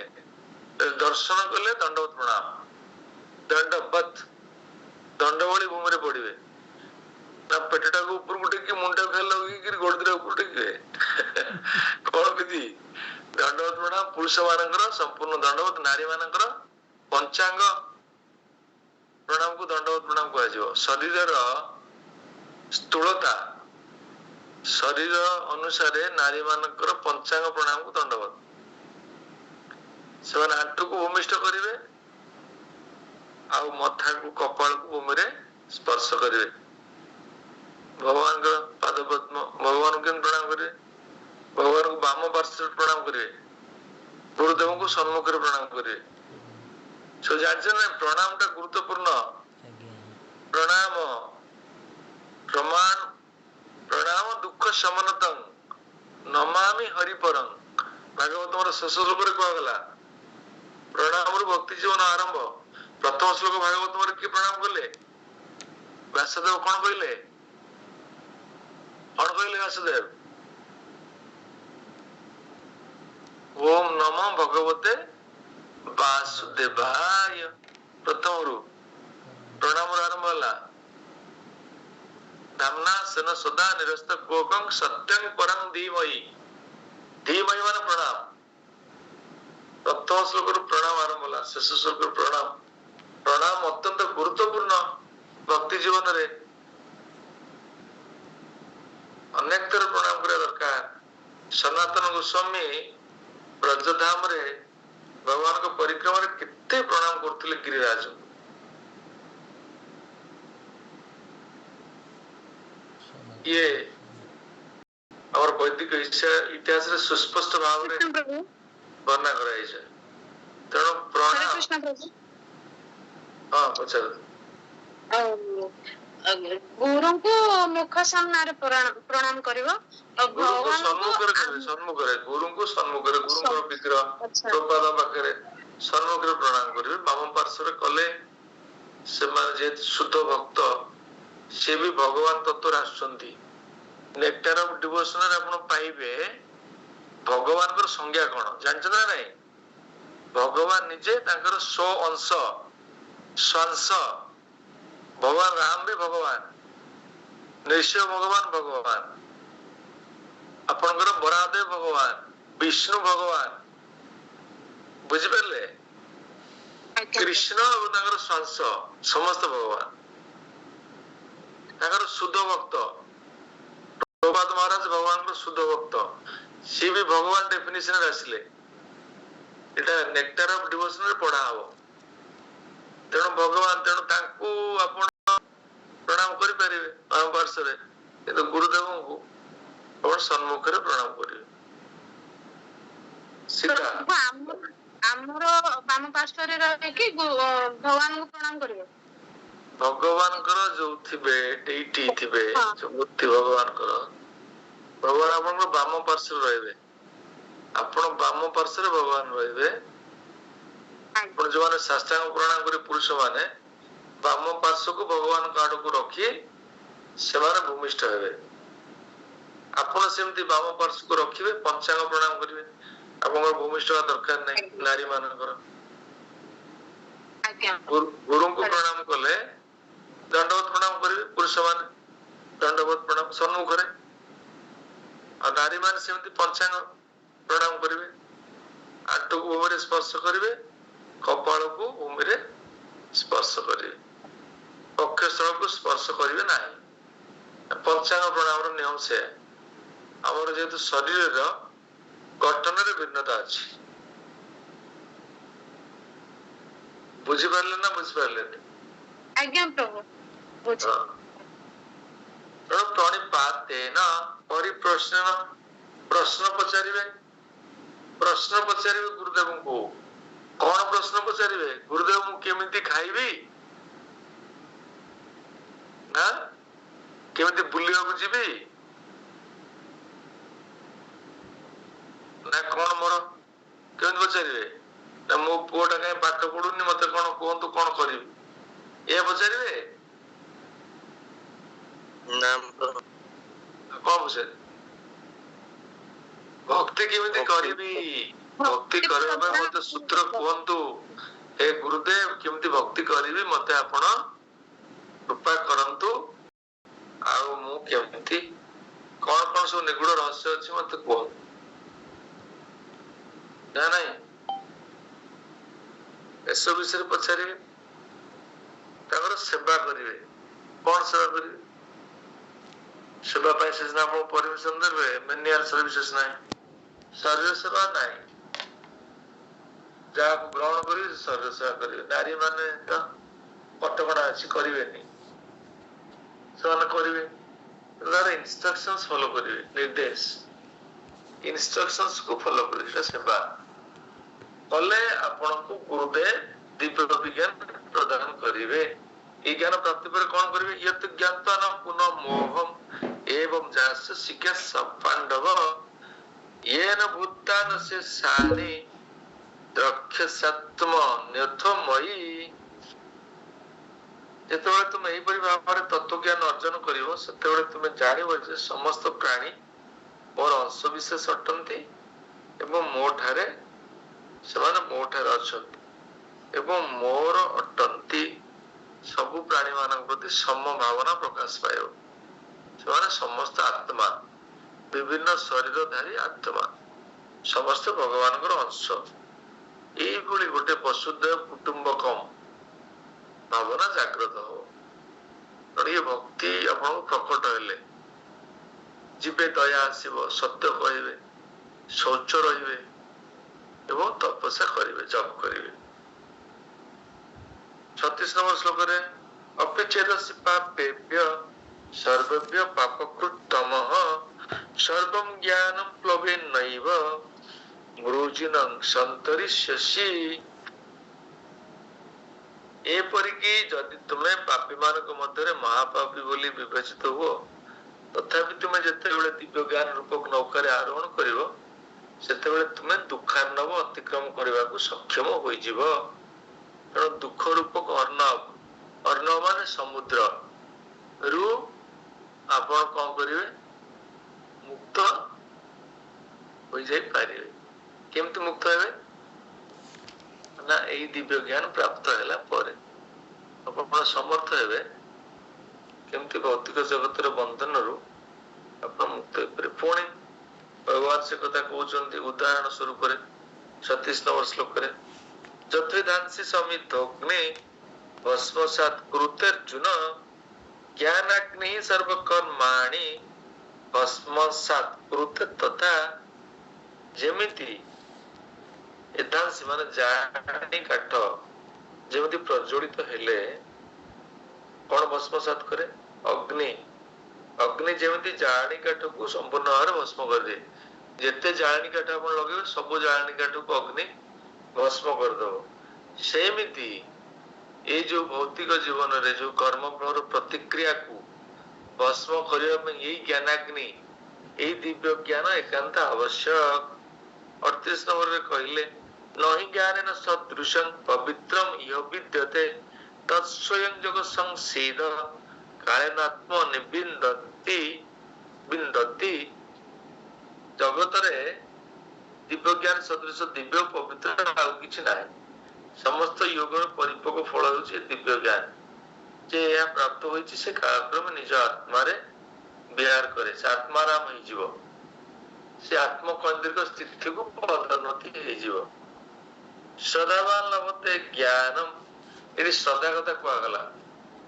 Speaker 1: ଦର୍ଶନ କଲେ, ଦଣ୍ଡବତ ପ୍ରଣାମ। ଦଣ୍ଡବତ, ଦଣ୍ଡ ଭଳି ଭୂମିରେ ପଡିବେ, ନା ପେଟଟାକୁ ଉପରକୁ ଟେକି ମୁଣ୍ଡଟାକୁ ଖାଲି ଲଗେଇକିରି ଗୋଡ ଦିଟା ଉପରକୁ ଟେକିବେ? କଣ ବିଧି? ଦଣ୍ଡବତ ପ୍ରଣାମ ପୁରୁଷ ମାନଙ୍କର ସମ୍ପୂର୍ଣ୍ଣ ଦଣ୍ଡବତ, ନାରୀ ମାନଙ୍କର ପଞ୍ଚାଙ୍ଗ ପ୍ରଣାମକୁ ଦଣ୍ଡବତ ପ୍ରଣାମ କୁହାଯିବ। ଶରୀରର ସ୍ଥୂଳତା, ଶରୀର ଅନୁସାରେ ନାରୀ ମାନଙ୍କର ପଞ୍ଚାଙ୍ଗ ପ୍ରଣାମକୁ ଦଣ୍ଡବତ। ସେମାନେ ଆଣ୍ଠୁକୁ ଭୂମିଷ୍ଠ କରିବେ, ଆଉ ମଥାକୁ କପାଳକୁ ଭୂମିରେ ସ୍ପର୍ଶ କରିବେ। ଭଗବାନଙ୍କର ପାଦ ପଦ୍ମ, ଭଗବାନଙ୍କୁ କେମିତି ପ୍ରଣାମ କରିବେ? ଭଗବାନଙ୍କୁ ବାମ ପାର୍ଶ୍ୱରେ ପ୍ରଣାମ କରିବେ, ଗୁରୁଦେବଙ୍କୁ ସମ୍ମୁଖରେ ପ୍ରଣାମ କରିବେ। ସବୁ ଜାଣିଛ ନା? ପ୍ରଣାମ ଟା ଗୁରୁତ୍ୱପୂର୍ଣ୍ଣ। ପ୍ରଣାମ, ପ୍ରମାଣ, ପ୍ରଣାମ ଦୁଃଖ ଶମନତଂ ନମାମି ହରିପରଂ। ଭାଗବତର ଶେଷ ଶ୍ଲୋକରେ କୁହାଗଲା, ପ୍ରଣାମରୁ ଭକ୍ତି ଜୀବନ ଆରମ୍ଭ। ପ୍ରଥମ ଶ୍ଲୋକ ଭାଗବତରେ କିଏ ପ୍ରଣାମ କଲେ? ବ୍ୟାସଦେବ। କଣ କହିଲେ? କଣ କହିଲେ ବ୍ୟାସଦେବ? ओम नमो भगवते वासुदेवाय प्रथम प्रणाम आरंभ होला धामना सेन सदा निरस्त कोकं सत्यं परं धीमहि धीमहि मान प्रणाम प्रथम श्लोक प्रणाम आरंभ होला शेष श्लोक प्रणाम प्रणाम अत्यंत गुरुत्वपूर्ण भक्ति जीवन रे अनेक थर प्रणाम करा दरकार सनातन गोस्वामी ब्रजधाम रे भगवान को परिक्रमा रे कितने प्रणाम करथिले गिरिराज ये और वैदिक इतिहास रे सुस्पष्ट भाव रे वर्णना कराई छै तेणु
Speaker 2: हरे
Speaker 1: प्रणाम
Speaker 2: कृष्ण प्रभु
Speaker 1: हां पचार
Speaker 2: गुरु को मुख सामने प्रणाम करिवो और
Speaker 1: गुरु को
Speaker 2: भगवान
Speaker 1: सन्मुख रे गुरु को सन्मुख रे गुरु को विग्रह
Speaker 2: अच्छा।
Speaker 1: प्रपाद पाखरे सन्मुख रे प्रणाम करिवे बाम पार्श्व रे कले से माने जे शुद्ध भक्त से भी भगवान तत्व आछंती नेक्टार ऑफ डिवोशन रे आपण पाइबे भगवान कर संज्ञा कोन जानछ ना नहीं भगवान निजे तांकर 100 अंश संस भगवान राम भी भगवान नृसिंह भगवान भगवान आपनकर बरादेव भगवान विष्णु भगवान बुझिपरले कृष्ण और तांकर संस समस्त भगवान तांकर शुद्ध भक्त प्रभुपाद महाराज भगवान को शुद्ध भक्त सी भी भगवान डेफिनेशन रे आसिले एटा नेक्टार ऑफ डिवोशन रे पढ़ा हबो तेणु भगवान तेणु तांको आपण प्रणाम करि परिबे हम पार्श्व रे किंतु गुरुदेव को और सन्मुख रे प्रणाम करिवे सीधा
Speaker 2: हमर बाम पार्श्व रे रहे कि भगवान को प्रणाम करिवो
Speaker 1: भगवान कर जो थिबे डेटी थिबे
Speaker 2: हाँ।
Speaker 1: जो मूर्ति भगवान कर भगवान आपन बाम पार्श्व रहबे आपण बाम पार्श्व रे भगवान रहबे आपण जो माने शास्त्रांग प्रणाम करी पुरुष माने बाम पार्श्व को भगवान काड को रखी से माने भूमिष्ठ हेबे आपण सेमती बाम पार्श्व को रखिबे पंचांग प्रणाम करिवे आपन भूमिष्ठ का दरकार नहीं नारी मानकर
Speaker 2: आज्ञा
Speaker 1: गुरु को प्रणाम कले दंडवत प्रणाम करिवे पुरुष माने दंडवत प्रणाम सन्मुख रे और नारी माने सेमती पंचांग प्रणाम करिवे आंटू को भूमि स्पर्श करिवे कपाल को भूमि रे स्पर्श करिवे पक्षस्थल को स्पर्श करिवे नाही पंचांग प्रणाम रो नियम से हमर जेतु शरीर रो गठन रे भिन्नता अछि बुझि पारले ना बुझि पारले
Speaker 2: आज्ञा प्रभु बुझ
Speaker 1: प्रणिपाते न परिप्रश्न प्रश्न पचारिवे गुरुदेव को कौन प्रश्न पचारिवे गुरुदेव मु केमिति खाइबी ना केमिति बुलिया को जीबी ना कौन मोर केमिति पचारिवे ना मो पुओटा काई पाठ पढुनी मते कोन कोंतु कोन करिवि ए पचारिवे
Speaker 4: ना
Speaker 1: कौन पचारिवे भक्ति केमिति करिबी भक्ति करबा ପାଇଁ मते सूत्र कहंतु हे गुरुदेव केमिति भक्ति करिबी मते आपण कृपा करंतु आ मु केमिति कोन कोन सब निगुड़ रहस्य अछि मते कह ना नहीं ऐसे विषय पछारिबे ताकर सेवा करिवे कोन सेवा करिवे सेवा ପାଇଁ ସେ ନା ଆପଣ परमिशन देबे मेनियल सर्विसेस नाही शरीर सेवा नाही जा ग्रहण करी शरीर सेवा करिवे नारी माने तो कटकड़ा अछि करिवेनी सेवन करिवे तार इंस्ट्रक्शंस फॉलो करिवे निर्देश इंस्ट्रक्शंस को फॉलो करिवे सेवा कले आपण को गुरुदेव दिव्य विज्ञान प्रदान करिवे ई ज्ञान प्राप्ति पर कौन करिवे यत ज्ञानता न पुनः मोहम एवं जास्य शिक्षा सपांडव येन भूतान से सानि द्रक्षसत्म न्यथमयी जेतेबेले तुम एही परि भाବରେ तत्व ज्ञान अर्जन करिवो सेतेबेले तुम जानिबो जे समस्त प्राणी और अंश विशेष अटंती ଏବଂ ମୋ ଠାରେ ସେମାନେ ମୋ ଠାରେ ଅଛନ୍ତି ଏବଂ ମୋର ଅଟନ୍ତି। ସବୁ ପ୍ରାଣୀ ମାନଙ୍କ ପ୍ରତି ସମ ଭାବନା ପ୍ରକାଶ ପାଇବ। ସେମାନେ ସମସ୍ତ ଆତ୍ମା, ବିଭିନ୍ନ ଶରୀରଧାରୀ ଆତ୍ମା, ସମସ୍ତେ ଭଗବାନଙ୍କର ଅଂଶ। ଏଇଭଳି ଗୋଟେ ବସୁଧୈବ କୁଟୁମ୍ବକମ୍ ଭାବନା ଜାଗ୍ରତ ହବ। ତେଣୁ ଏ ଭକ୍ତି ଆପଣଙ୍କୁ ପ୍ରକଟ ହେଲେ ଯିବେ, ଦୟା ଆସିବ, ସତ୍ୟ କହିବେ, ଶୌଚ ରହିବେ ଏବଂ ତପସ୍ୟା କରିବେ, ଜପ କରିବେ। 36 নম্বর ଶ୍ଲୋକରେ ଅପେଚେଦସି ପାପେଭ୍ୟ ସର୍ବେଭ୍ୟ ପାପକୃତ୍ତମଃ ସର୍ବଂ ଜ୍ଞାନଂ ପ୍ଲବେନୈବ ମୃଜିନଂ ସନ୍ତରିଷ୍ୟସି। ଏପରିକି ଯଦି ତୁମେ ପାପୀ ମାନଙ୍କ ମଧ୍ୟରେ ମହାପାପୀ ବୋଲି ବିବେଚିତ ହୁଅ, ତଥାପି ତୁମେ ଯେତେବେଳେ ଦିବ୍ୟ ଜ୍ଞାନ ରୂପକ ନୌକାରେ ଆରୋହଣ କରିବ, ସେତେବେଳେ ତୁମେ ଦୁଃଖାର୍ଣ୍ଣବ ଅତିକ୍ରମ କରିବାକୁ ସକ୍ଷମ ହୋଇଯିବ। ତେଣୁ ଦୁଃଖ ରୂପକ ଅର୍ଣ୍ଣବ, ଅର୍ଣ୍ଣବ ମାନେ ସମୁଦ୍ର ରୁ ଆପଣ କଣ କରିବେ? ମୁକ୍ତ ହୋଇଯାଇ ପାରିବେ। କେମିତି ମୁକ୍ତ ହେବେ? ନା ଏଇ ଦିବ୍ୟ ଜ୍ଞାନ ପ୍ରାପ୍ତ ହେଲା ପରେ ଆପଣ ସମର୍ଥ ହେବେ କେମିତି ଭୌତିକ ଜଗତର ବନ୍ଧନରୁ ଆପଣ ମୁକ୍ତ ହେଇପାରିବେ। ପୁଣି ଭଗବାନ ସେ କଥା କହୁଛନ୍ତି ଉଦାହରଣ ସ୍ୱରୂପରେ 36 নম্বর ଶ୍ଲୋକରେ ଯଥେଦାଂସି ସମିତୋଗ୍ନେ ଭସ୍ମସାତ୍ କୁରୁତେର୍ଜୁନ ଜ୍ଞାନାଗ୍ନି ସର୍ବକର୍ମାଣି ଭସ୍ମସାତ୍ କୁରୁତେ ତଥା। ଯେମିତି ଏଧାଂସି ମାନେ ଜାଳେଣୀ କାଠ ଯେମିତି ପ୍ରଜ୍ୱଳିତ ହେଲେ କଣ ଭସ୍ମସାତ୍ କରେ? ଅଗ୍ନି। ଅଗ୍ନି ଯେମିତି ଜାଳେଣୀ କାଠକୁ ସମ୍ପୂର୍ଣ୍ଣ ଭାବରେ ଭସ୍ମ କରିଦିଏ। ଯେତେ ଜାଳେଣୀ କାଠ ଆପଣ ଲଗେଇବେ ସବୁ ଜାଳେଣୀ କାଠକୁ ଅଗ୍ନି ଭସ୍ମ କରିଦବ। ସେମିତି ଏଇ ଯୋଉ ଭୌତିକ ଜୀବନରେ ଯୋଉ କର୍ମ ଫଳର ପ୍ରତିକ୍ରିୟାକୁ ଭସ୍ମ କରିବା ପାଇଁ ଏଇ ଜ୍ଞାନାଗ୍ନି, ଏଇ ଦିବ୍ୟ ଜ୍ଞାନ ଏକାନ୍ତ ଆବଶ୍ୟକ। 38 নম্বରରେ କହିଲେ ନହି ଜ୍ଞାନେନ ସଦୃଶଂ ପବିତ୍ରମ୍ ଇହ ବିଦ୍ୟତେ ତତ୍ ସ୍ୱୟଂ ଯୋଗ ସଂସିଦ କାଳେନାତ୍ମ ନିବିନ୍ଦତି ବିନ୍ଦତି। ଜଗତରେ ଦିବ୍ୟ ଜ୍ଞାନ ସଦୃଶ ଦିବ୍ୟ ପବିତ୍ର ଆଉ କିଛି ନାହିଁ। ସମସ୍ତ ଯୋଗର ପରିପକ୍ୱ ଫଳ ହେଉଛି ଦିବ୍ୟ ଜ୍ଞାନ। ଯେ ଏହା ପ୍ରାପ୍ତ ହୋଇଛି ସେ କାଳକ୍ରମେ ନିଜ ଆତ୍ମାରେ ବିହାର କରେ, ସେ ଆତ୍ମାରାମ ହେଇଯିବ, ସେ ଆତ୍ମକୈନ୍ଦ୍ରିକ ସ୍ଥିତିକୁ ପଦୋନ୍ନତି ହେଇଯିବ। ଶ୍ରଦ୍ଧାବାନ ଲଭତେ ଜ୍ଞାନମ୍, ଏଠି ଶ୍ରଦ୍ଧା କଥା କୁହାଗଲା।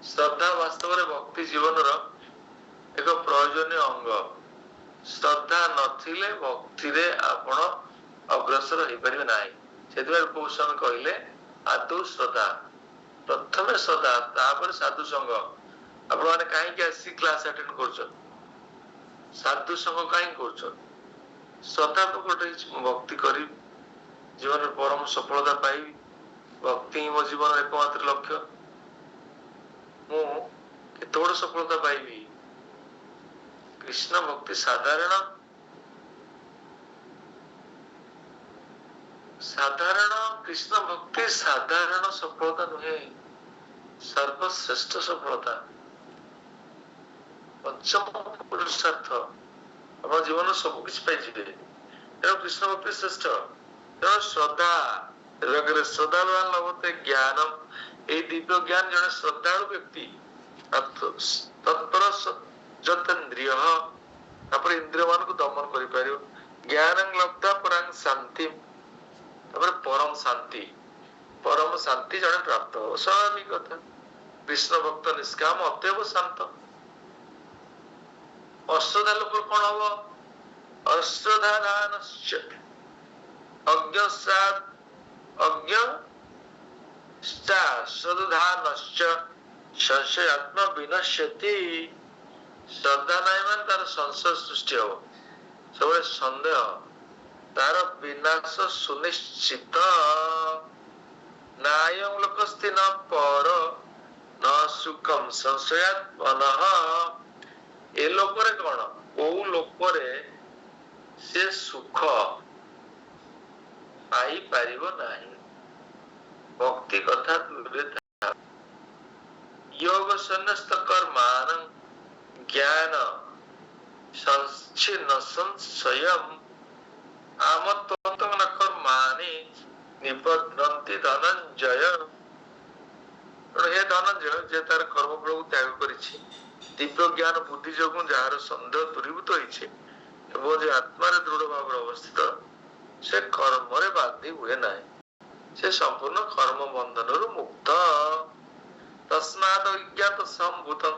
Speaker 1: ଶ୍ରଦ୍ଧା ବାସ୍ତବରେ ଭକ୍ତି ଜୀବନର ଏକ ପ୍ରয়োଜନୀୟ ଅଙ୍ଗ। ଶ୍ରଦ୍ଧା ନଥିଲେ ଭକ୍ତିରେ ଆପଣ ଅଗ୍ରସର ହେଇପାରିବେ ନାହିଁ। ସେଥିପାଇଁ ଉପଭୂଷଣ କହିଲେ ଆଦୌ ଶ୍ରଦ୍ଧା, ପ୍ରଥମେ ଶ୍ରଦ୍ଧା, ତାପରେ ସାଧୁ ସଙ୍ଗ। ଆପଣ ମାନେ କାହିଁକି ଆସି କ୍ଲାସ ଆଟେଣ୍ଡ କରୁଛନ୍ତି? ସାଧୁ ସଙ୍ଗ କାହିଁକି କରୁଛନ୍ତି? ଶ୍ରଦ୍ଧା ପ୍ରକଟ ହେଇଛି, ମୁଁ ଭକ୍ତି କରିବି, ଜୀବନରେ ପରମ ସଫଳତା ପାଇବି, ଭକ୍ତି ହିଁ ମୋ ଜୀବନର ଏକମାତ୍ର ଲକ୍ଷ୍ୟ। ମୁଁ କେତେ ବଡ ସଫଳତା ପାଇବି? କୃଷ୍ଣ ଭକ୍ତି ସାଧାରଣ କୃଷ୍ଣ ଭକ୍ତି ସାଧାରଣ ସଫଳତା ନୁହେଁ, ସର୍ବଶ୍ରେଷ୍ଠ ସଫଳତା, ପଞ୍ଚମ ପୁରୁଷାର୍ଥ। ଆପଣ ଜୀବନରେ ସବୁ କିଛି ପାଇଯିବେ। ତେଣୁ କୃଷ୍ଣ ଭକ୍ତି ଶ୍ରେଷ୍ଠ। ତେଣୁ ଶ୍ରଦ୍ଧା, ଶ୍ରଦ୍ଧାବାନ ଲଭତେ ଜ୍ଞାନମ୍, ଏଇ ଦିବ୍ୟ ଜ୍ଞାନ ଜଣେ ଶ୍ରଦ୍ଧାଳୁ ବ୍ୟକ୍ତି ତତ୍ପର ଯତେନ୍ଦ୍ରିୟ, ତାପରେ ଇନ୍ଦ୍ରିୟ ମାନଙ୍କୁ ଦମନ କରିପାରିବ। ଜ୍ଞାନଂ ଲବ୍ଧା ପରାଂ ଶାନ୍ତି, ତାପରେ ପରମ ଶାନ୍ତି, ପରମ ଶାନ୍ତି ଜଣେ ପ୍ରାପ୍ତ ହବ। ସ୍ୱାଭାବିକ କଥା, କୃଷ୍ଣ ଭକ୍ତ ନିଷ୍କାମ ଅତଏବ ଶାନ୍ତ। ଅଶ୍ରଦ୍ଧା ଲୋକ କଣ ହବ? ଅଶ୍ରଦ୍ଧା ଧାନଶ୍ଚ ଅଜ୍ଞସାତ୍ ଅଜ୍ଞଶ୍ଚାଶ୍ରଦ୍ଧାନଶ୍ଚ ସଂଶୟାତ୍ମା ବିନଶ୍ୟତି। ଶ୍ରଦ୍ଧା ନାହିଁ ମାନେ ତାର ସଂଶୟ ସୃଷ୍ଟି ହବ, ସବୁବେଳେ ସନ୍ଦେହ, ତାର ବିନାଶ ସୁନିଶ୍ଚିତ। ନାୟଂ ଲୋକସ୍ତି ନ ପର ନ ସୁଖମ୍ ସଂଶୟାତ୍ମନଃ। ଏ ଲୋକରେ କଣ, କୋଉ ଲୋକରେ ସେ ସୁଖ ପାଇପାରିବ ନାହିଁ। ଭକ୍ତି କଥା ଦୂରରେ ଥାଉ। ଯୋଗ ସନ୍ନ୍ୟସ୍ତ କର୍ମାନଂ ଜ୍ଞାନ ସଂଚ୍ଛିନ୍ନ ସଂଶୟମ୍ ଆମତ୍ୱ নিবন্ত ন কর্মাণি নিবদ্ধন্তি ধনঞ্জয়। হে ধনঞ্জয়, যে তার কর্মগুলো ত্যাগ করেছে, দিব্য জ্ঞান বুদ্ধি যোগুଁ যাହାର সন্দেহ দূরীভূত হয়েছে এবং যে আত্মারে দৃঢ় ভাବରେ অবস্থিত, সে কর্মরে বান্ধି ହୁଏ ନାହିଁ, ସେ ସମ୍ପୂର୍ଣ୍ଣ କର୍ମ ବନ୍ଧନରୁ ମୁକ୍ତ। ତସ୍ମାଦ ଅଜ୍ଞାତ ସମ୍ଭୂତଂ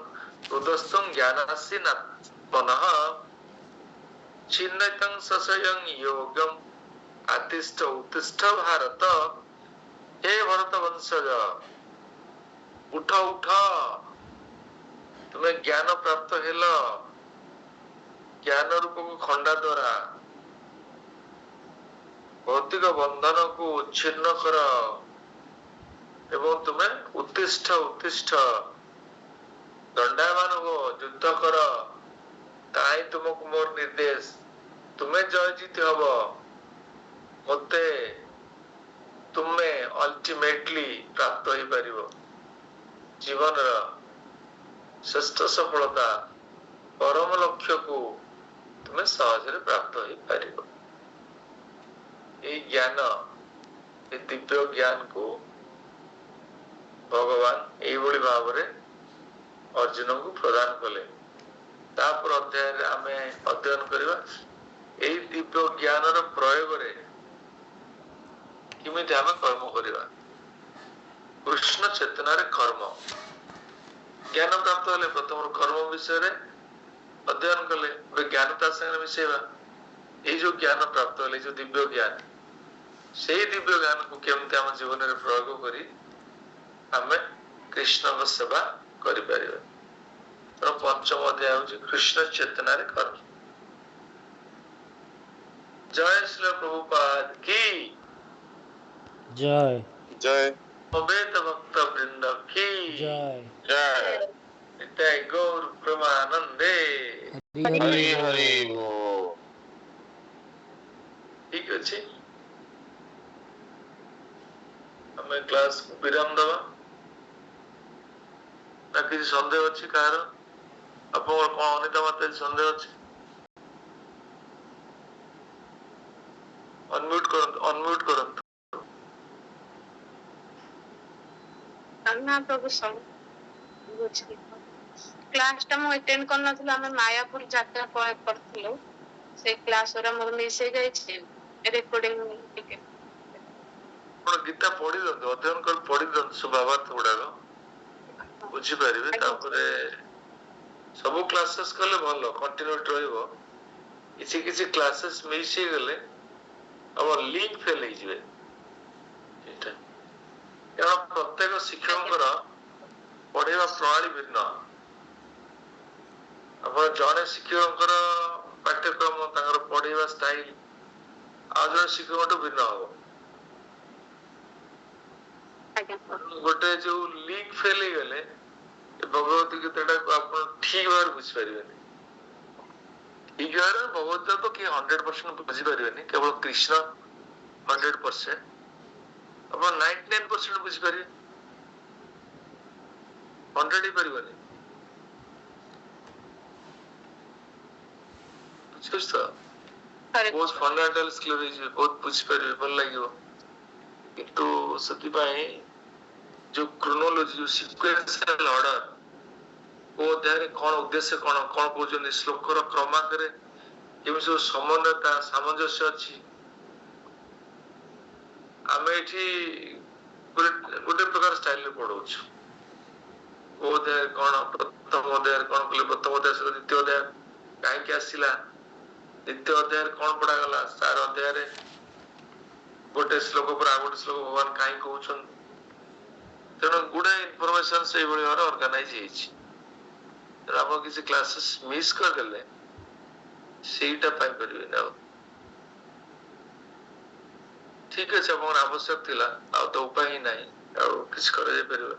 Speaker 1: ହୃଦସ୍ଥଂ ଜ୍ଞାନାସି ମନଃ ଚିନ୍ମୟଂ ସସୟଂ ଯୋଗଂ ଆତିଷ୍ଠ ଉତ୍ତିଷ୍ଠ ଭାରତ। ହେ ଭରତ ବଂଶଜ, ଉଠ ଉଠ, ତୁମେ ଜ୍ଞାନ ପ୍ରାପ୍ତ ହେଲ। ଜ୍ଞାନ ରୂପକୁ ଖଣ୍ଡା ଦ୍ୱାରା ଭୌତିକ ବନ୍ଧନକୁ ଉଚ୍ଛିନ୍ନ କର ଏବଂ ତୁମେ ଉତ୍ତିଷ୍ଠ ଉତ୍ତିଷ୍ଠ, ଦଣ୍ଡାୟମାନ ହୁଅ, ଯୁଦ୍ଧ କର। ତାହିଁ ତୁମକୁ ମୋର ନିର୍ଦ୍ଦେଶ। ତୁମେ ଜୟଜିତ ହବ, ମତେ ତୁମେ ଅଲ୍ଟିମେଟଲି ପ୍ରାପ୍ତ ହେଇପାରିବ। ଜୀବନର ଶ୍ରେଷ୍ଠ ସଫଳତା, ପରମ ଲକ୍ଷ୍ୟକୁ ତୁମେ ସହଜରେ ପ୍ରାପ୍ତ ହେଇପାରିବ। ଏଇ ଜ୍ଞାନ, ଏ ଦିବ୍ୟ ଜ୍ଞାନକୁ ଭଗବାନ ଏଇଭଳି ଭାବରେ ଅର୍ଜୁନଙ୍କୁ ପ୍ରଦାନ କଲେ। ତାପରେ ଅଧ୍ୟାୟରେ ଆମେ ଅଧ୍ୟୟନ କରିବା ଏଇ ଦିବ୍ୟ ଜ୍ଞାନର ପ୍ରୟୋଗରେ କେମିତି ଆମେ କର୍ମ କରିବା। କୃଷ୍ଣ ଚେତନାରେ କର୍ମ। ଜ୍ଞାନ ପ୍ରାପ୍ତ ହେଲେ ପ୍ରଥମରୁ କର୍ମ ବିଷୟରେ ଅଧ୍ୟୟନ କଲେ, ଜ୍ଞାନ ତା ସାଙ୍ଗରେ ମିଶେଇବା। ଏଇ ଯୋଉ ଜ୍ଞାନ ପ୍ରାପ୍ତ ହେଲେ, ଯୋଉ ଦିବ୍ୟ ଜ୍ଞାନ, ସେଇ ଦିବ୍ୟ ଜ୍ଞାନକୁ କେମିତି ଆମ ଜୀବନରେ ପ୍ରୟୋଗ କରି ଆମେ କୃଷ୍ଣଙ୍କ ସେବା କରିପାରିବା। ତେଣୁ ପଞ୍ଚମ ଅଧ୍ୟାୟ ହଉଛି କୃଷ୍ଣ ଚେତନାରେ କର୍ମ। ଜୟ ଶ୍ରୀ ପ୍ରଭୁପାଦ କି
Speaker 3: ଜୟ।
Speaker 4: ଜୟ।
Speaker 1: ଅବେତ ଭକ୍ତ ବୃନ୍ଦ କି
Speaker 3: ଜୟ।
Speaker 4: ଜୟ।
Speaker 1: ନିତାଇ ଗୌର ପ୍ରେମାନନ୍ଦେ।
Speaker 4: ହରି ହରି ବୋଲ।
Speaker 1: ଠିକ ଅଛି, ଆମେ କ୍ଲାସ ବିରାମ ଦବା। ନା କିଛି ସନ୍ଦେହ ଅଛି କାହାର? ଆପଣଙ୍କର କଣ ଅନିତା ମାତା ସନ୍ଦେହ ଅଛି? ଅନମ୍ୟୁଟ କରନ୍ତୁ, ଅନମ୍ୟୁଟ କରନ୍ତୁ।
Speaker 2: ନା ପ୍ରଭୁ, କ୍ଲାସ ଟା ମୁଁ ଆଟେଣ୍ଡ କରିନଥିଲି, ଆମେ ମାୟାପୁର ଯାତ୍ରା କରିଥିଲୁ, ସେ କ୍ଲାସ ଗୁରା ମୋର ମିସ୍ ହେଇଯାଇଛି। ରେକର୍ଡିଂ ଟିକେ
Speaker 1: ଆପଣ ଗୀତା ପଢି ଦିଅନ୍ତୁ, ଅଧ୍ୟୟନ କରି ପଢି ଦିଅନ୍ତୁ ସବୁ ଭାବାର୍ଥ ଗୁଡାକ, ବୁଝିପାରିବେ। ତାପରେ ସବୁ କ୍ଲାସେସ୍ କଲେ ଭଲ, କଣ୍ଟିନ୍ୟୁଟି ରହିବ। କିଛି କିଛି କ୍ଲାସେସ୍ ମିସ୍ ହେଇଗଲେ ଆମର ଲିଙ୍କ ଫେଲ ହେଇଯିବେ। ଏଇଟା କାରଣ ପ୍ରତ୍ୟେକ ଶିକ୍ଷକଙ୍କର ପଢେଇବା ପ୍ରଣାଳୀ ଭିନ୍ନ। ଆପଣ ଜଣେ ଶିକ୍ଷକଙ୍କର ପାଠ୍ୟକ୍ରମ, ତାଙ୍କର ପଢେଇବା ଷ୍ଟାଇଲ ଆଉ ଜଣେ ଶିକ୍ଷକଠୁ ଭିନ୍ନ ହବ। ଗୋଟେ ଯୋଉ ଲିଙ୍କ ଫେଲ ହେଇଗଲେ ଭଗବତ ଗୀତାଟାକୁ ଆପଣ ଠିକ ଭାବରେ ବୁଝିପାରିବେନି। ଠିକ ଭାବରେ ଭଗବତ ଗୀତା ତ କିଏ 100% ବୁଝିପାରିବେନି, କେବଳ କୃଷ୍ଣ 100%, ଆପଣ 99% ବୁଝିପାରିବେ, 100 ହେଇପାରିବନି। ବୁଝିପାରୁଛ ତ? ବହୁତ ଫଣ୍ଡାମେଣ୍ଟାଲ ସ୍କିଲ୍ ହେଇଯିବେ, ବହୁତ ବୁଝିପାରିବେ, ଭଲ ଲାଗିବ। କିନ୍ତୁ ସେଥିପାଇଁ ଯୋଉ କ୍ରୋନୋଲୋଜି, ଯୋଉ ସିକ୍ୱେନ୍ସିଆଲ ଅର୍ଡର, କୋଉ ଅଧ୍ୟାୟରେ କଣ ଉଦ୍ଦେଶ୍ୟ, କଣ କଣ କହୁଛନ୍ତି, ଶ୍ଲୋକର କ୍ରମାଙ୍କରେ କେମିତି ସବୁ ସମନ୍ୱୟତା, ସାମଞ୍ଜସ୍ୟ ଅଛି। ଆମେ ଏଠି ଗୋଟେ ପ୍ରକାର ଷ୍ଟାଇଲରେ ପଢଉଛୁ। କୋଉ ଅଧ୍ୟାୟରେ କଣ, ପ୍ରଥମ ଅଧ୍ୟାୟରେ କଣ କଲେ, ପ୍ରଥମ ଅଧ୍ୟାୟ ସହିତ ଦ୍ୱିତୀୟ ଅଧ୍ୟାୟ କାହିଁକି ଆସିଲା, ଦ୍ୱିତୀୟ ଅଧ୍ୟାୟରେ କଣ ପଢାଗଲା, ଚାର ଅଧ୍ୟାୟରେ ଗୋଟେ ଶ୍ଲୋକ ପରେ ଆଉ ଗୋଟେ ଶ୍ଲୋକ ଭଗବାନ କାହିଁ କହୁଛନ୍ତି। ତେଣୁ ଗୁଡାଏ ଇନଫରମେସନ ସେଇଭଳି ଭାବରେ ଅର୍ଗାନାଇଜ ହେଇଛି। ତେଣୁ ଆପଣ କିଛି କ୍ଲାସେସ୍ ମିସ୍ କରିଦେଲେ ସେଇଟା ପାଇପାରିବେନି ଆଉ। ଠିକ ଅଛି, ଆପଣଙ୍କର ଆବଶ୍ୟକ ଥିଲା, ଆଉ ତ ଉପାୟ ହିଁ ନାହିଁ, ଆଉ କିଛି କରାଯାଇ ପାରିବ।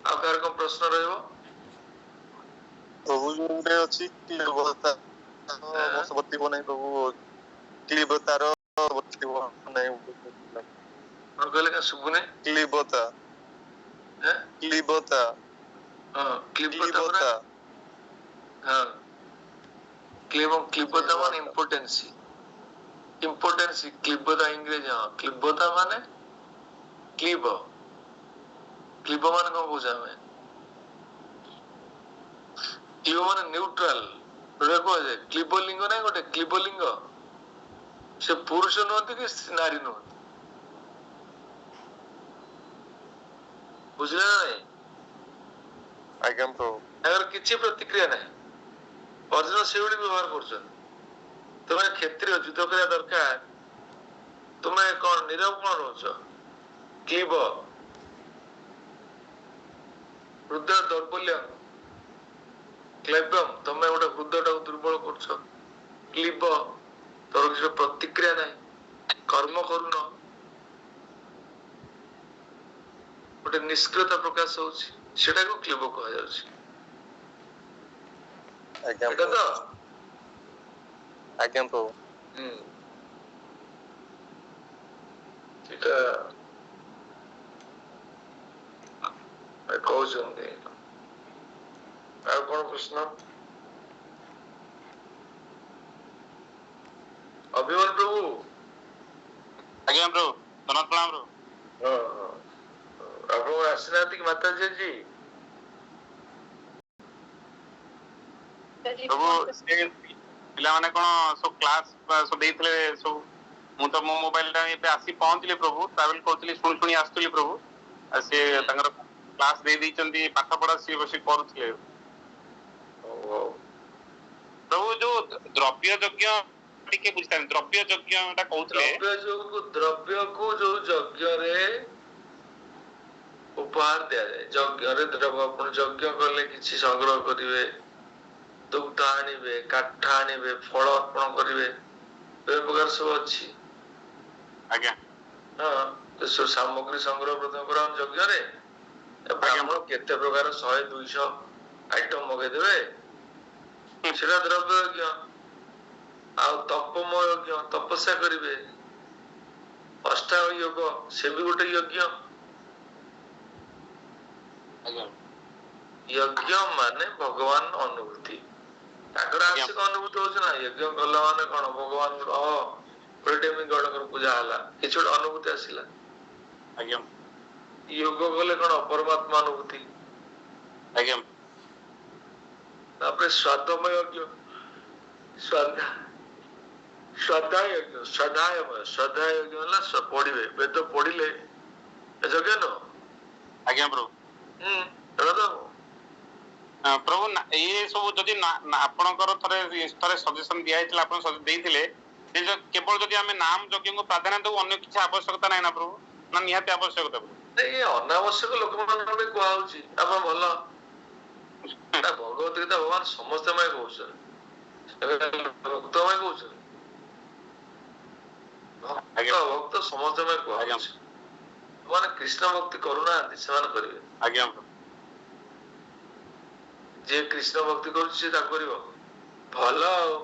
Speaker 1: ଆଉ କାହାର କଣ ପ୍ରଶ୍ନ ରହିବ?
Speaker 4: ପ୍ରଭୁ ଯୋଉଟେ ଅଛି କ୍ଲିବତା ବର୍ତ୍ତୀ ନାହିଁ, ପ୍ରଭୁ କ୍ଲିବତାର ବର୍ତ୍ତୀ ନାହିଁ।
Speaker 1: କଣ କହିଲେ? କାଁ ଶୁଭୁନି?
Speaker 4: କ୍ଲିବତା, କ୍ଲିବତା,
Speaker 1: ହଁ କ୍ଲିବତା, ହଁ କ୍ଲିବତା ମାନେ ଇମ୍ପୋର୍ଟାନ୍ସି। ইম্পর্টেন্স ক্লিবতা ইংরেজি ହଁ କ୍ଲିବତା ମାନେ କ୍ଲିବ କ୍ଲିବ ମାନେ କଣ କହୁଛେ ଆମେ କ୍ଲିବ ମାନେ ନ୍ୟୁଟ୍ରାଲ ଯୋଉଟା କୁହାଯାଏ କ୍ଲିବଲିଙ୍ଗ ନାହିଁ ଗୋଟେ କ୍ଲିବଲିଙ୍ଗ ସେ ପୁରୁଷ ନୁହନ୍ତି କି ନାରୀ ନୁହନ୍ତି ବୁଝିଲେ ନା ନାଇଁ
Speaker 4: ଆଜ୍ଞା ପ୍ରଭୁ
Speaker 1: ତାଙ୍କର କିଛି ପ୍ରତିକ୍ରିୟା ନାହିଁ ଅର୍ଜୁନ ସେଇଭଳି ବ୍ୟବହାର କରୁଛନ୍ତି ତୁମେ କ୍ଷତ୍ରିୟ ଯୁଦ୍ଧ କରିବା ଦରକାର ତୁମେ କଣ ନିରବ କଣ ରହୁଛ କ୍ଲିବ ହୃଦୟ ଦୌର୍ବଲ୍ୟ କ୍ଲେବମ୍ ତମେ ଗୋଟେ ହୃଦୟଟାକୁ ଦୁର୍ବଳ କରୁଛ କ୍ଲିବ ତୋର କିଛି ପ୍ରତିକ୍ରିୟା ନାହିଁ କର୍ମ କରୁନ ଗୋଟେ ନିଷ୍କ୍ରିୟତା ପ୍ରକାଶ ହଉଛି ସେଟାକୁ କ୍ଲିବ କୁହାଯାଉଛି
Speaker 4: ଆଜ୍ଞା
Speaker 1: ଏଇଟା ତ
Speaker 4: ଆଜ୍ଞା ପ୍ରଭୁ
Speaker 1: ସେଟା କହୁଛନ୍ତି ଆଉ କଣ ପ୍ରଶ୍ନ ଅଭିମାନ ପ୍ରଭୁ
Speaker 4: ଆଜ୍ଞା ପ୍ରଭୁ ଧନ୍ୟବାଦ ପ୍ରଣାମ ପ୍ରଭୁ
Speaker 1: ହଁ ହଁ ଆପଣ ଆସିନାହାନ୍ତି କି ମାତାଜୀ ଆଜି
Speaker 4: ପ୍ରଭୁ ସେ ପିଲାମାନେ କଣ ସବୁ କ୍ଲାସ ସବୁ ଦେଇଥିଲେ ସବୁ ମୁଁ ତ ମୋ ମୋବାଇଲ ଟା ଏବେ ଆସି ପହଞ୍ଚିଲି ପ୍ରଭୁ ଟ୍ରାଭେଲ କରୁଥିଲି ଶୁଣି ଶୁଣି ଆସୁଥିଲି ପ୍ରଭୁ ଆଉ ସେ ତାଙ୍କର କ୍ଲାସ ଦେଇ ଦେଇଛନ୍ତି ପାଠ ପଢା ସିଏ ବସି କରୁଥିଲେ ପ୍ରଭୁ ଯୋଉ ଦ୍ରବ୍ୟ ଯଜ୍ଞ ଟିକେ ବୁଝିଥାନ୍ତି ଦ୍ରବ୍ୟ ଯଜ୍ଞ ଟା କହୁଥିଲେ
Speaker 1: ଦ୍ରବ୍ୟକୁ ଯୋଉ ଯଜ୍ଞରେ ଉପହାର ଦିଆଯାଏ ଯଜ୍ଞରେ ଆପଣ ଯଜ୍ଞ କଲେ କିଛି ସଂଗ୍ରହ କରିବେ ଦୁଗ୍ଧ ଆଣିବେ କାଠ ଆଣିବେ ଫଳ ଅର୍ପଣ କରିବେ ବିଭିନ୍ନ ପ୍ରକାର ସବୁ ଅଛି
Speaker 4: ଆଜ୍ଞା
Speaker 1: ହଁ ସବୁ ସାମଗ୍ରୀ ସଂଗ୍ରହ ପ୍ରଥମେ କରା ଯଜ୍ଞରେ ବ୍ରାହ୍ମଣ କେତେ ପ୍ରକାର 100-200 ଆଇଟମ ମଗେଇଦେବେ ସେଟା ଦ୍ରବ୍ୟ ଯଜ୍ଞ ଆଉ ତପମୟ ଯଜ୍ଞ ତପସ୍ୟା କରିବେ ଅଷ୍ଟାଙ୍ଗ ଯୋଗ ସେ ବି ଗୋଟେ ଯଜ୍ଞ ଯଜ୍ଞ ମାନେ ଭଗବାନ ଅନୁଭୂତି ତାଙ୍କର ଆଂଶିକ ଅନୁଭୂତି ହଉଛି ନା ଯଜ୍ଞ କଲା ମାନେ କଣ ଭଗବାନ ଗୋଟେ ଗଣଙ୍କର ପୂଜା ହେଲା କିଛି ଗୋଟେ ଅନୁଭୂତି ଆସିଲା ଯୋଗ କଲେ କଣ ପରମାତ୍ମା ଅନୁଭୂତି ତାପରେ ସ୍ୱାଦମୟ ଯଜ୍ଞ ଶ୍ରଦ୍ଧା ଯଜ୍ଞ ହେଲା ପଢିବେ ବେଦ ପଢିଲେ ଯଜ୍ଞ ନୁହଁ
Speaker 4: ଆଜ୍ଞା ପ୍ରଭୁ ପ୍ରଭୁ ଇଏ ସବୁ ଯଦି ଆପଣଙ୍କର ଥରେ ସଜେସନ ଦିଆଯାଇଥିଲା ଆପଣ ଦେଇଥିଲେ କେବଳ ଯଦି ଆମେ ନାମ ଯଜ୍ଞକୁ ପ୍ରାଧାନ୍ୟ ଦବୁ ଅନ୍ୟ କିଛି ଆବଶ୍ୟକତା ନାହିଁ ନା ପ୍ରଭୁ ନା ନିହାତି ଆବଶ୍ୟକତା
Speaker 1: ଏଇ ଅନାବଶ୍ୟକ ଲୋକମାନଙ୍କ ପାଇଁ କୁହାହଉଛି ଆପଣ ଭଲ ଭଗବତ ଗୀତା ଭଗବାନ ସମସ୍ତ ପାଇଁ କହୁଛନ୍ତି ଭକ୍ତ ପାଇଁ କହୁଛନ୍ତି ଭକ୍ତ ସମସ୍ତ ପାଇଁ କୁହାଯାଉଛି ମାନେ କୃଷ୍ଣ ଭକ୍ତି କରୁନାହାନ୍ତି ସେମାନେ କରିବେ ଯିଏ କୃଷ୍ଣ ଭକ୍ତି କରୁଛି ସେ ତାକୁ କରିବ ଭଲ ଆଉ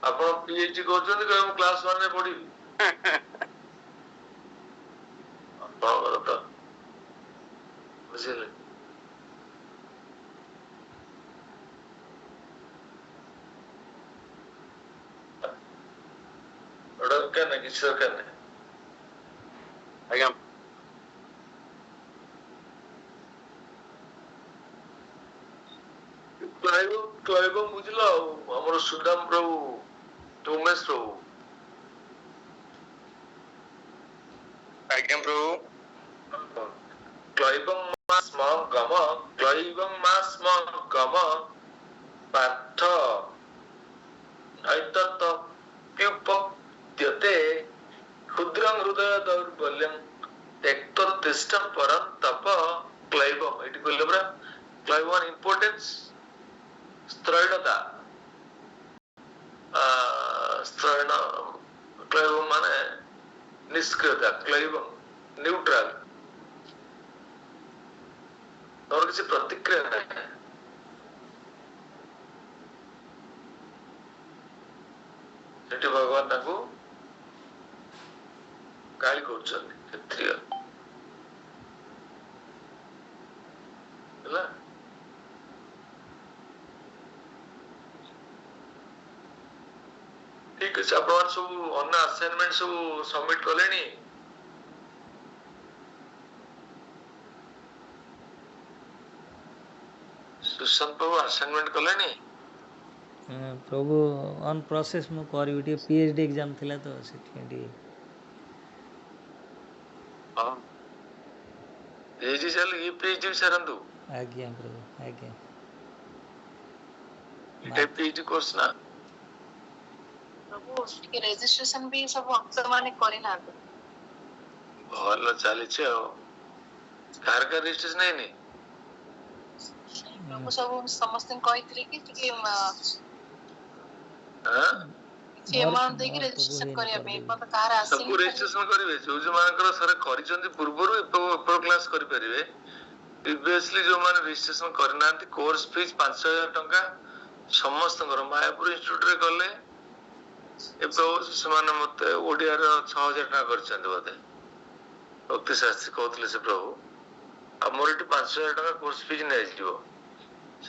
Speaker 1: ଆପଣ PhD କରୁଛନ୍ତି ମୁଁ କ୍ଲାସ 1 ରେ ପଢିବି ଆପଣଙ୍କର ତ ବୁଝିଲେ ଦରକାର ନାହିଁ କିଛି ଦରକାର ନାହିଁ
Speaker 4: ଆଜ୍ଞା
Speaker 1: କ୍ଲାଇବ ବୁଝିଲ ଆଉ ଆମର ସୁଦାମ ପ୍ରଭୁ ଉମେଶ ପ୍ରଭୁ
Speaker 4: ଆଜ୍ଞା ପ୍ରଭୁ
Speaker 1: କ୍ଲୈବଂ ମା ସ୍ମ ଗମ ପାର୍ଥ ଐତତ୍ପ୍ୟୁପଦ୍ୟତେ କ୍ଷୁଦ୍ରଂ ହୃଦୟ ଦୌର୍ବଲ୍ୟଂ ଏକ୍ତତିଷ୍ଠଂ ପରଂ ତପ କ୍ଲୈବଂ ଏଇଠି କହିଲେ ପରା କ୍ଲୈବଂ ଇମ୍ପୋର୍ଟାନ୍ସ ସ୍ତ୍ରୈଣତା କ୍ଲୈବଂ ମାନେ ନିଷ୍କ୍ରିୟତା କ୍ଲୈବଂ ନ୍ୟୁଟ୍ରାଲ ତୋର କିଛି ପ୍ରତିକ୍ରିୟା ନାହିଁ ସେଠି ଭଗବାନ ତାଙ୍କୁ ଗାଳି କରୁଛନ୍ତି କ୍ଷତ୍ରିୟ ହେଲା ठीक अछि आपण सब अन्न असाइनमेंट सब सबमिट कलेनी सुशांत बाबू असाइनमेंट कलेनी
Speaker 3: प्रभु ऑन प्रोसेस मु करबी टे पीएचडी एग्जाम थिला तो सेठी
Speaker 1: हां पीएचडी चल ये पीएचडी सरंदु
Speaker 3: आज्ञा प्रभु आज्ञा
Speaker 1: ये पीएचडी कोर्स ना
Speaker 2: प्रभु के रेजिस्ट्रेशन भी सब अफसर माने करि ना
Speaker 1: भल चली छे कार का रजिस्ट्रेशन नहीं नी
Speaker 2: प्रभु सब समस्त कहितली कि
Speaker 1: हां
Speaker 2: जे अमाउंट दे के रजिस्ट्रेशन करिया पे पता कार आसी
Speaker 1: सब रजिस्ट्रेशन करिवे जो मानकर सर करिसंती पूर्वरु ऊपर क्लास करि परिवे प्रीवियसली जो माने रजिस्ट्रेशन करनांती कोर्स फीस 5000 टंका समस्त मायापुर इंस्टीट्यूट रे गले एमाने मत ओडिया रो 6000 टका करछन बोधे भक्ति शास्त्री कहतले से प्रभु हमर एटी 5000 टका कोर्स फीस नै जिवो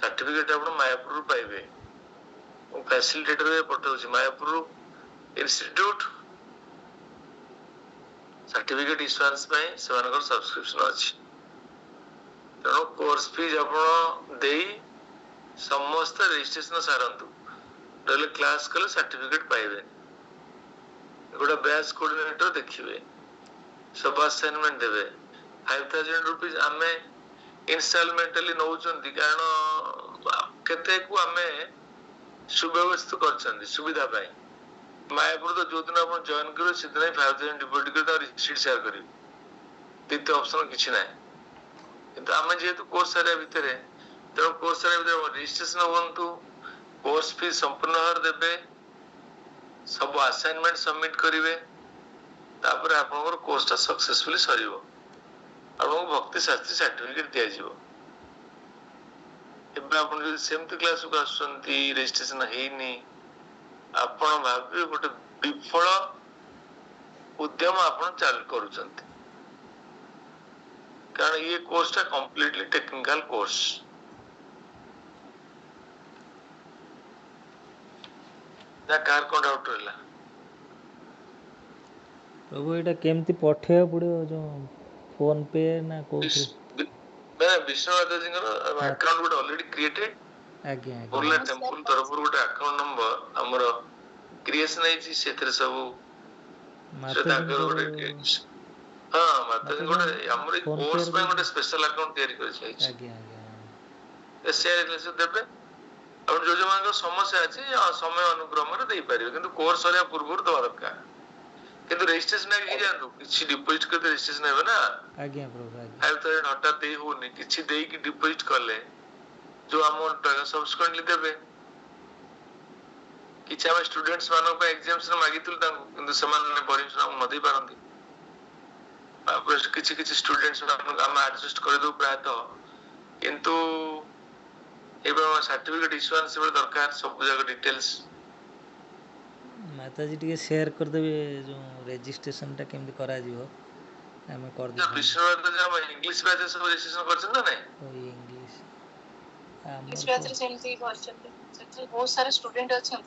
Speaker 1: सर्टिफिकेट आपण मायापुर रू पाइबे ओ फैसिलिटेटर रे पठौछि मायापुर इंस्टीट्यूट सर्टिफिकेट इश्यूएंस पे सेमानकर सब्सक्रिप्शन अछि तेणु कोर्स फीस आपण देई समस्त रजिस्ट्रेशन सारंतु डले क्लास कले सर्टिफिकेट पाइबे गोटा बैच कोऑर्डिनेटर देखिबे सब असाइनमेंट देबे 5000 रुपीस आमे इंस्टॉलमेंटली नौचंदी कारण केते को आमे सुव्यवस्थित करछंदी सुविधा पाई मायापुर तो जो दिन अपन जॉइन करो से दिन 5000 डिपॉजिट कर रिसीट शेयर करी द्वितीय ऑप्शन किछि नै किंतु आमे जेतु कोर्स एरिया भितरे तो कोर्स एरिया भितरे रजिस्ट्रेशन होंतु कोर्स फी संपूर्ण हर देबे सब असाइनमेंट सबमिट करिवे तापर आपनकर कोर्सटा सक्सेसफुली सरिवो आपन भक्ति शास्त्री सर्टिफिकेट दिया जिवो एबे आपन जो सेमती क्लास को आसुंती रजिस्ट्रेशन हेनी आपण भाबे गोटे विफल उद्यम आपण चालू करूचंती कारण ये कोर्सटा कंप्लीटली टेक्निकल कोर्स या कार को डाउट रहला
Speaker 3: प्रभु एटा केमती पठेया पड़ियो जो फोन पे ना कोथि
Speaker 1: मैं विष्णुनाथ जी को अकाउंट गोटे ऑलरेडी क्रिएटेड
Speaker 3: आज्ञा
Speaker 1: बोलना टेंपल तरफ गोटे अकाउंट नंबर हमर क्रिएशन है सेथरे सब
Speaker 3: माता
Speaker 1: गोटे हां माता जी गोटे हमर कोर्स में गोटे स्पेशल अकाउंट तैयारी कर छै
Speaker 3: आज्ञा आज्ञा
Speaker 1: शेयर से देबे और जो मान समस्या अछि समय अनुक्रम रे दे पारिबे किंतु कोर्स सरिया पूर्व दवा दरकार किंतु रजिस्ट्रेशन के जानू किछि डिपॉजिट करते रजिस्ट्रेशन हेबे ना
Speaker 3: आज्ञा प्रभु आज्ञा
Speaker 1: 5000 हटा दे होनी किछि देई कि डिपॉजिट करले जो अमाउंट टाका सब्सिक्वेंटली देबे किछि हम स्टूडेंट्स मानो को एग्जाम्स मागितुल तांको किंतु समान ने परमिशन न दे पारंती आप किछि किछि स्टूडेंट्स मानो हम एडजस्ट कर दो प्राय तो किंतु एवं सर्टिफिकेट इश्यूएंस बड़ दरकार सब जगह डिटेल्स
Speaker 3: माता जी टिके शेयर कर देबे जो रजिस्ट्रेशन टा केमती करा जीवो हमें कर दे
Speaker 1: विश्वनाथ जब इंग्लिश बैच सब रजिस्ट्रेशन करछन ना नहीं
Speaker 3: ओ इंग्लिश
Speaker 2: इस बैच रे सेमती करछन सेठी बहुत सारे स्टूडेंट अछन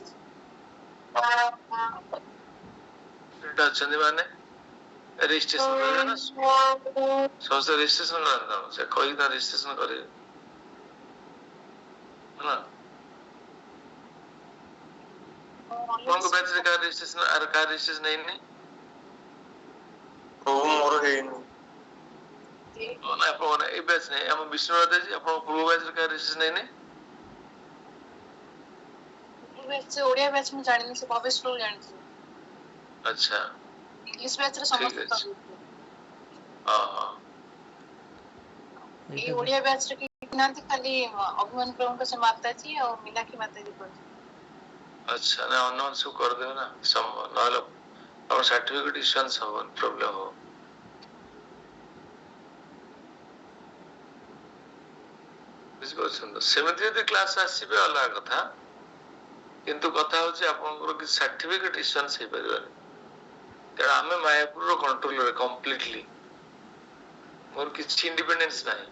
Speaker 1: डेटा अछन माने रजिस्ट्रेशन करे ना सब से रजिस्ट्रेशन ना से कोई ना रजिस्ट्रेशन करे ना कोन बैच रे का रजिस्ट्रेशन नहीं नहीं ओ मोर हेनी ना अपन ए बैच नहीं हम विष्णुनाथ जी अपन पूर्व बैच रे का रजिस्ट्रेशन नहीं नहीं
Speaker 2: बैच से ओडिया बैच में जानि से भविष्य फ्लो जानि
Speaker 1: अच्छा
Speaker 2: इंग्लिश बैच रे समस्त
Speaker 1: हां
Speaker 2: ये ओडिया बैच रे किनांती खाली अभिमान प्रभु को से माता जी और मीनाक्षी माता जी को
Speaker 1: अच्छा ना अनाउंस कर दे ना सम नालो और सर्टिफिकेट इश्यूएंस हो प्रॉब्लम हो सेमिति यदि क्लास आसीबे अलग कथा किंतु कथा होची आपनकर कि सर्टिफिकेट इश्यूएंस हे परिबे तेरा हमें मायापुर रो कंट्रोल रे कंप्लीटली मोर किछि इंडिपेंडेंस नाही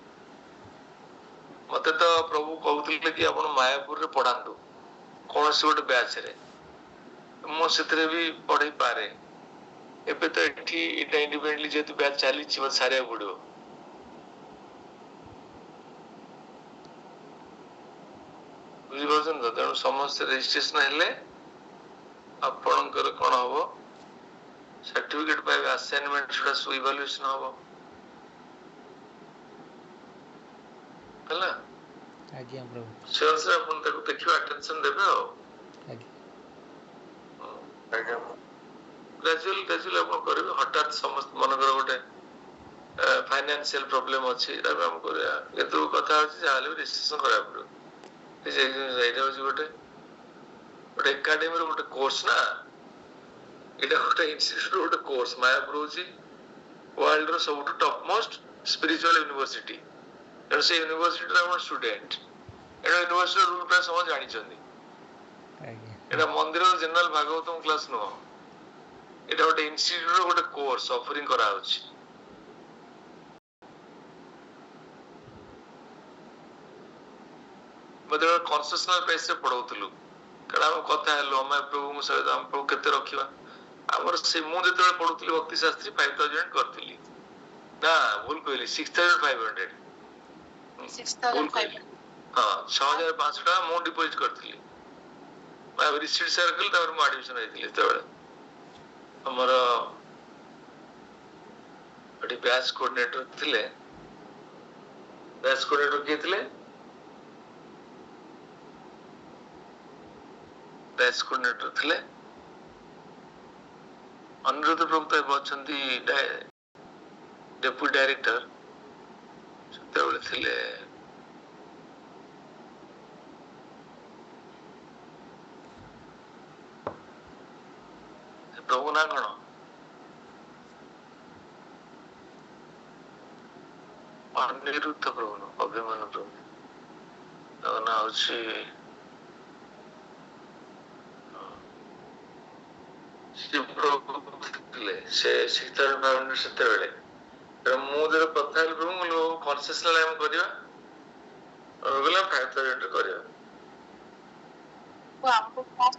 Speaker 1: मते तो प्रभु कहउतले कि आपण मायापुर रे पढांतु कोन से गोटे बैच रे ମୁଁ ସେଥିରେ ବି ପଢେଇ ପାରେ। ଏବେ ତ ଏଠି ଏଇଟା ଇଣ୍ଡିପେଣ୍ଡେଣ୍ଟଲି ଯେହେତୁ ବ୍ୟାଚ୍ ଚାଲିଛି ମତେ ସାରିବାକୁ ପଡିବ। ବୁଝିପାରୁଛନ୍ତି ତ? ତେଣୁ ସମସ୍ତେ ରେଜିଷ୍ଟ୍ରେସନ ହେଲେ ଆପଣଙ୍କର କଣ ହବ, ସାର୍ଟିଫିକେଟ ପାଇବେ, ଆସାଇନମେଣ୍ଟ ସେଟା ସବୁ ଇଭାଲୁଏସନ ହବ ହେଲା।
Speaker 3: ଆଜ୍ଞା ପ୍ରଭୁ।
Speaker 1: ସେ ଅନୁସାରେ ଆପଣ ତାକୁ ଦେଖିବେ, ଆଟେନସନ ଦେବେ ଆଉ।
Speaker 3: ଆଜ୍ଞା।
Speaker 1: ଆଜ୍ଞା। ଗ୍ରାଜୁଆଲି ଆପଣ କରିବେ। ହଠାତ୍ ସମସ୍ତ ମନେକର ଗୋଟେ ଫାଇନାନ୍ସିଆଲ ପ୍ରୋବ୍ଲେମ ଅଛି, ତାକୁ ଆମେ କରିବା, କିନ୍ତୁ କଥା ହଉଛି ଯାହାହେଲେ ବି ରେଜିଷ୍ଟ୍ରେସନ କରିବାକୁ ପଡିବ। ଏଇଟା ହଉଛି ଗୋଟେ ଏକାଡେମୀର ଗୋଟେ କୋର୍ସ ନା, ଏଇଟା ଗୋଟେ ଇନଷ୍ଟିଚ୍ୟୁଟ ଗୋଟେ କୋର୍ସ। ମାୟାପୁର ହଉଛି ୱାର୍ଲଡ ର ସବୁଠୁ ଟପ୍ ମୋଷ୍ଟ ସ୍ପିରିଚୁଆଲ ୟୁନିଭର୍ସିଟି। ତେଣୁ ସେ ୟୁନିଭର୍ସିଟିର ଆପଣ ଷ୍ଟୁଡେଣ୍ଟ, ଏଟା ୟୁନିଭର୍ସିଟିର ରୁଲ ପ୍ରାୟ ସମସ୍ତେ ଜାଣିଛନ୍ତି।
Speaker 3: ଆଜ୍ଞା।
Speaker 1: ଏଟା ମନ୍ଦିରର ଜେନେରାଲ ଭାଗବତମ କ୍ଲାସ ନୁହଁ, ଏଟା ଗୋଟେ ଇନଷ୍ଟିଚ୍ୟୁଟର ଗୋଟେ କୋର୍ସ ଅଫରିଂ କରାହଉଛି। ମତେ କନସେସନାଲ ପ୍ରାଇସରେ ପଢଉଥିଲୁ, କାରଣ ଆମେ କଥା ହେଲୁ ଆମେ ପ୍ରଭୁଙ୍କ ସହିତ, ଆମେ ପ୍ରଭୁ କେତେ ରଖିବା। ଆମର ସେ ମୁଁ ଯେତେବେଳେ ପଢୁଥିଲି ଭକ୍ତି ଶାସ୍ତ୍ରୀ 5000 କରିଥିଲି, ନା ଭୁଲ କହିଲି 6500। ଭୁଲ କହିଲି, ହଁ 6500 ଟଙ୍କା ମୁଁ ଡିପୋଜିଟ କରିଥିଲି। ରିସିଟ୍ ସାର୍କଲ, ତାପରେ ମୁଁ ଆଡମିସନ ହେଇଥିଲି। ଯେତେବେଳେ ଆମର ଏଠି ବ୍ୟାଚ୍ କୋଅର୍ଡିନେଟର ଥିଲେ, ବ୍ୟାଚ୍ କୋଅର୍ଡିନେଟର କିଏ ଥିଲେ? ବ୍ୟାଚ୍ କୋଅର୍ଡିନେଟର ଥିଲେ ଅନିରୁଦ୍ଧ ପ୍ରଭୁ, ତ ଏବେ ଅଛନ୍ତି ଡେପୁଟି ଡାଇରେକ୍ଟର। ସେତେବେଳେ ଥିଲେ ପ୍ରଭୁ ନା କଣ? ଅନିରୁଦ୍ଧ ପ୍ରଭୁ, ଅଭିମନ୍ୟୁ ପ୍ରଭୁ। ତାଙ୍କ ନାଁ ହଉଛି ଶିବପ୍ରଭୁ ଥିଲେ। ସେ 6500 ସେତେବେଳେ। ମୁଁ ଯେତେବେଳେ କଥା ହେଲି ପ୍ରଭୁ, ମୁଁ କନସେସନାଲ ଆମେ କରିବା, 5000 କରିବା।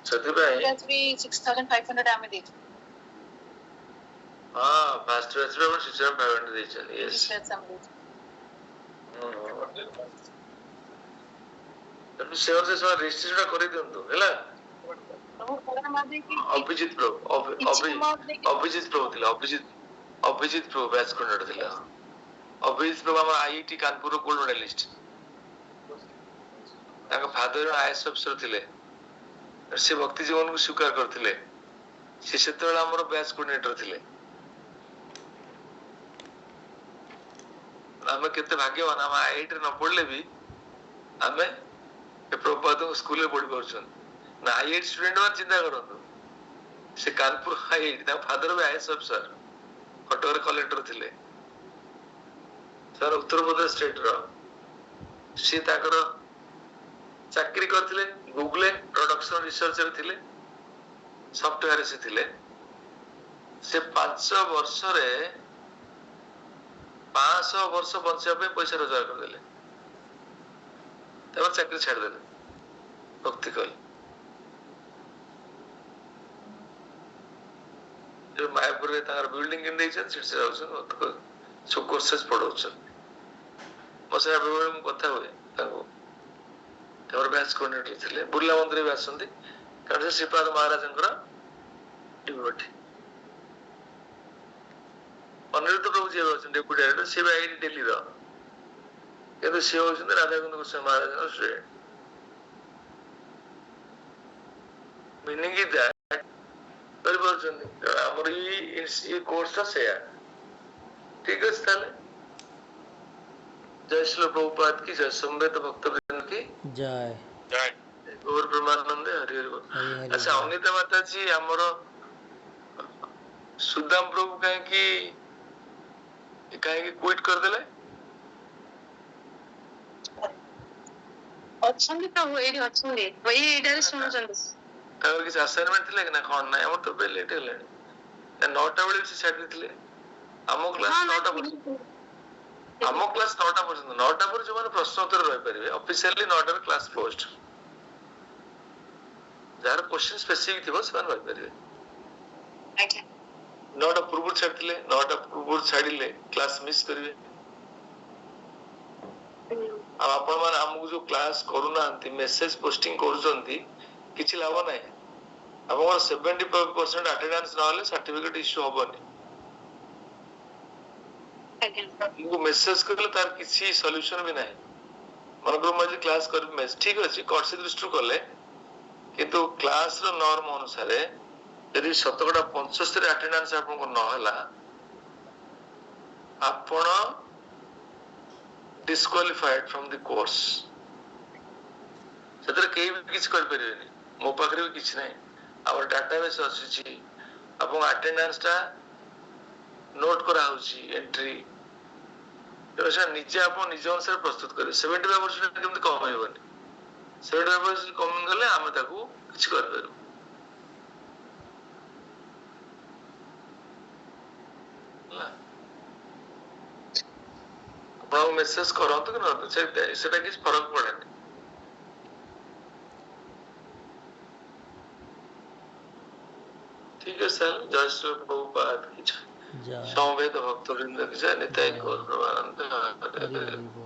Speaker 1: ସେଥିପାଇଁ ହଁ ଫାଷ୍ଟ ବ୍ୟାଚ୍ ରେ 6500 ଦେଇଛନ୍ତି। ୟେସ୍। ସେ ଅନୁସାରେ ସେମାନେ ରେଜିଷ୍ଟ୍ରେସନ କରିଦିଅନ୍ତୁ ହେଲା। ଅଭିଜିତ ପ୍ରଭୁ, ଅଭିଜିତ ପ୍ରଭୁ ଥିଲେ। ଅଭିଜିତ ପ୍ରଭୁ ବ୍ୟାଚ୍ କୋଅର୍ଡିନେଟର ଥିଲେ। ଅଭିଜିତ ପ୍ରଭୁ ଆମର IIT କାନପୁର ଗୋଲ୍ଡ ମେଡାଲିଷ୍ଟ। ତାଙ୍କ ଫାଦର IAS ଅଫିସର ଥିଲେ। ସେ ଭକ୍ତି ଜୀବନକୁ ସ୍ୱୀକାର କରିଥିଲେ। ସେ ସେତେବେଳେ ଆମର ବ୍ୟାଚ୍ କୋଅର୍ଡିନେଟର ଥିଲେ। ଆମେ କେତେ ଭାଗ୍ୟବାନ, ଆମେ IIT ରେ ନ ପଢିଲେ ବି ଆମେ ପ୍ରଭୁପାଦଙ୍କ ସ୍କୁଲରେ ପଢି ପାରୁଛନ୍ତି। ନା IIT ଷ୍ଟୁଡେଣ୍ଟ ମାନେ ଚିନ୍ତା କରନ୍ତୁ, ସେ କାନପୁର IIT, ତାଙ୍କ ଫାଦର ବି IAS ଅଫିସର, କଟକରେ କଲେକ୍ଟର ଥିଲେ। ସେମାନେ ଉତ୍ତରପ୍ରଦେଶ ଷ୍ଟେଟ ର। ସିଏ ତାଙ୍କର ଚାକିରି କରିଥିଲେ ଗୁଗଲ ପ୍ରଡକ୍ସନ ରିସର୍ଚ୍ଚରେ ଥିଲେ, ସଫ୍ଟୱେୟାର ସେ ଥିଲେ। ସେ 5 ବର୍ଷରେ 500 ବର୍ଷ ବଞ୍ଚିବା ପାଇଁ ପଇସା ରୋଜଗାର କରିଦେଲେ। ତାପରେ ଚାକିରି ଛାଡ଼ିଦେଲେ, ଭକ୍ତି କଲେ। ମାୟାପୁରରେ ତାଙ୍କର ବିଲ୍ଡିଂ କିଣି ଦେଇଛନ୍ତି, ସେଠି ସେ ରହୁଛନ୍ତି, ସବୁ କୋର୍ସେସ ପଢଉଛନ୍ତି। ମୋ ସାଙ୍ଗେ ବେଳେବେଳେ ମୁଁ କଥା ହୁଏ ତାଙ୍କୁ। ତାଙ୍କର ବ୍ୟାଚ୍ କୋଅର୍ଡିନେଟର ଥିଲେ, ବୁର୍ଲା ମନ୍ଦିର ବି ଆସନ୍ତି, କାରଣ ସେ ଶ୍ରୀପାଦ ମହାରାଜଙ୍କର ଡିଭୋଟି। ଅନିରୁଦ୍ଧ ପ୍ରଭୁ ଯିଏ ଅଛନ୍ତି ଡେପୁଟି ଡାଇରେକ୍ଟର, ସିଏ ବି IIT ଦିଲ୍ଲୀର, କିନ୍ତୁ ସିଏ ହଉଛନ୍ତି ରାଧାକୁଣ୍ଡ ଗୋସ୍ୱାମୀ ମହାରାଜଙ୍କ ଷ୍ଟୁଡେଣ୍ଟ। ମିନିଂ ଇଜ ଦ୍ୟାଟ୍, କରିପାରୁଛନ୍ତି, ଆମର ଏଇ କୋର୍ସଟା ସେଇଆ। ଠିକ ଅଛି ତାହେଲେ। जय श्री प्रभुपाद की जय, समवेत भक्तवृंद की
Speaker 3: जय।
Speaker 1: जय। गौर प्रेमानंद हरि हरि बोल। अच्छा, अनिता माता जी हमर सुदाम प्रभु कहीं क्विट कर देले?
Speaker 2: ଅଛନ୍ତି ପ୍ରଭୁ, ଏଇଠି ଅଛନ୍ତି, ଏଇଟାରେ ଶୁଣୁଛନ୍ତି।
Speaker 1: ତାଙ୍କର କିଛି ଆସାଇନମେଣ୍ଟ ଥିଲା କି ନା କଣ? ନାହିଁ, ଆମର ତ ଏବେ ଲେଟ୍ ହେଲାଣି। 9ଟା ବେଳେ ବି ସେ ଛାଡି ଦେଇଥିଲେ। ଆମ କ୍ଲାସ୍ 9ଟା ପର୍ଯ୍ୟନ୍ତ। ଆମ କ୍ଲାସ୍ 9ଟା ପର୍ଯ୍ୟନ୍ତ। 9ଟା ପରେ ଯୋଉମାନେ ପ୍ରଶ୍ନ ଉତ୍ତର ରହିପାରିବେ, ଅଫିସିଆଲି 9ଟାରେ କ୍ଲାସ୍ ପୋଷ୍ଟ। जार क्वेश्चन स्पेसिफिक थिबो सेमान भाई परिबे
Speaker 2: ଆଜ୍ଞା
Speaker 1: नॉट अप्रूव छाड़िले नॉट अप्रूव छाड़िले क्लास मिस करिवे आ आपण मान हमकु जो क्लास करूनांती मेसेज पोस्टिंग करूचंती किछि लाभ नाही आपन 75% अटेंडेंस नहले सर्टिफिकेट इश्यू होबनी
Speaker 2: ଆଜ୍ଞା
Speaker 1: इनको मेसेज करले तार किछि सॉल्यूशन भी नाही मनकर मजे क्लास कर मेस ठीक अछि कोर्स दृष्टि करले किंतु क्लास रो नॉर्म अनुसार यदि 75 अटेंडेंस आपन को न होला आपण डिस्क्वालिफाइड फ्रॉम द कोर्स सेतर केही भी किछ कर परिबेनी मो पाखरे भी किछ नाही आवर डाटाबेस अछि आपन अटेंडेंस टा नोट करा होछि एंट्री तो निजे आप निज अनुसार प्रस्तुत करें 75% केमती कम होबनी 75% कम गले आमे ताकू किछ कर परु आपण मेसेज करंतु कि न सेटा किछ फरक पड़ेनी ठीक है सर जय श्री प्रभुपाद की जय
Speaker 3: जय
Speaker 1: समवेत भक्तवृंद की जय निताई
Speaker 3: जय
Speaker 1: गौर प्रभानंद
Speaker 3: हरि हरि बोल।